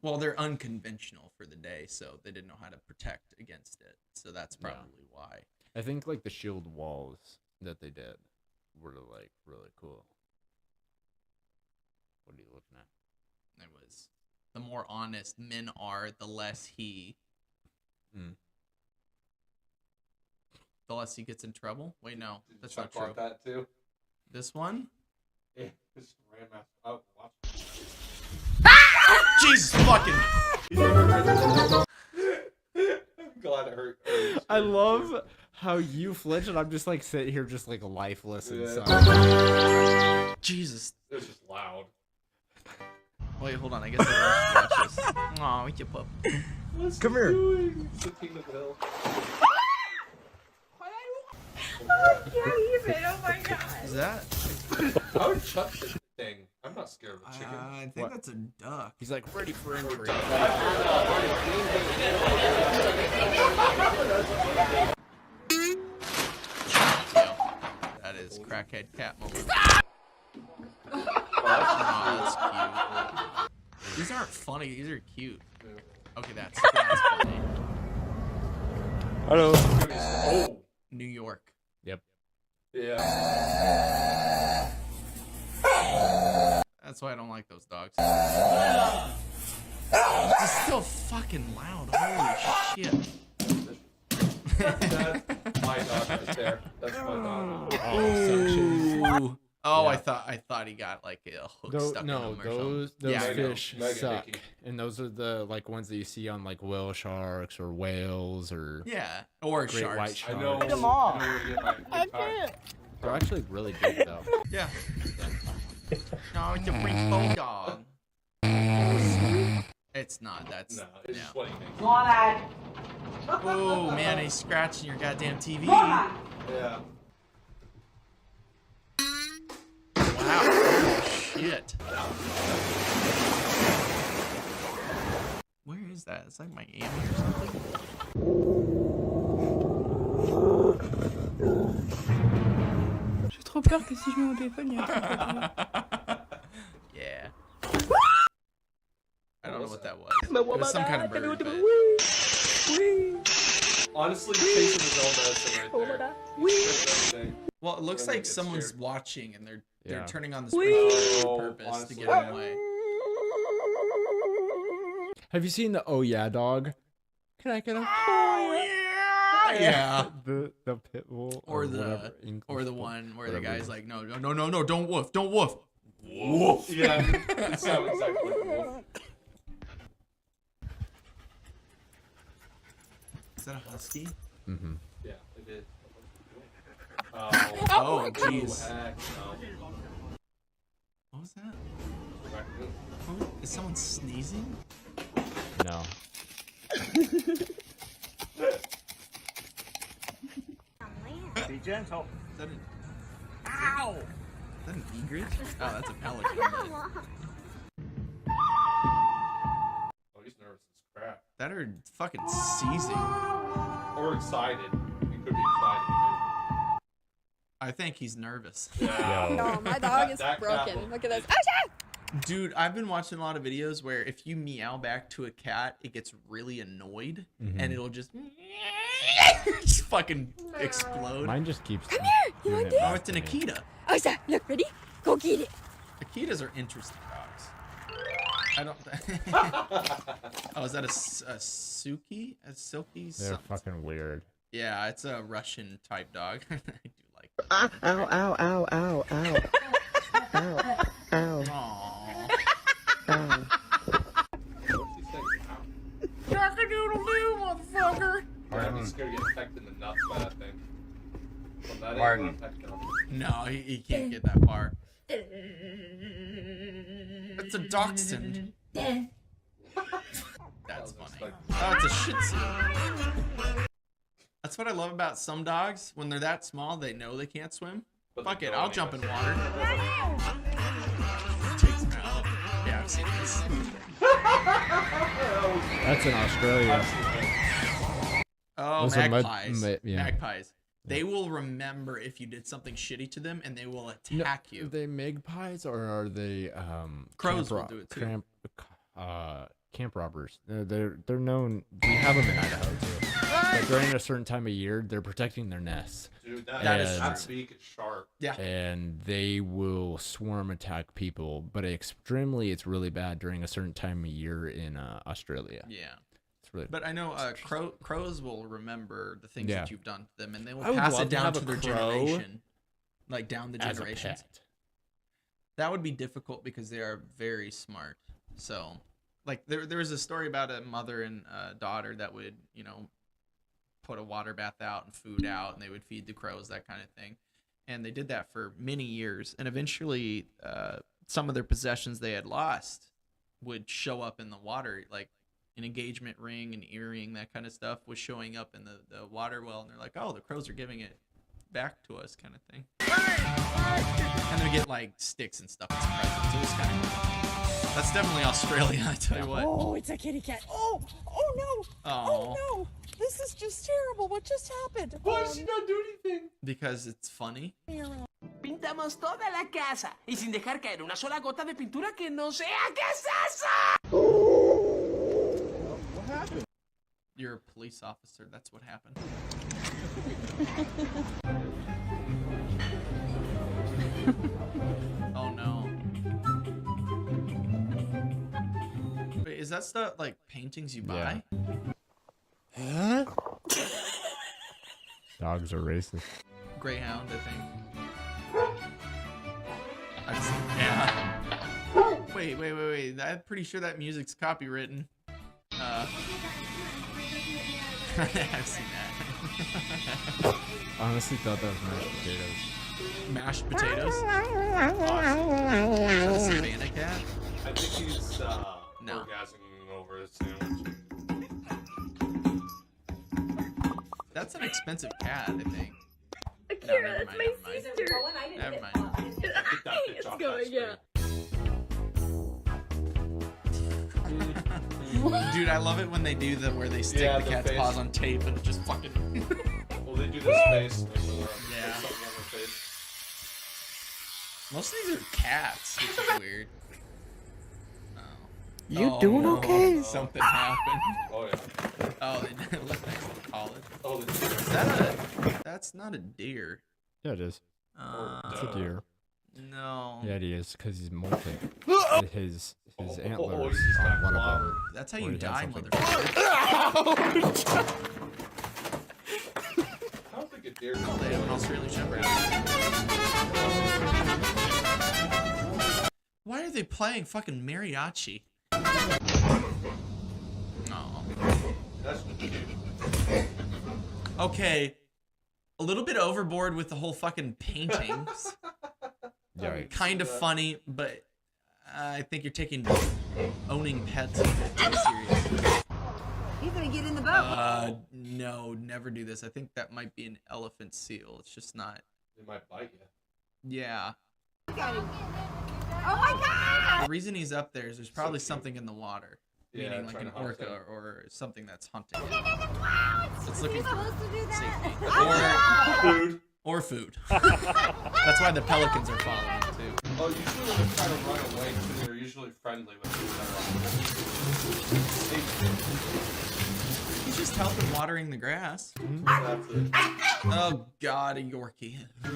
Well, they're unconventional for the day, so they didn't know how to protect against it. So that's Yeah. probably why. I think like the shield walls that they did were like really cool. What are you looking at? It was the more honest men are, the less he. Mm. The less he gets in trouble. Wait, no, Did that's Chuck not true. want that too? This one. Yeah, just ran my. Oh, watch. Jesus fucking. I'm glad it hurt. I love how you flinch and I'm just like sitting here just like lifeless Yeah. inside. Jesus. It was just loud. Wait, hold on. I guess I watch this. Aw, we can pup. What's Come he here. doing? It's the king of the hill. Oh my god. Is that? How would Chuck this thing? I'm not scared of a chicken. I think What? that's a duck. He's like ready for injury. That is crackhead cat moment. Oh, Aw, that's cute. These aren't funny. These are cute. Okay, that's funny. Hello. Oh, New York. Yep. yeah. That's why I don't like those dogs. It's still fucking loud. Holy shit. That's my dog right there. That's my dog. Oh, suction. Ooh. Oh, Yeah. I thought he got like a hook Those, stuck in no, him or those something. Yeah, I know. fish Mega suck, icky. and those are the like ones that you see on like whale sharks or whales or Yeah, or great sharks. white I know. sharks. I know where to get my good time. They're actually really big though. Yeah. No, it's a French bulldog. It's not. That's No, it's just what he thinks. Oh man, he's scratching your goddamn TV. Yeah. Wow. Oh, shit. Where is that? It's like Miami or something. J'ai trop peur que si je mets mon téléphone, il y a un truc qui va Yeah. I don't know what that was. It was some kind of bird, but... Honestly, chasing his own medicine right there. Everything. Well, it looks Then they like get someone's scared. watching and they're Yeah. turning on the sprinkler Oh, on purpose to honestly, get him away. Have you seen the Oh Yeah dog? Can I get a Yeah. the pit bull Or the whatever, English or the bull, one where the whatever it guy's is. like, no, don't woof, don't woof. Woof. Yeah, it sounds exactly like a wolf. Is that a husky? Mm-hmm. Yeah, it is. Oh, jeez. heck no. What was that? Raccoon. Is someone sneezing? No. Be gentle. Is that an... Ow! Is that an egret? Oh, that's a pelican. Oh, he's nervous as crap. That are fucking seizing. Or excited. He could be excited too. I think he's nervous. Yeah. No, my dog is That broken. apple. Look at this. Dude, I've been watching a lot of videos where if you meow back to a cat, it gets really annoyed and it'll just just fucking explode. Mine just keeps. Come here. You doing want it this? Oh, back it's an to me. Akita. Osa, look, ready? Go get it. Akitas are interesting dogs. I don't. Oh, is that a Suki? A silky? They're something? fucking weird. Yeah, it's a Russian type dog. I do like. Ow, ow, ow, ow, ow, ow. Ow, ow, Aww. ow. What's he saying? Cock-a-doodle-doo, motherfucker. I'd be scared to get pecked in the nuts by that thing. Well, that ain't Martin. what I'm pecking on. No, he can't get that far. It's a dachshund. That's funny. Oh, it's a Shih Tzu. That's what I love about some dogs. When they're that small, they know they can't swim. But Fuck they it, go I'll jump in anyway. water. Takes them out. Yeah, I've seen this. That's in Australia. Oh, Those are magpies. yeah. Magpies. They will remember if you did something shitty to them, and they will attack Are you. they magpies or are they Crows camp will ro- do it too. camp robbers? They're known. We have them in Idaho too. But during a certain time of year, they're protecting their nests, Dude, That is that true. beak is sharp. Yeah. and they will swarm attack people. But it's really bad during a certain time of year in Australia. Yeah. It's really. But I know crows will remember the things Yeah. that you've done to them, and they will I would pass love it to down have to a their crow generation, like down the as a generations. pet. That would be difficult because they are very smart. So, like there was a story about a mother and a daughter that would put a water bath out and food out, and they would feed the crows, that kind of thing. And they did that for many years, and eventually some of their possessions they had lost would show up in the water, like an engagement ring, an earring, that kind of stuff was showing up in the water well, and they're like, oh, the crows are giving it back to us, kind of thing. And they get like sticks and stuff as presents. It was kind of cool. That's definitely Australia, I tell you what. Oh, it's a kitty cat. Oh no. Oh, No. This is just terrible. What just happened? Why does she not do anything? because it's funny. Pintamos toda la casa y sin dejar caer una sola gota de pintura que no sea. ¿Qué es eso? You're a police officer. That's what happened. Oh no. Wait, is that stuff like paintings you buy? Yeah. Dogs are racist. Greyhound, I think. Yeah. Wait. I'm pretty sure that music's copywritten. I've seen that. Honestly thought that was mashed potatoes. Mashed potatoes? Is that a Savannah cat? I think he's No. orgasming over a sandwich. That's an expensive cat, I think. Akira, that's my sister. Never mind. Get that bitch It's off going, that yeah. Dude, I love it when they do the where they stick Yeah, the the cat's face. paws on tape and it just fucking. Well, they do this face. Like, Yeah. something on their face. Most of these are cats, which is weird. You doing okay? Something happened. Oh yeah. Oh, they live next to college. Oh, they Is that a? That's not a deer. Yeah, it is. It's a deer. No. Yeah, it is, because he's molting. His Oh, antlers he's on got one of clobbered. them. That's how Or you he has die, something. motherfucker. I don't think a deer. They have an Australian Shepherd. Why are they playing fucking mariachi? No. That's cute. Okay. A little bit overboard with the whole fucking paintings. Yikes. Kind of funny, but I think you're taking owning pets a bit too seriously. He's gonna get in the boat. No, never do this. I think that might be an elephant seal. It's just not. They might bite you. Yeah. Oh my god! The reason he's up there is there's probably something in the water. Yeah, Meaning like trying an to hunt orca them. or something that's hunting. Get in the clouds! It's looking You're for supposed to do that. safety. Food. Or food. That's why the pelicans are following too. Oh, usually when they're trying to run away, too, they're usually friendly with each He's just helping watering the grass. That's it. Oh god, a Yorkie. I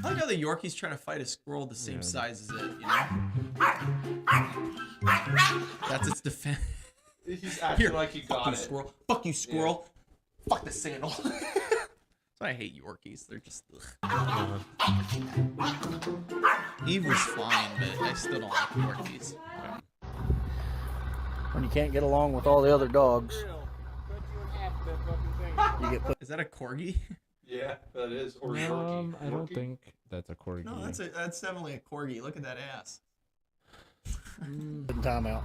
like how the Yorkie's trying to fight a squirrel the same size as it, you know? That's its defense. He's acting like he got Fuck you, it. squirrel. Fuck you, squirrel. Fuck the sandal. That's why I hate Yorkies. They're just. Ugh. Eve was fine, but I still don't like Yorkies. When you can't get along with all the other dogs, you get put. Is that a corgi? Yeah, that is. Or I Yorkie. don't Yorkie? think that's a corgi. No, that's definitely a corgi. Look at that ass. Time out.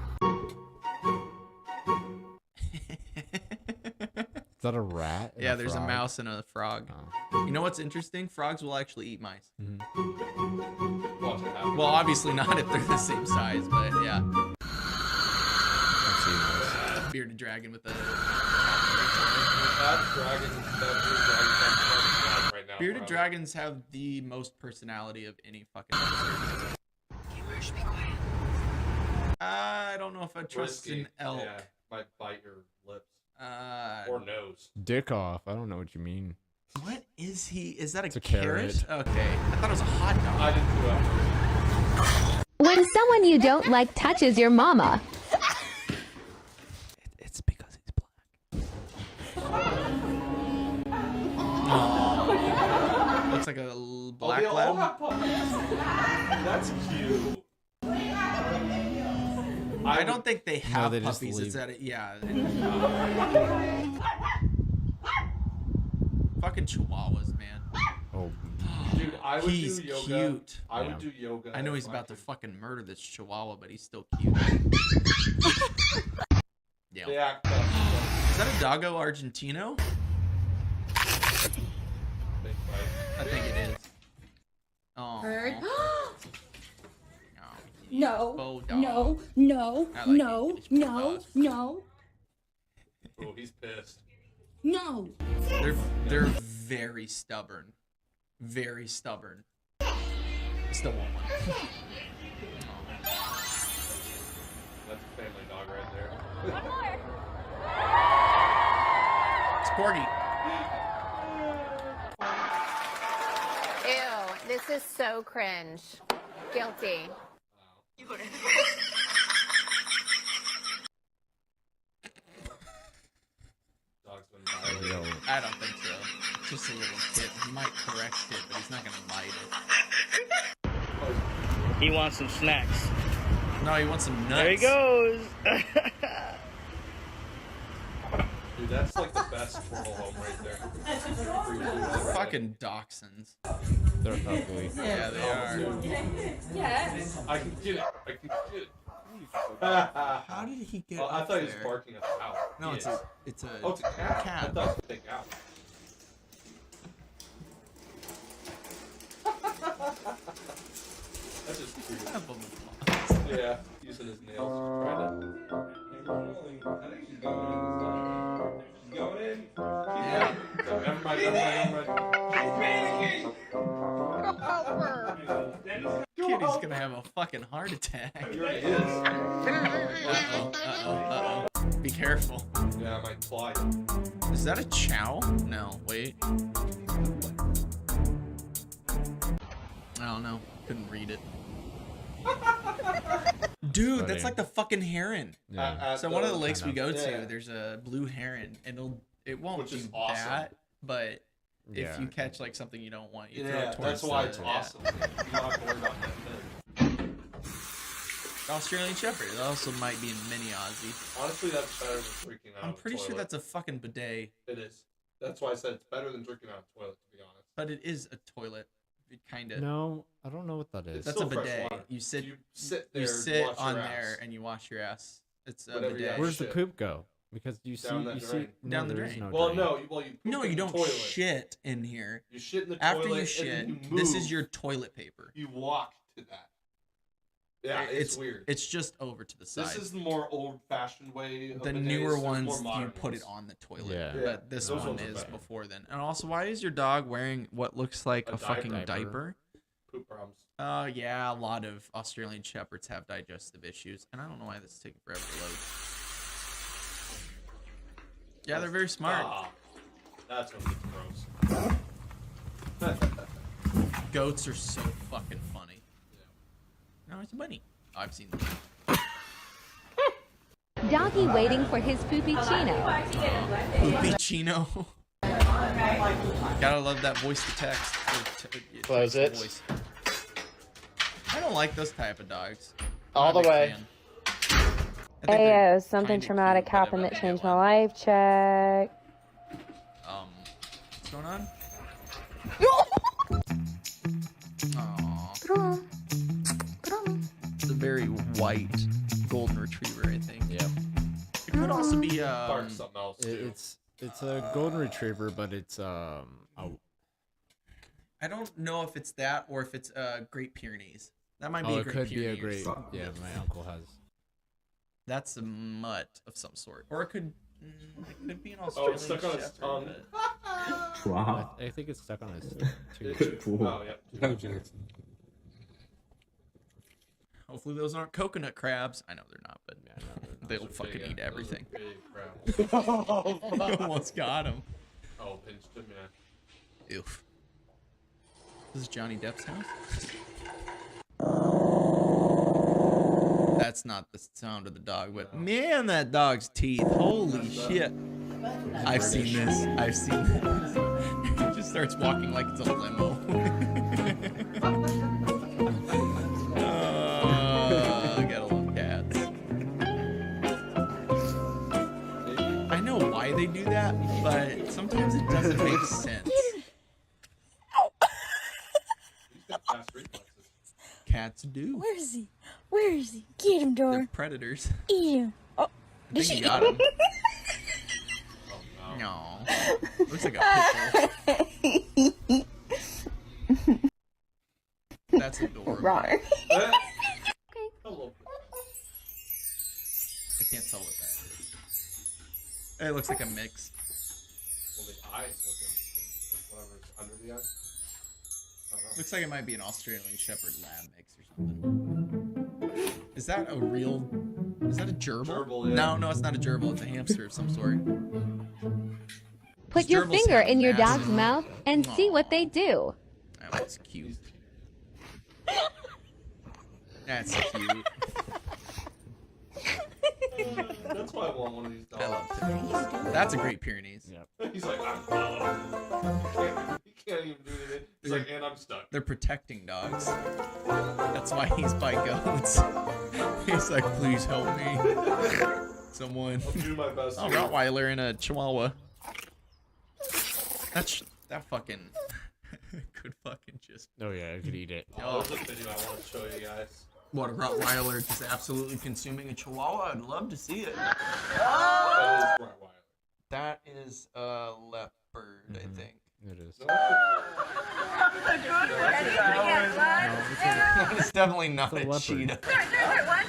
Is that a rat? and Yeah, there's frog? a mouse and a frog. Oh. You know what's interesting? Frogs will actually eat mice. Watch it happen. Well, obviously not if they're the same size, but yeah. I've seen this. Bearded dragon with a. That dragon right now. Bearded dragons have the most personality of any fucking monster. I don't know if I trust Risky. an elk. Yeah, might bite your lips. Uh, Or nose. Dick off. I don't know what you mean. what is he? Is that It's a a carrot? carrot. Okay, I thought it was a hot dog. I didn't do it. When someone you don't like touches your mama. It's because he's black. Looks like a black they all lab. have puppies. That's cute. I don't think they have they just puppies. It's leave. at it, yeah. Fucking chihuahuas, man. Oh, Dude, I would He's do yoga. cute. I would Yeah. do yoga. I know if he's about to could. fucking murder this chihuahua, but he's still cute. Yeah. They act tough. Is that a doggo Argentino? Big fight. I think it is. Oh. Bird. No. No. Dog. No. No. I like No. English No. bulldogs. No. Oh, he's pissed. No. They're very stubborn. Very stubborn. I still want one. That's a family dog right there. It's Corgi. Ew, this is so cringe. Guilty. Dog's been violated. yo. I don't think so. It's just a little kid. He might correct it, but he's not gonna bite it. He wants some snacks. No, he wants some nuts. There he goes. Dude, that's like the best squirrel home right there. Fucking dachshunds. They're ugly. Yeah, they are. Yes. I can get it. I can get it. How did he get I up thought he was there? barking at the cow. No, He it's is. a it's a Oh, it's a cat. I cat. thought it was a big cow. That's just weird. Yeah, using his nails to try to. Yeah. Never mind. Kitty's gonna have a fucking heart attack. He already is. Uh-oh. Be careful. Yeah, I might fly. Is that a chow? No, wait. I don't know. Couldn't read it. Dude, that's like the fucking heron. Yeah. So one of the lakes we go Yeah. to, there's a blue heron, and it won't Which do is awesome. that, but Yeah. if you catch like something you don't want, you throw Yeah, it towards that's why the- it's yeah. awesome. You don't have to worry about that thing. Australian Shepherd. It also might be in mini Aussie. Honestly, that's better than drinking out I'm of a pretty sure toilet. that's a fucking bidet, It is. That's why I said it's better than drinking out of a toilet, to be honest. but it is a toilet. It kind of. No, I don't know what that is. That's still a fresh bidet. water. You sit. You sit there, You sit wash on your there ass. and you wash your ass. It's a Whatever you bidet. have. Where's the shit. poop go? Because you see, Down that you see, drain. no, Down the there is drain. no Well, drain. no, you poop No, in you the don't toilet. shit in here. You shit in the After toilet you shit, and then you this move. is your toilet paper. You walk to that. Yeah, it's weird. It's just over to the side. This is the more old-fashioned way. Of The bidets. newer There's ones, more you modern put it ones. on the toilet. Yeah. But this those one ones are is better. before then. And also, why is your dog wearing what looks like A a fucking diaper. diaper? Poop problems. Yeah, a lot of Australian Shepherds have digestive issues, and I don't know why this is taking forever to load. Yeah, they're very smart. Ah, that's when it gets gross. Goats are so fucking funny. No, it's a bunny. Oh, I've seen them. Doggy waiting for his poopy chino. Poopy Chino. Gotta love that voice to text. Close it. Voice. I don't like those type of dogs. All I'm not the a big way. fan. I think they're Ayo, something kinda traumatic cute, but happened I'm that not changed gonna my get life. Check. one. What's going on? Aww. It's a very white golden retriever, I think. Yep. It could also be Bark something else too. It's a golden retriever, but it's I don't know if it's that or if it's Great Pyrenees. That might be oh, a it Great could be a Pyrenees. great. Yeah, my uncle has. That's a mutt of some sort, or it could be an Oh, Australian it's stuck on his Shepherd, tongue. but- Wow. I think it's stuck on his It- tooth. oh, yeah. Hopefully those aren't coconut crabs. I know they're not, but Yeah, no, they're not. they'll Those are fucking big, eat yeah. Those are everything. big crabs. You almost got him. Oh, pinched him, yeah. Oof. This is Johnny Depp's house? That's not the sound of the dog, but man, that dog's teeth. Holy shit. I've seen this. I've seen this. It just starts walking like it's a limo. Gotta love cats. I know why they do that, but sometimes it doesn't make sense. He's got fast reflexes. Cats do. Where is he? Where is he? Get him, They're Dora. predators. Eat him. Oh, I think you got him. Oh, no. No. Looks like a pit bull. That's adorable. Rawr. Hello. I can't tell what that is. It looks like a mix. Well, the eyes look interesting. Like whatever's under the eyes. I don't know. Looks like it might be an Australian Shepherd lab mix or something. Is that a real... Is that a gerbil? Gerbil, yeah. No, it's not a gerbil. It's a hamster of some sort. Put your Gerbils finger have in your massive- dog's mouth and see what they do. That was cute. That's cute. That's why I want one of these dogs. I love it. That's a Great Pyrenees. Yep. He's like, I'm can't even do anything. He's like, and I'm stuck. They're protecting dogs. That's why he's by goats. He's like, please help me. Someone. I'll do my best. Oh, Rottweiler and a Chihuahua. That fucking could fucking just. Oh yeah, I could eat it. Oh, there's a video I want to show you guys. What, a Rottweiler just absolutely consuming a Chihuahua? I'd love to see it. That is Rottweiler. That is a leopard, I think. It is. It's definitely not It's a a leopard. cheetah.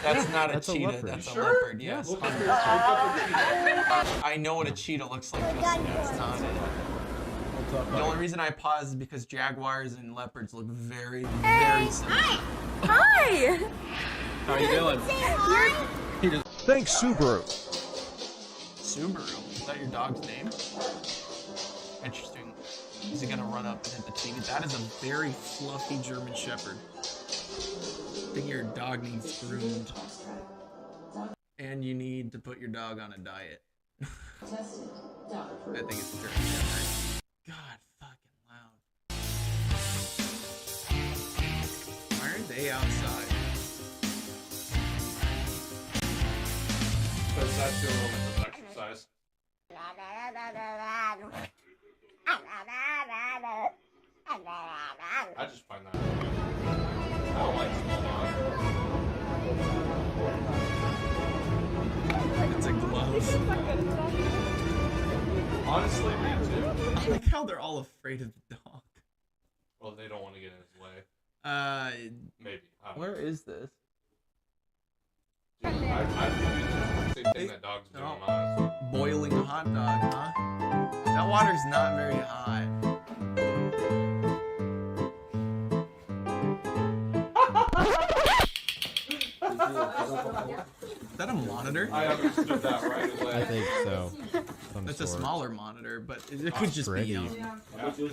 That's not That's a a cheetah. leopard. That's a Sure? leopard. Yes. Look at this. Look at the cheetah. I know what a cheetah looks like. That's not it. The only reason I pause is because jaguars and leopards look very, very similar. Hi! How are you doing? Thanks, Subaru. Subaru. Is that your dog's name? Interesting. Is he gonna run up and hit the TV? That is a very fluffy German Shepherd. I think your dog needs groomed. And you need to put your dog on a diet. I think it's a German Shepherd. God, fucking loud. Why are they outside? Because that's your moment of exercise. I just find that. I don't like small dogs. It's a glove. Honestly, me too. I like how they're all afraid of the dog. Well, they don't want to get in his way. Maybe. Maybe. I don't Where know. is this? Dude, I think it's the same thing that dogs do, honestly. Boiling a hot dog, huh? That water's not very hot. Is that a monitor? I understood that right away. I think so. Some That's a sort. smaller monitor, but it could just be. Pretty. And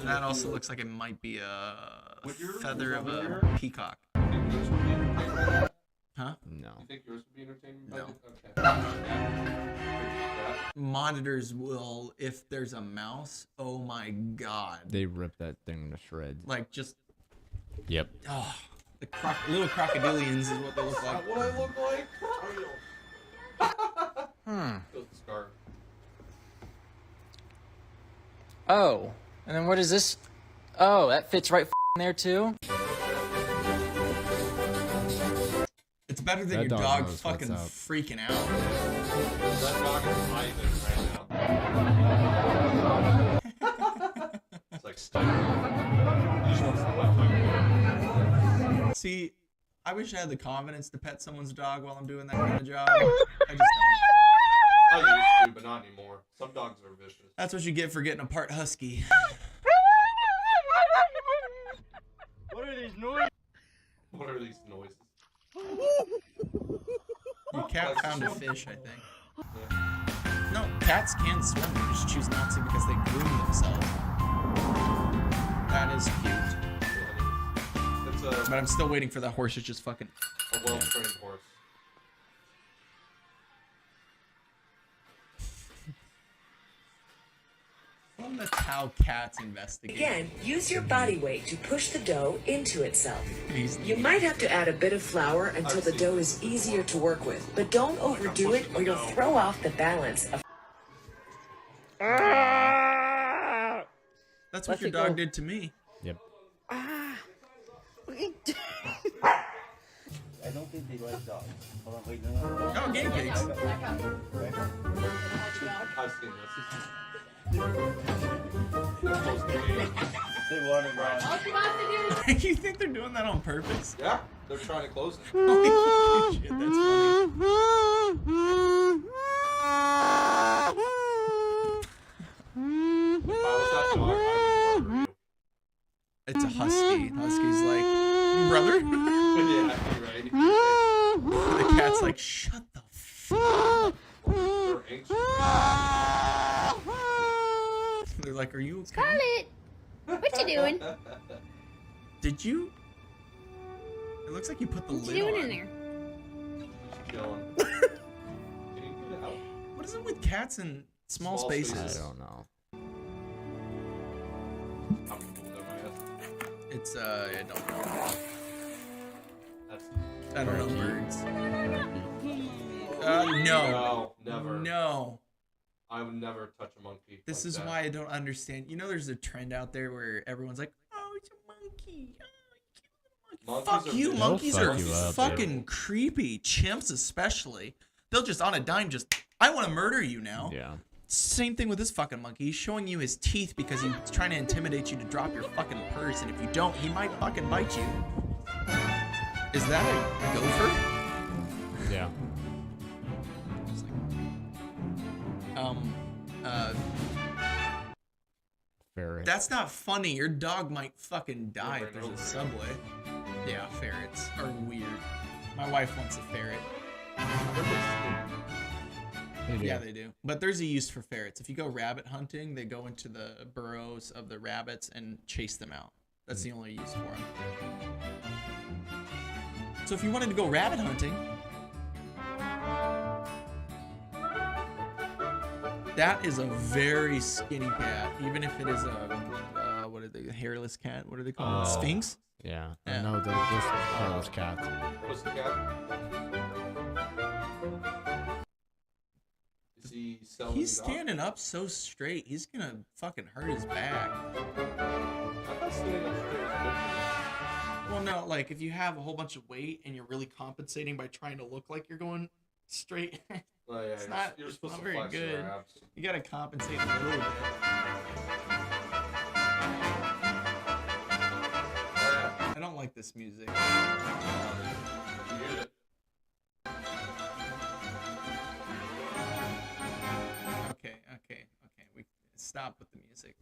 that also looks like it might be a feather of a peacock. Huh? No. You think yours would be entertaining? No. Okay. Monitors will, if there's a mouse, oh my god. They rip that thing to shreds. Like just, Yep. oh, the little crocodilians is what they look Is like. that what I look like? Feels the scar. Oh, and then what is this? Oh, that fits right there too. It's better than That your dog dog knows fucking what's up. freaking out. That dog is hiding right now. It's like stuck. He just wants to See, I wish I had the confidence to pet someone's dog while I'm doing that kind of job. I just don't. I used to, but not anymore. Some dogs are vicious. That's what you get for getting a part husky. What are these noises? What are these noises? Your cat found a fish, I think. No, cats can swim. They just choose not to because they groom themselves. That is cute. It's But I'm still waiting for that horse to just fucking. a well-trained horse. Well, that's how cats investigate. Again, use your body weight to push the dough into itself. He's- You might have to add a bit of flour until the dough is easier to work with, but don't overdo it or you'll throw off the balance of. That's what your dog did to me. Yep. I don't think they like dogs. Hold on, wait, no. Oh, guinea pigs. I've seen this. They want to run. You think they're doing that on purpose? Yeah, they're trying to close it. Holy shit, that's If I was that dog, I would murder you. It's a husky. Husky's like, brother? Yeah, you're right. The cat's like, shut the fuck. They're anxious. They're like, are you okay? Scarlet, what you doing? Did you? It looks like you put the What lid you doing on. in there? Just chilling. Can you get it out? What is it with cats in small Small spaces? spaces. I don't know. I'm cool with It's I don't know. That's I don't know birds. no, No. never. No. I would never touch a monkey. This like is that. why I don't understand. You know, there's a trend out there where everyone's like, "Oh, it's a monkey. Oh, Monkeys fuck you, vicious. monkeys are fuck you up, fucking creepy. Chimps especially. They'll just on a dime I want to murder you now. Yeah. Same thing with this fucking monkey. He's showing you his teeth because he's trying to intimidate you to drop your fucking purse, and if you don't, he might fucking bite you. Is that a gopher? Yeah. Ferret. That's not funny. Your dog might fucking die if there's a subway. Yeah, ferrets are weird. My wife wants a ferret. Yeah, they do. But there's a use for ferrets. If you go rabbit hunting, they go into the burrows of the rabbits and chase them out. That's the only use for them. So if you wanted to go rabbit hunting, that is a very skinny cat. Even if it is a, what are they, hairless cat? What are they called? Sphinx? Yeah. Yeah. No, they're just hairless cats. Pussycat. Is he selling? He's standing up so straight. He's gonna fucking hurt his back. I thought standing up straight was good for you. Well, no, like if you have a whole bunch of weight and you're really compensating by trying to look like you're going straight, Oh, yeah, it's not, you're it's supposed not to very flex your good. abs. You gotta compensate a little bit. I don't like this music. You hear it. Okay. We stop with the music.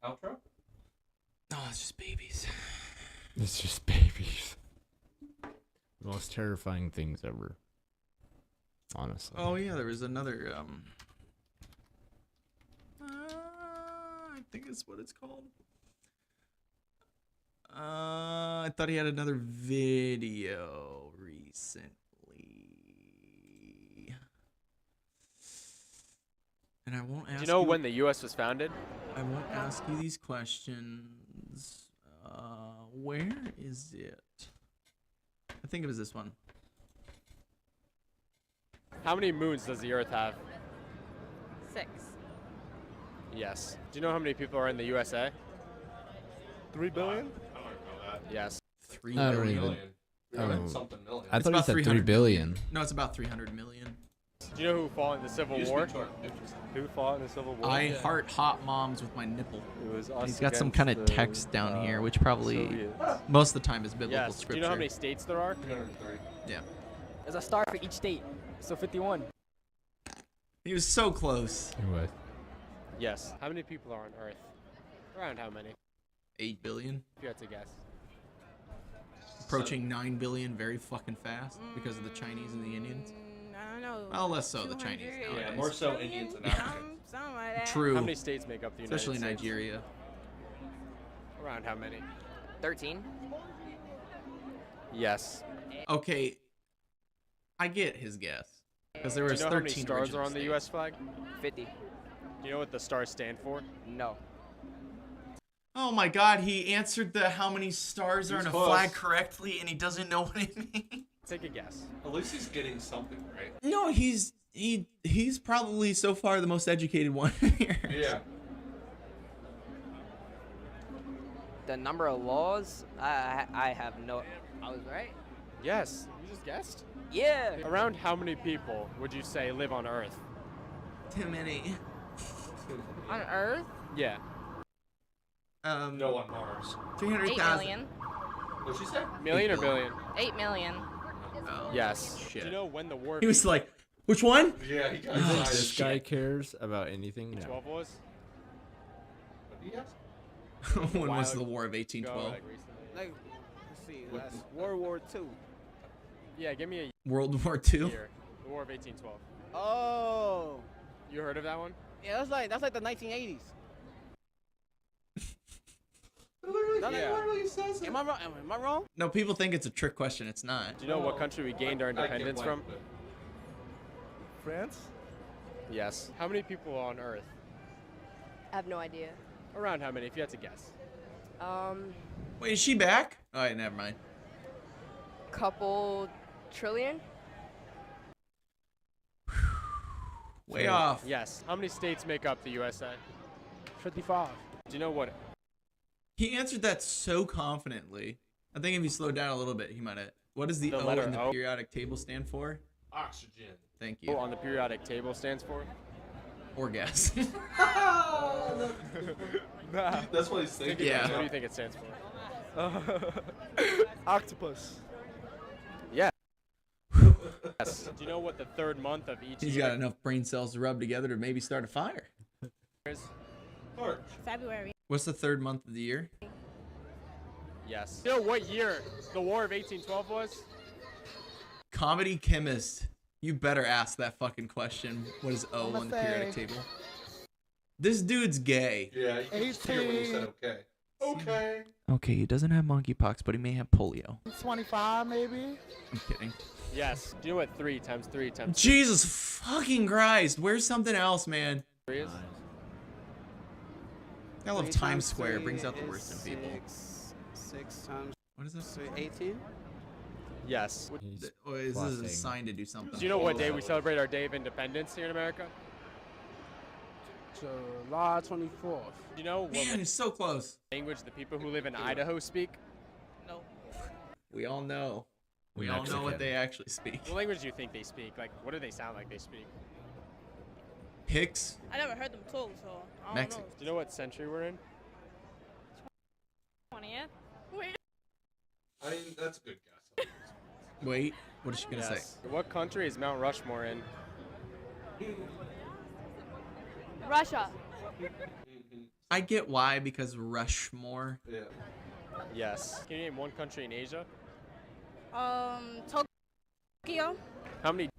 Outro? Oh, it's just babies. It's just babies. The most terrifying things ever. Honestly. Oh yeah, there was another I think it's what it's called. I thought he had another video recently. And I won't ask Do you know when the U.S. was founded? I won't ask you these questions. Where is it? I think it was this one. How many moons does the Earth have? 6. Yes. Do you know how many people are in the USA? 3 billion? Yes. 3 I don't billion. even. Oh. Something million. I thought about you said 3 300 billion. No, it's about 300 million. Do you know who fought in the Civil War? Who fought in the Civil War? I heart hot moms with my nipple. It was us He's got some against kind of the, text down here, which probably Soviets. most of the time is biblical Yes. scripture. Do you know how many states there are? 303. Yeah. There's a star for each state, so 51. He was so close. Anyway. Yes. How many people are on Earth? Around how many? 8 billion. If you had to guess. Approaching 9 billion very fucking fast because of the Chinese and the Indians. I don't know. Well, less so the Chinese nowadays. Yeah, more so Indians and Africans. Something like that. True. How many states make up the United Especially States? Nigeria. Around how many? 13. Yes. Okay. I get his guess. Because there Do was you know how many 13 stars original are on the states. U.S. flag? 50. Do you know what the stars stand for? No. Oh my god, he answered the how many stars are He's in a close. flag correctly and he doesn't know what it means. Take a guess. At least he's getting something right. No, he's probably so far the most educated one here. Yeah. The number of laws, I have no. I was right. Yes. You just guessed? Yeah. Around how many people would you say live on Earth? Too many. On Earth? Yeah. No on Mars. 8 300,000. million. What'd she say? Million or billion? 8 million. Oh, Yes. shit. Do you know when the war? He was like, which one? Yeah, he got You think excited. this guy cares about anything? No. 12 was? What did he ask? When was While the War of 1812? Like recently. Like, let's see, that's World War II. Yeah, give me World War a II? year. The War of 1812. Oh, You heard of that one? yeah, that's like the 1980s. Literally says it. Am I wrong? Am I wrong? No, people think it's a trick question. It's not. Do you know what country we gained our I can't independence blank, from? but- France? Yes. How many people are on Earth? I have no idea. Around how many, if you had to guess? Wait, is she back? All right, never mind. Couple trillion? Way off. Yes. How many states make up the USA? 55. Do you know what? He answered that so confidently. I think if he slowed down a little bit, he might have. What does the O letter in the O? periodic table stand for? Oxygen. Thank you. O on the periodic table stands for? Orgasm. That's what he's thinking. Yeah. What do you think it stands for? Octopus. Yeah. Yes. Do you know what the third month of each He's year got enough brain cells to rub together to maybe start a fire. is? March. February. What's the third month of the year? Yes. Do you know what year the War of 1812 was? Comedy chemist. You better ask that fucking question. What is O on the periodic table? This dude's gay. Yeah, you can just hear when you said okay. Okay. Okay, he doesn't have monkeypox, but he may have polio. 25 maybe? I'm kidding. Yes. Do you know what 3 times 3 times Jesus fucking Christ. Where's something else, man? 3 is? I love Times Square. It brings out the worst in people. 6 times. What is this? 18? Yes. Oh, is this a sign to do something? Do you know what day we celebrate our Day of Independence here in America? July 24th. Do you know what Man, it's so close. language the people who live in Idaho speak? No. We all know. We all know what they actually speak. What language do you think they speak? Like, what do they sound like they speak? Hicks. I never heard them talk, so I don't Mexican. know. Do you know what century we're in? 20th? Wait. I mean, that's a good guess. Wait, what is she gonna say? Yes. What country is Mount Rushmore in? Russia. I get why, because Rushmore. Yeah. Yes. Can you name one country in Asia? Tokyo. How many?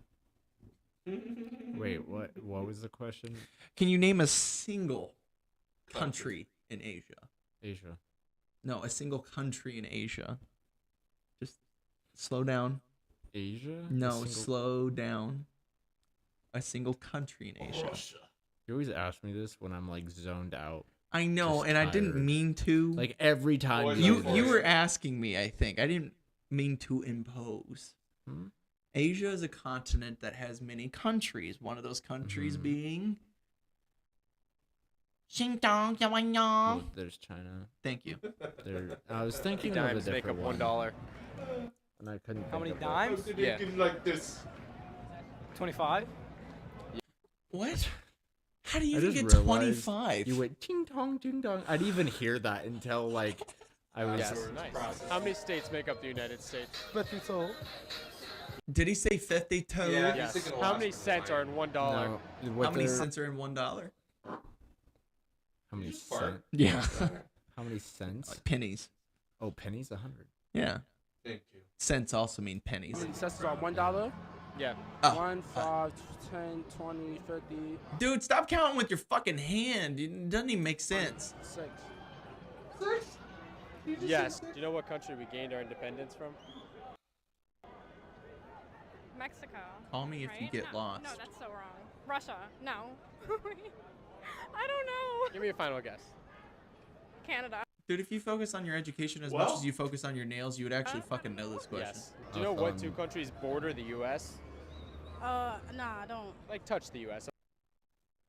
Wait, what? What was the question? Can you name a single country in Asia? Asia. No, a single country in Asia. Just slow down. Asia? No, slow down. A single country in Asia. You always ask me this when I'm like zoned out. I know, Just and I didn't tired. mean to. Like every time You were asking me, I think. I didn't mean to impose. Asia is a continent that has many countries. One of those countries being Well, there's China. Thank you. I was thinking of a Dimes make up different one. $1. And I couldn't. How many think of dimes? How could you give like this? 25? What? How do you I even just get realized 25? You went ting tong ting tong. I didn't even hear that until like I was. Yes. Nice. How many states make up the United States? 52. Did he say 52? Yeah. Yes. How many cents are in $1? No, How many cents are in $1? How many cents? Yeah. How many cents? Like pennies. Oh, pennies, 100. Yeah. Thank you. Cents also mean pennies. How many cents are $1? Yeah. Oh, 1, 5, 10, 20, 50. Dude, stop counting with your fucking hand. It doesn't even make sense. 6. Yes. Do you know what country we gained our independence from? Mexico. Call me if you right? get No, lost. No, that's so wrong. Russia. No. I don't know. Give me a final guess. Canada. Dude, if you focus on your education as much as you focus on your nails, you would actually fucking know this question. Yes. Do you know what 2 countries border the U.S.? Nah, I don't. Like touch the U.S.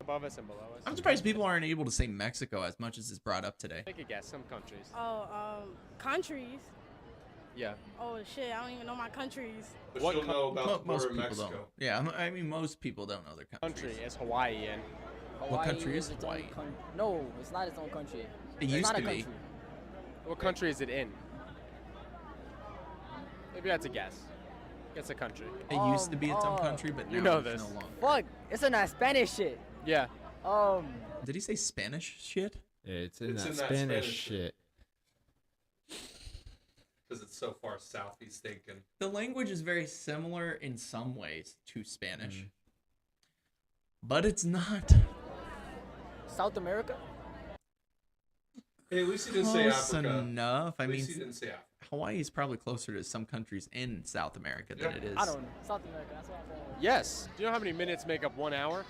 Above us and below us. I'm surprised people aren't able to say Mexico as much as it's brought up today. Take a guess. Some countries. Countries. Yeah. Oh shit, I don't even know my countries. But you'll know about the Most border of people Mexico. don't. Yeah, I mean, most people don't know their countries. Country is Hawaii in. What country is its own Hawaii? No, it's not its own country. It It's used not to a be. country. What country is it in? Maybe that's a guess. It's a country. It used to be its own country, but now you know it's this. no longer. Fuck, it's in that Spanish shit. Yeah. Did he say Spanish shit? Yeah, it's in It's that in that Spanish Spanish shit. Because it's so far south, he's thinking. The language is very similar in some ways to Spanish, but it's not. South America? Hey, at least he didn't say Close Africa. enough. I At mean, least he didn't say Africa. Hawaii is probably closer to some countries in South America than it is. I don't know. South America, that's what I'm saying. Yes. Do you know how many minutes make up 1 hour?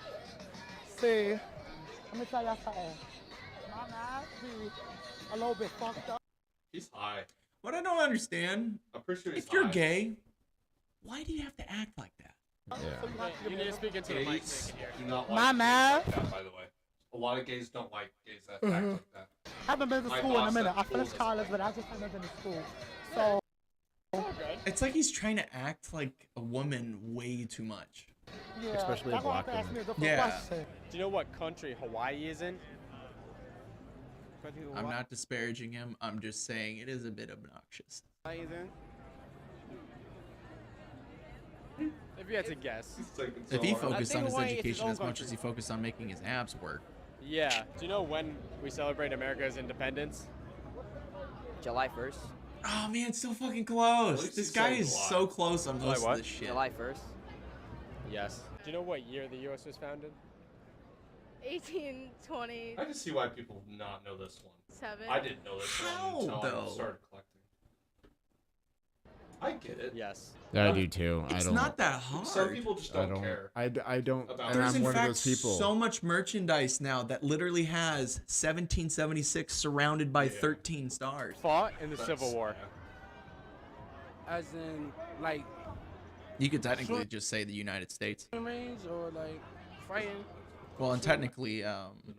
Sí. Let me try that fire. A little bit fucked up. He's high. What I don't understand, I'm pretty sure he's if you're high. gay, why do you have to act like that? Yeah. You need to speak into the mic. Gays do not My like gays man. like that, by the way. A lot of gays don't like gays that act like that. I haven't been to My school in a boss minute. at I school finished does college, but I just haven't been to school. So It's like he's trying to act like a woman way too much. yeah, Especially a y'all gonna have black to ask me a different Yeah. question. Do you know what country Hawaii is in? I'm not disparaging him. I'm just saying it is a bit obnoxious. Hawaii is in? If you had to guess. He's taking so If he hard. focused on his Hawaii is his education own as much country. as he focused on making his abs work. Yeah. Do you know when we celebrate America's independence? July 1st. Oh man, so fucking close. least This he guy said is July. so close on July most what? of this shit. July 1st. Yes. Do you know what year the U.S. was founded? 1827. I can see why people not know this one. I didn't know this How, one until though? I started collecting. I get it. Yes. I do too. It's I don't. not that hard. Some people just I don't, don't. care. I don't. about And There's I'm in one fact of those people. so much merchandise now that literally has 1776 surrounded by 13 stars. Fought in the Civil War. As in, like, You could technically just say the United States. range or like fighting. Well, and technically, The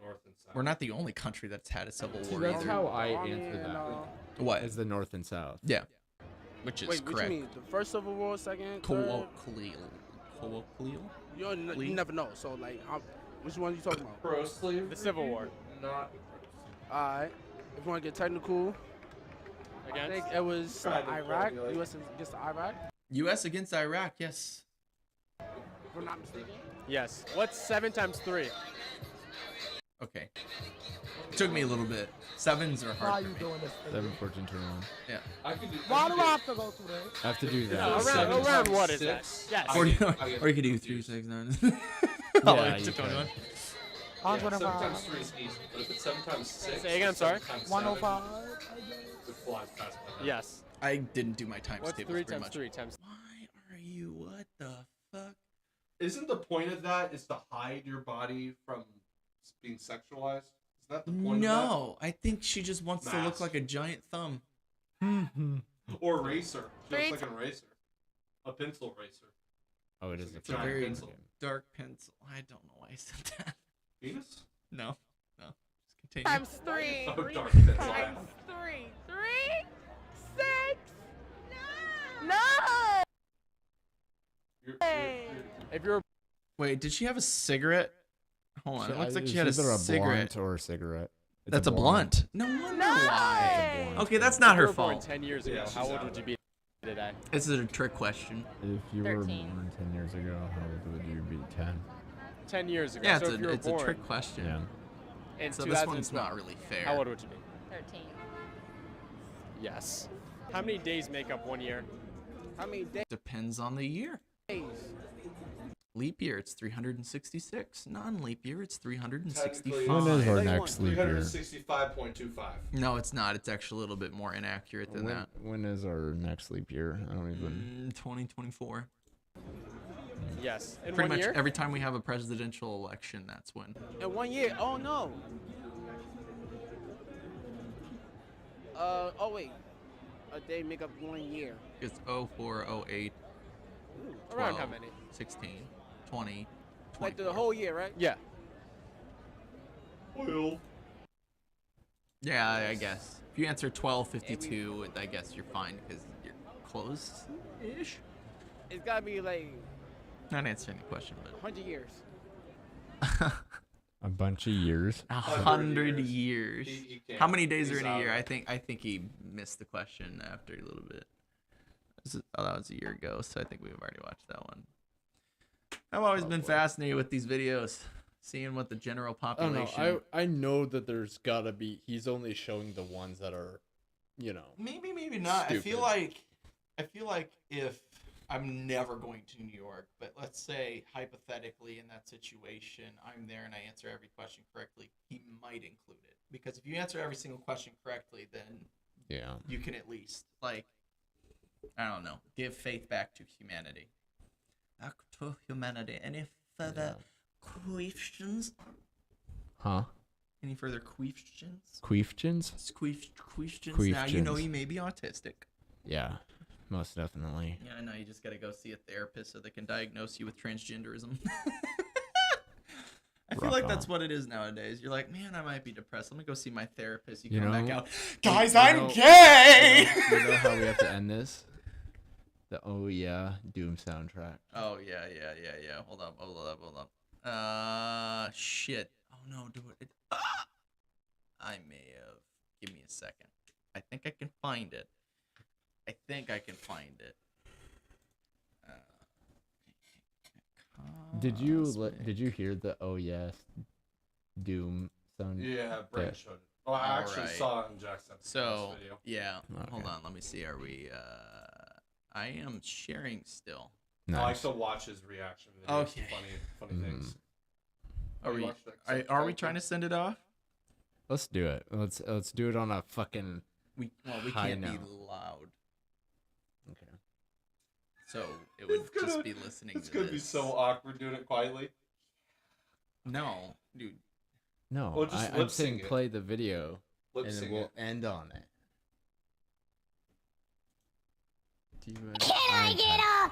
North and South. we're not the only country that's had a civil war That's either. how I Army answer and, that. What? Is the North and South. Yeah. Which is Wait, what correct. you mean? The first Civil War, second, third? Colloquial. You never know. So like, which one you talking about? Pro slave. The Civil War. Not. All right. If you want to get technical, I Against? think it was Kind of Iraq. formulate. U.S. against Iraq. U.S. against Iraq, yes. If I'm not mistaken. Yes. What's 7 times 3? Okay. Took me a little bit. Sevens are Why hard you for me. doing this? 7, 14, 21. Yeah. I could do. Why do I have to go through this? I have to do that. Yeah, around what is that? Yes. Or, you I get or you could do confused. 3, 6, 9. Yeah, it's you a 21. could. Yeah, 7 125. times 3 is easy, but if it's 7 times 6. Say again, I'm sorry. 7 times 105. 7, it flies past my head. Yes. I didn't do my times What's tables 3 very times much. 3 times? Why are you? What the fuck? Isn't the point of that is to hide your body from being sexualized? Is that the point No, I think she just wants to look Mask. like a giant thumb. of that? Or eraser. She looks Three like an eraser. A pencil eraser. Oh, it is a It's a Giant very pencil. dark pencil. I don't know why I said that. Penis? No. Just continue. Times 3. Oh, dark pencil. Times 3. 3? 6? No! If you're Wait, did she have a cigarette? Hold on. It looks like she had a It's either cigarette. blunt or a cigarette. It's That's a blunt. No wonder why. blunt. Okay, that's not if you her were born fault. 10 years ago, Yeah, she's how old out would of you be today? This is a trick question. If you were 13. born 10 years ago, how old would you be? 10. 10 years ago. Yeah, so it's if you were a born trick question. Yeah. in So this one's 2012, not really fair. how old would you be? 13. Yes. How many days make up 1 year? How many days? Depends on the year. Leap year, it's 366. Non-leap year, it's 365. When is our next leap year? 365.25. No, it's not. It's actually a little bit more inaccurate than that. When is our next leap year? I don't even. 2024. Yes. In Pretty 1 much year? every time we have a presidential election, that's when. In 1 year? Oh no. Oh wait. A day make up 1 year. It's 04, 08, Around 12, how many? 16, 20, Like 24. the whole year, right? Yeah. Well. Yeah, I guess. If you answer 1252, I guess you're fine because you're close-ish. It's gotta be like Not answering the question, but 100 years. A bunch of years. 100 years. He can't. How many days are He's in a out. year? I think he missed the question after a little bit. Oh, that was a year ago, so I think we've already watched that one. I've always been fascinated with these videos, seeing what the general I don't population. know. I know that there's gotta be. He's only showing the ones that are, you know. Maybe not. Stupid. I feel like if I'm never going to New York, but let's say hypothetically in that situation, I'm there and I answer every question correctly, he might include it. Because if you answer every single question correctly, then Yeah. you can at least, like, I don't know, give faith back to humanity. Back to humanity. Any further questions? Huh? Any further questions? Questions? Questions. Now you know you may be autistic. Yeah, most definitely. Yeah, I know. You just gotta go see a therapist so they can diagnose you with transgenderism. I feel like that's what it is nowadays. You're like, man, I might be depressed. Let me go see my therapist. You come back out, guys, I'm gay. You know how we have to end this? The Oh Yeah Doom soundtrack. Oh yeah. Hold up. Shit. Oh no, do it. I may have. Give me a second. I think I can find it. Did you hear the Oh Yes Doom sound? Yeah, Brent showed it. Oh, I actually saw it in Jackson's video. Yeah. Okay. Hold on. Let me see. Are we? I am sharing still. Nice. I like to watch his reaction. Okay. Funny things. Are we trying to send it off? Let's do it. Let's do it on a fucking. We high can't note. be loud. Okay. So it would just be listening. It's gonna be so awkward doing it quietly. No, dude. No, Well, just I'm saying play the video, and then Lip-sync we'll it. end on it. Can I get a